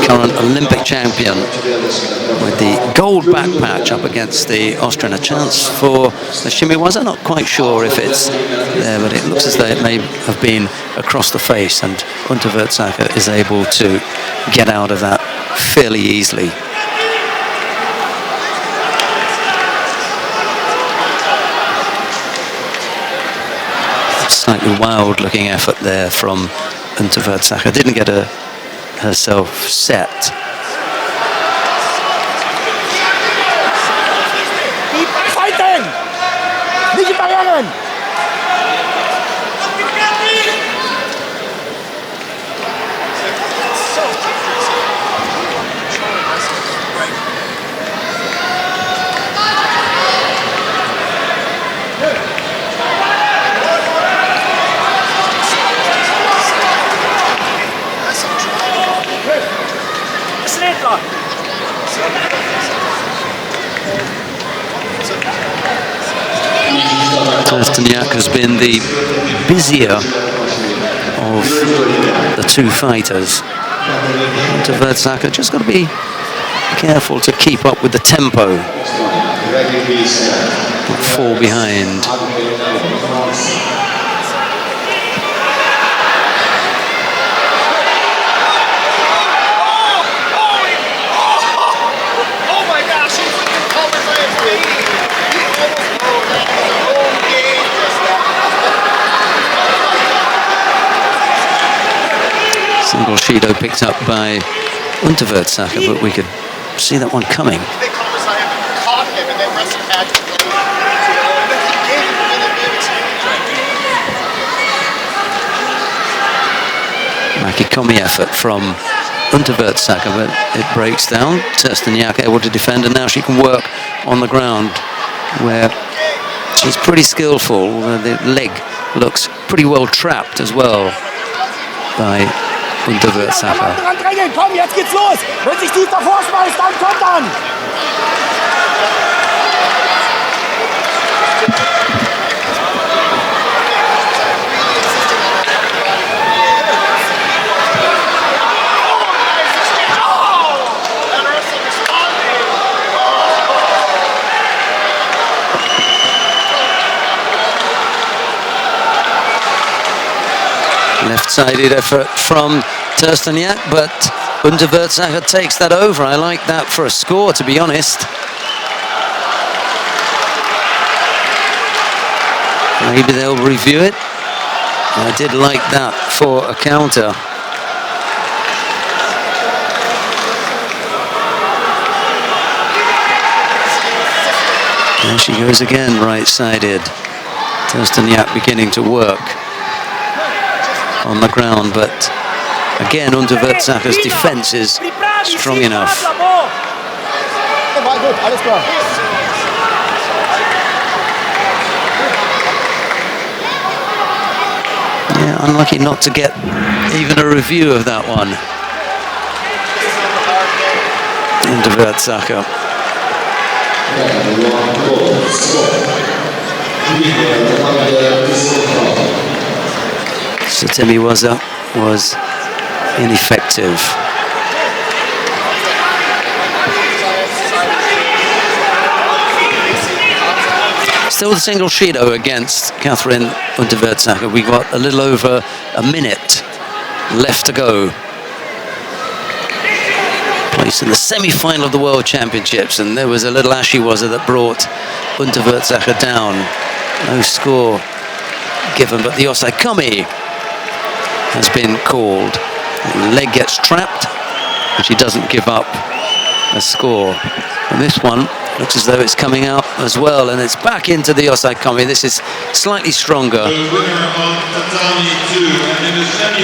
Current Olympic champion with the gold back patch up against the Austrian. A chance for the shimiwaza, not quite sure if it's there, but it looks as though it may have been across the face, and Unterwürzacher is able to get out of that fairly easily. A slightly wild looking effort there from Unterwürzacher. Didn't get herself set. Fighting! Nicht überrennen! Trsteniak has been the busier of the two fighters. Unterwürzacher just got to be careful to keep up with the tempo, not fall behind. Single Shido picked up by Unterwürzacher, but we could see that one coming. Makikomi effort from Unterwürzacher, but it breaks down. Trsteniak able to defend, and now she can work on the ground where she's pretty skillful. The leg looks pretty well trapped as well by Unterwürzacher. Komm, jetzt geht's los! Wenn sich die davor schmeißt, dann kommt an! Left-sided effort from Trsteniak, but Unterwürzacher takes that over. I like that for a score, to be honest. Maybe they'll review it. I did like that for a counter. There she goes again, right-sided. Trsteniak beginning to work on the ground, but again Unterwürzacher's defense is strong enough. Yeah, unlucky not to get even a review of that one. Unterwürzacher. Tatami was ineffective. Still the single Shido against Catherine Unterwürzacher. We got a little over a minute left to go. Placed in the semi-final of the World Championships, and there was a little ashiwaza that brought Unterwürzacher down. No score given, but the osaikami has been called. The leg gets trapped, but she doesn't give up a score. And this one looks as though it's coming out as well, and it's back into the osaikami. This is slightly stronger.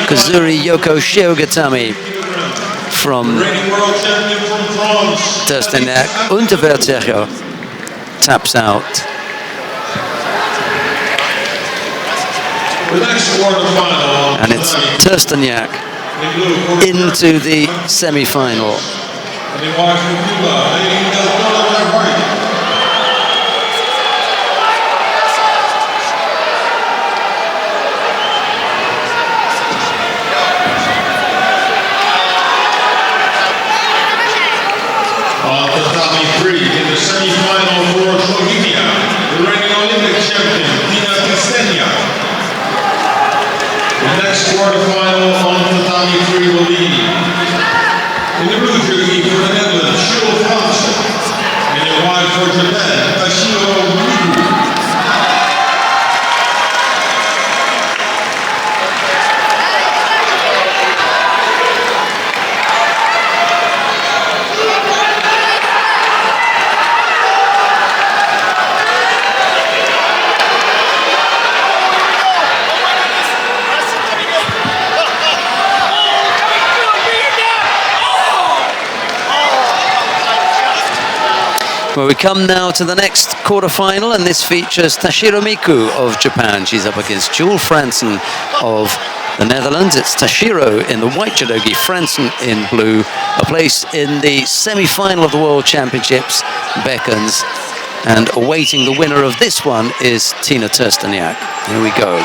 Kazuri Yoko Shiogatami from Trsteniak. Unterwürzacher taps out. The next quarterfinal. And it's Terstaniak into the semi-final. And in white from Cuba, leading the corner right. On Tatami 3 in the semi-final for Slovenia, the reigning Olympic champion, Tina Testenia. The next quarterfinal on Tatami 3 will be in the blue jersey for the Netherlands, Judo and in white for Japan, Tatami. Well, we come now to the next quarterfinal, and this features Tashiro Miku of Japan. She's up against Jule Fransen of the Netherlands. It's Tashiro in the white judogi, Fransen in blue. A place in the semi-final of the World Championships beckons, and awaiting the winner of this one is Tina Terstaniak. Here we go.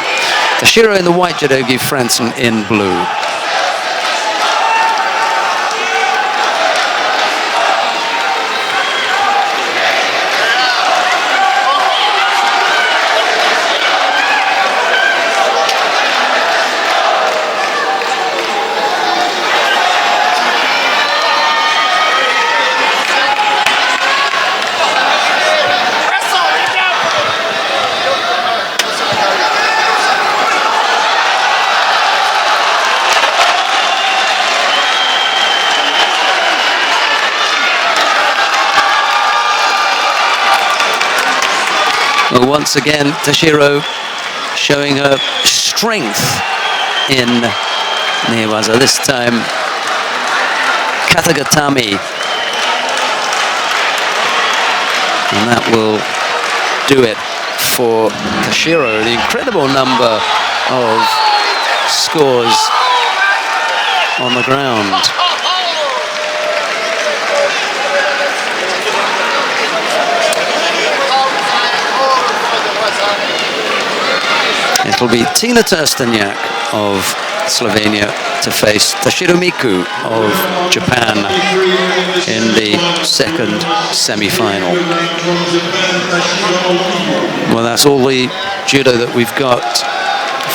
Tashiro in the white judogi, Fransen in blue. Well, once again, Tashiro showing her strength in Newaza. This time, Katagatami. And that will do it for Tashiro. The incredible number of scores on the ground. It'll be Tina Terstaniak of Slovenia to face Tashiro Miku of Japan in the second semi-final. Well, that's all the judo that we've got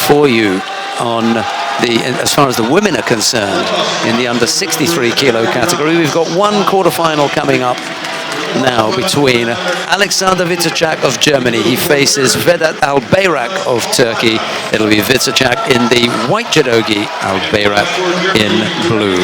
for you on as far as the women are concerned. In the under 63 kilo category, we've got one quarterfinal coming up now between Alexander Vitacak of Germany. He faces Vedat Albayrak of Turkey. It'll be Vitacak in the white judogi, Albayrak in blue.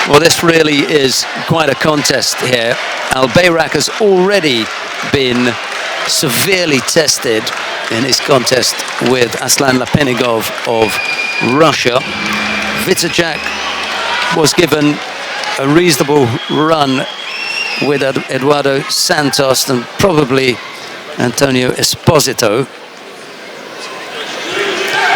Well, this really is quite a contest here. Albayrak has already been severely tested in his contest with Aslan Lapenigov of Russia. Vitacak was given a reasonable run with Eduardo Santos and probably Antonio Esposito.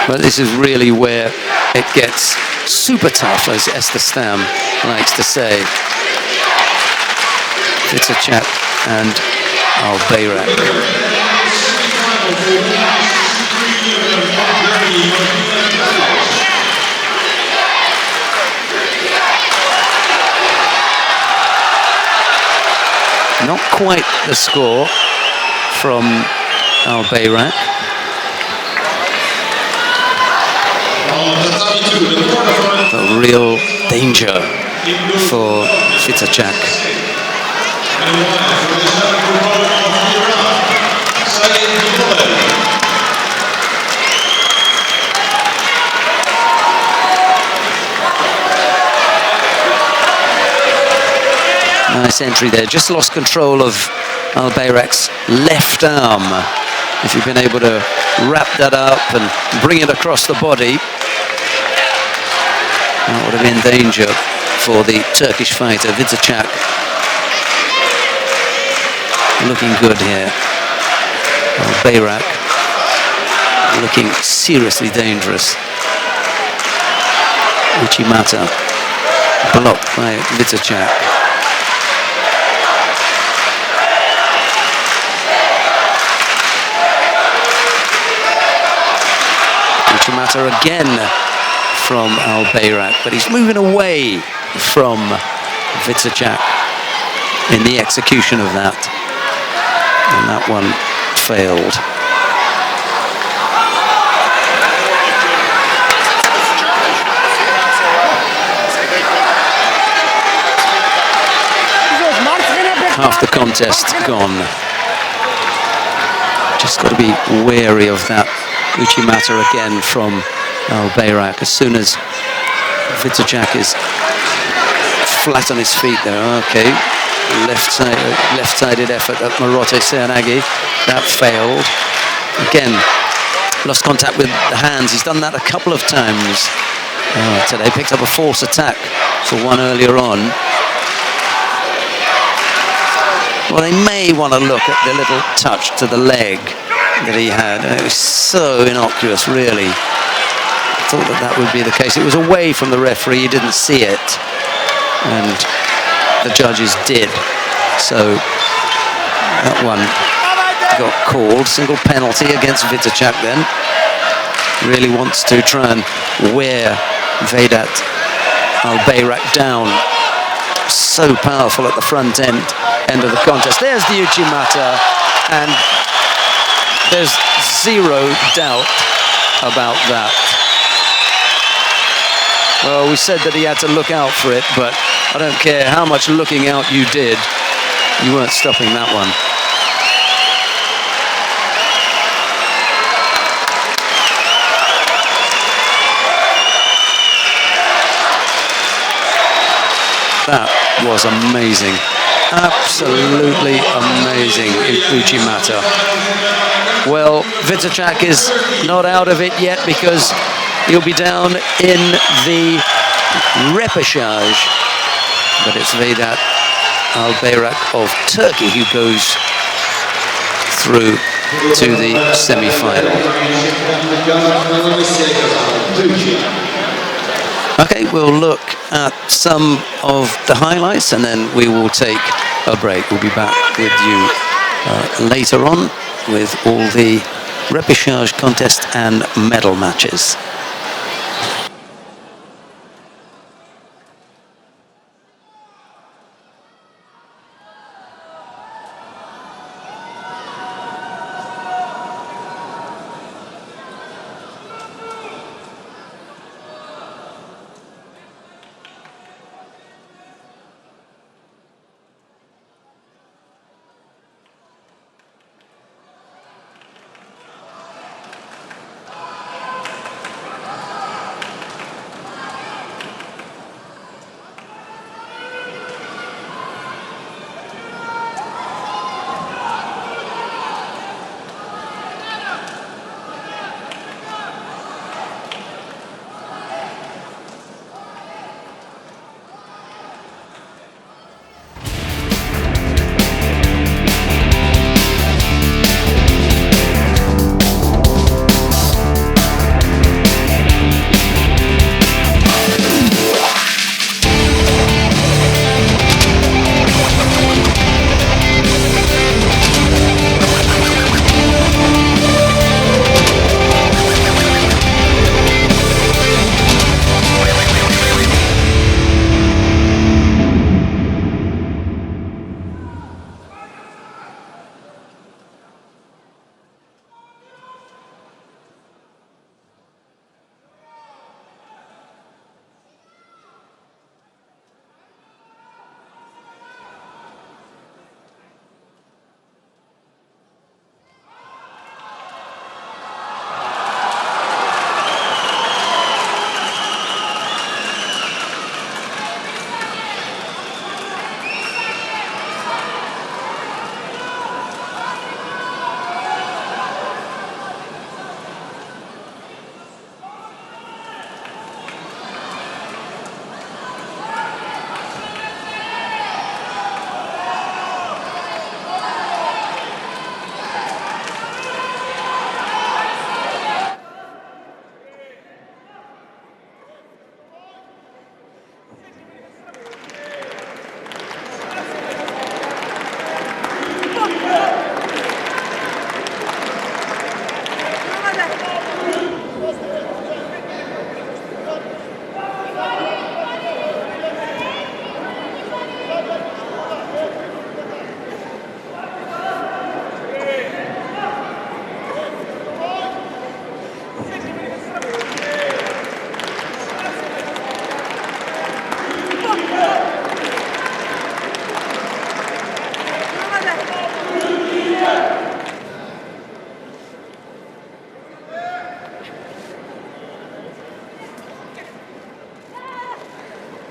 But this is really where it gets super tough, as Esther Stam likes to say. Vitacak and Albayrak. Not quite the score from Albayrak. A real danger for Vitacek. And the wife for the 7th Republic of Iran, Judo. Nice entry there. Just lost control of Al-Bayrak's left arm. If you've been able to wrap that up and bring it across the body, that would have been danger for the Turkish fighter, Vitacek. Looking good here. Al-Bayrak looking seriously dangerous. Uchimata blocked by Vitacek. Uchimata again from Al-Bayrak, but he's moving away from Vitacek in the execution of that. And that one failed. Half the contest gone. Just got to be wary of that Uchimata again from Al-Bayrak. As soon as Vitacek is flat on his feet there, okay. Left-sided effort at Marote Seanagi. That failed. Again, lost contact with the hands. He's done that a couple of times today. Picked up a false attack for one earlier on. Well, they may want to look at the little touch to the leg that he had. It was so innocuous, really. I thought that would be the case. It was away from the referee. He didn't see it. And the judges did. So that one got called. Single penalty against Vitacek then. Really wants to try and wear Vedat Al-Bayrak down. So powerful at the front end of the contest. There's the Uchimata, and there's zero doubt about that. Well, we said that he had to look out for it, but I don't care how much looking out you did, you weren't stopping that one. That was amazing. Absolutely amazing, Uchimata. Well, Vitacek is not out of it yet because he'll be down in the repechage. But it's Vedat Al-Bayrak of Turkey who goes through to the semi-final. Okay, we'll look at some of the highlights and then we will take a break. We'll be back with you later on with all the repechage contest and medal matches.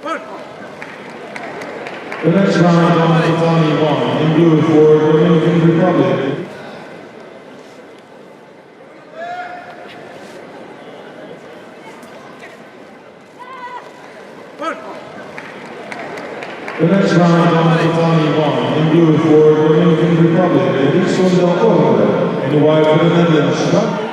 The next round on Tatami 1 in blue for the Dominican Republic. The next round on Tatami 1 in blue for the Dominican Republic. Edison del Oro and the white for the Netherlands.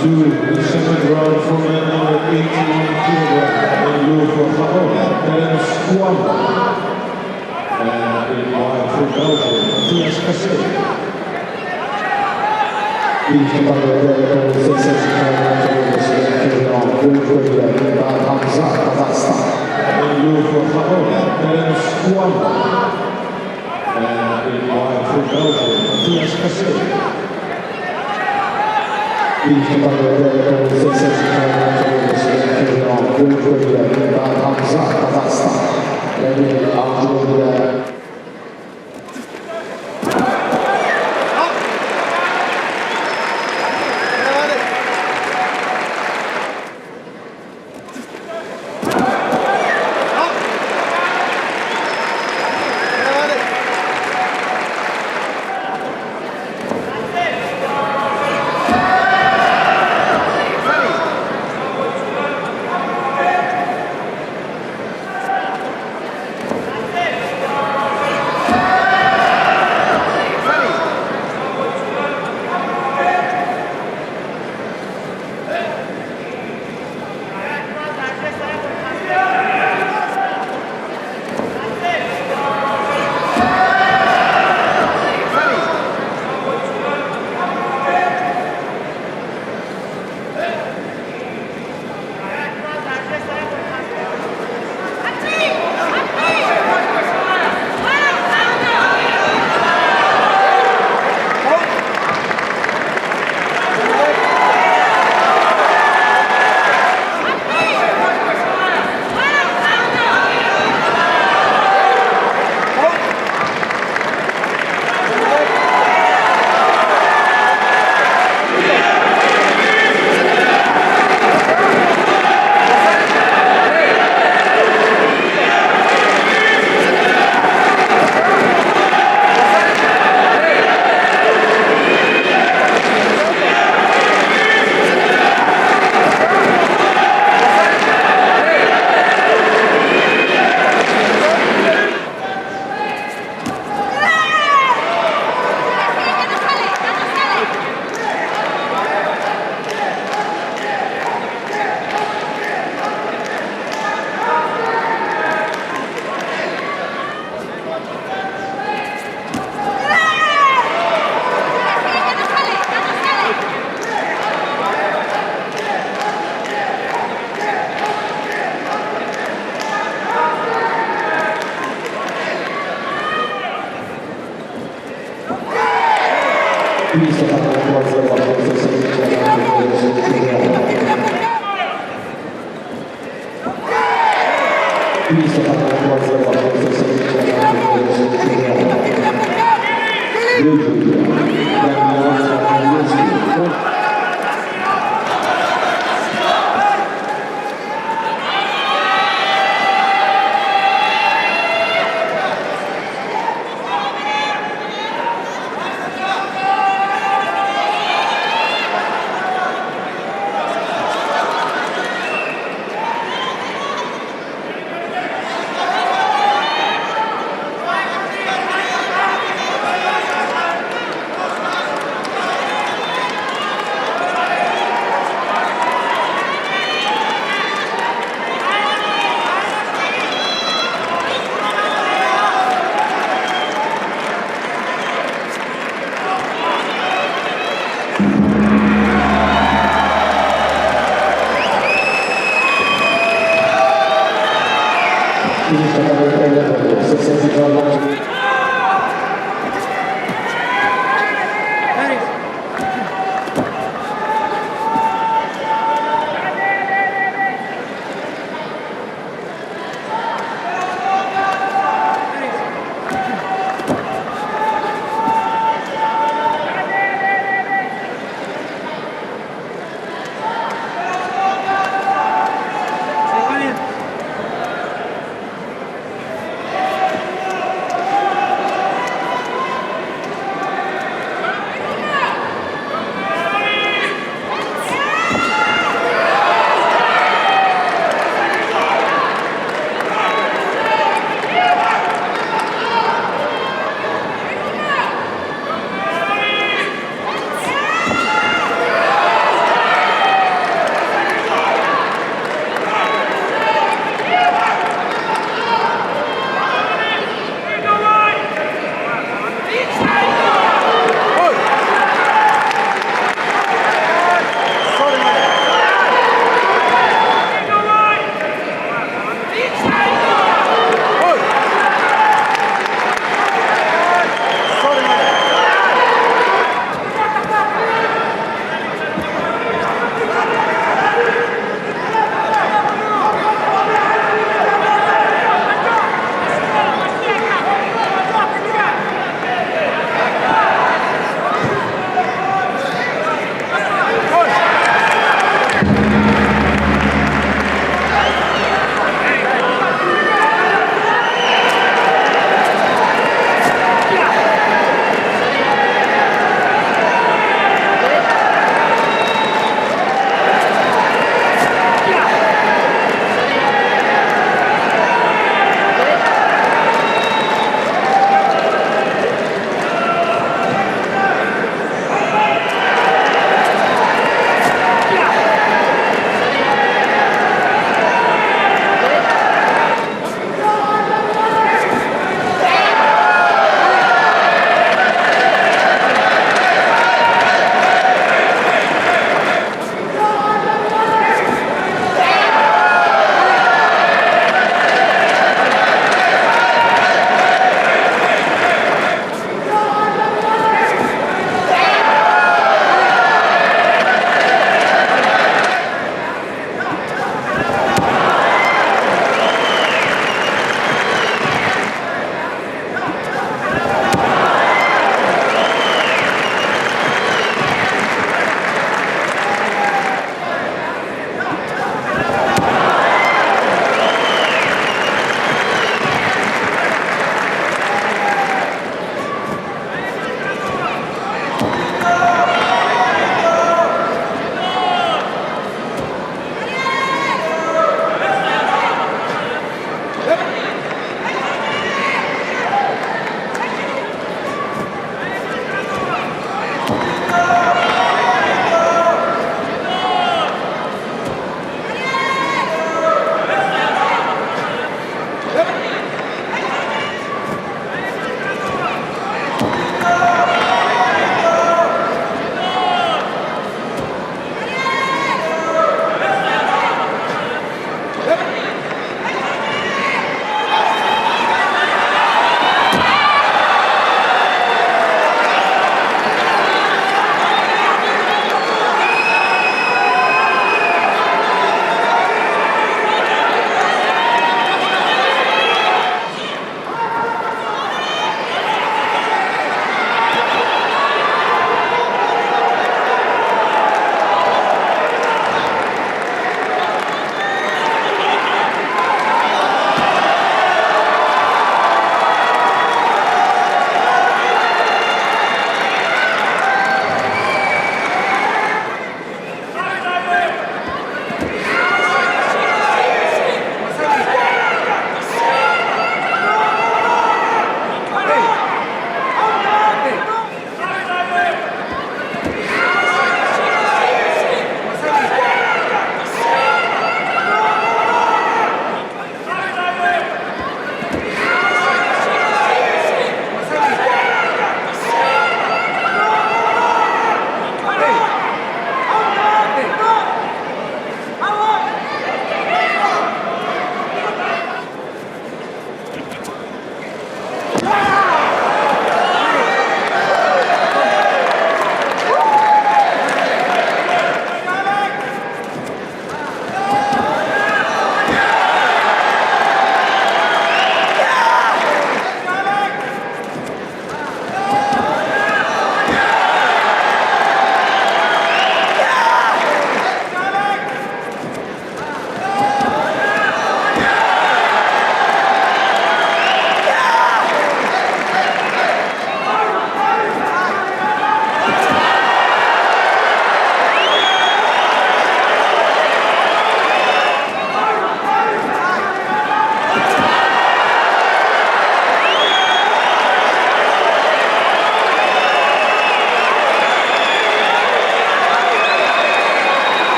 The second round for men under 81 kilograms in blue for Gabon, Terence Kouamba. And in white for Belgium, Matthias Cassel. In blue for Gabon, Terence Kouamba. And in white for Belgium, Matthias Cassel.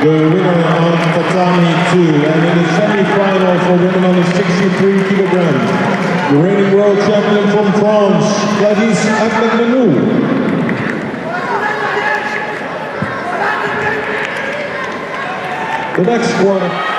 the winner on Tatami 2, and in the semi-final for women on the 63 kilograms, the reigning world champion from France, Gladys Akmenou. The next one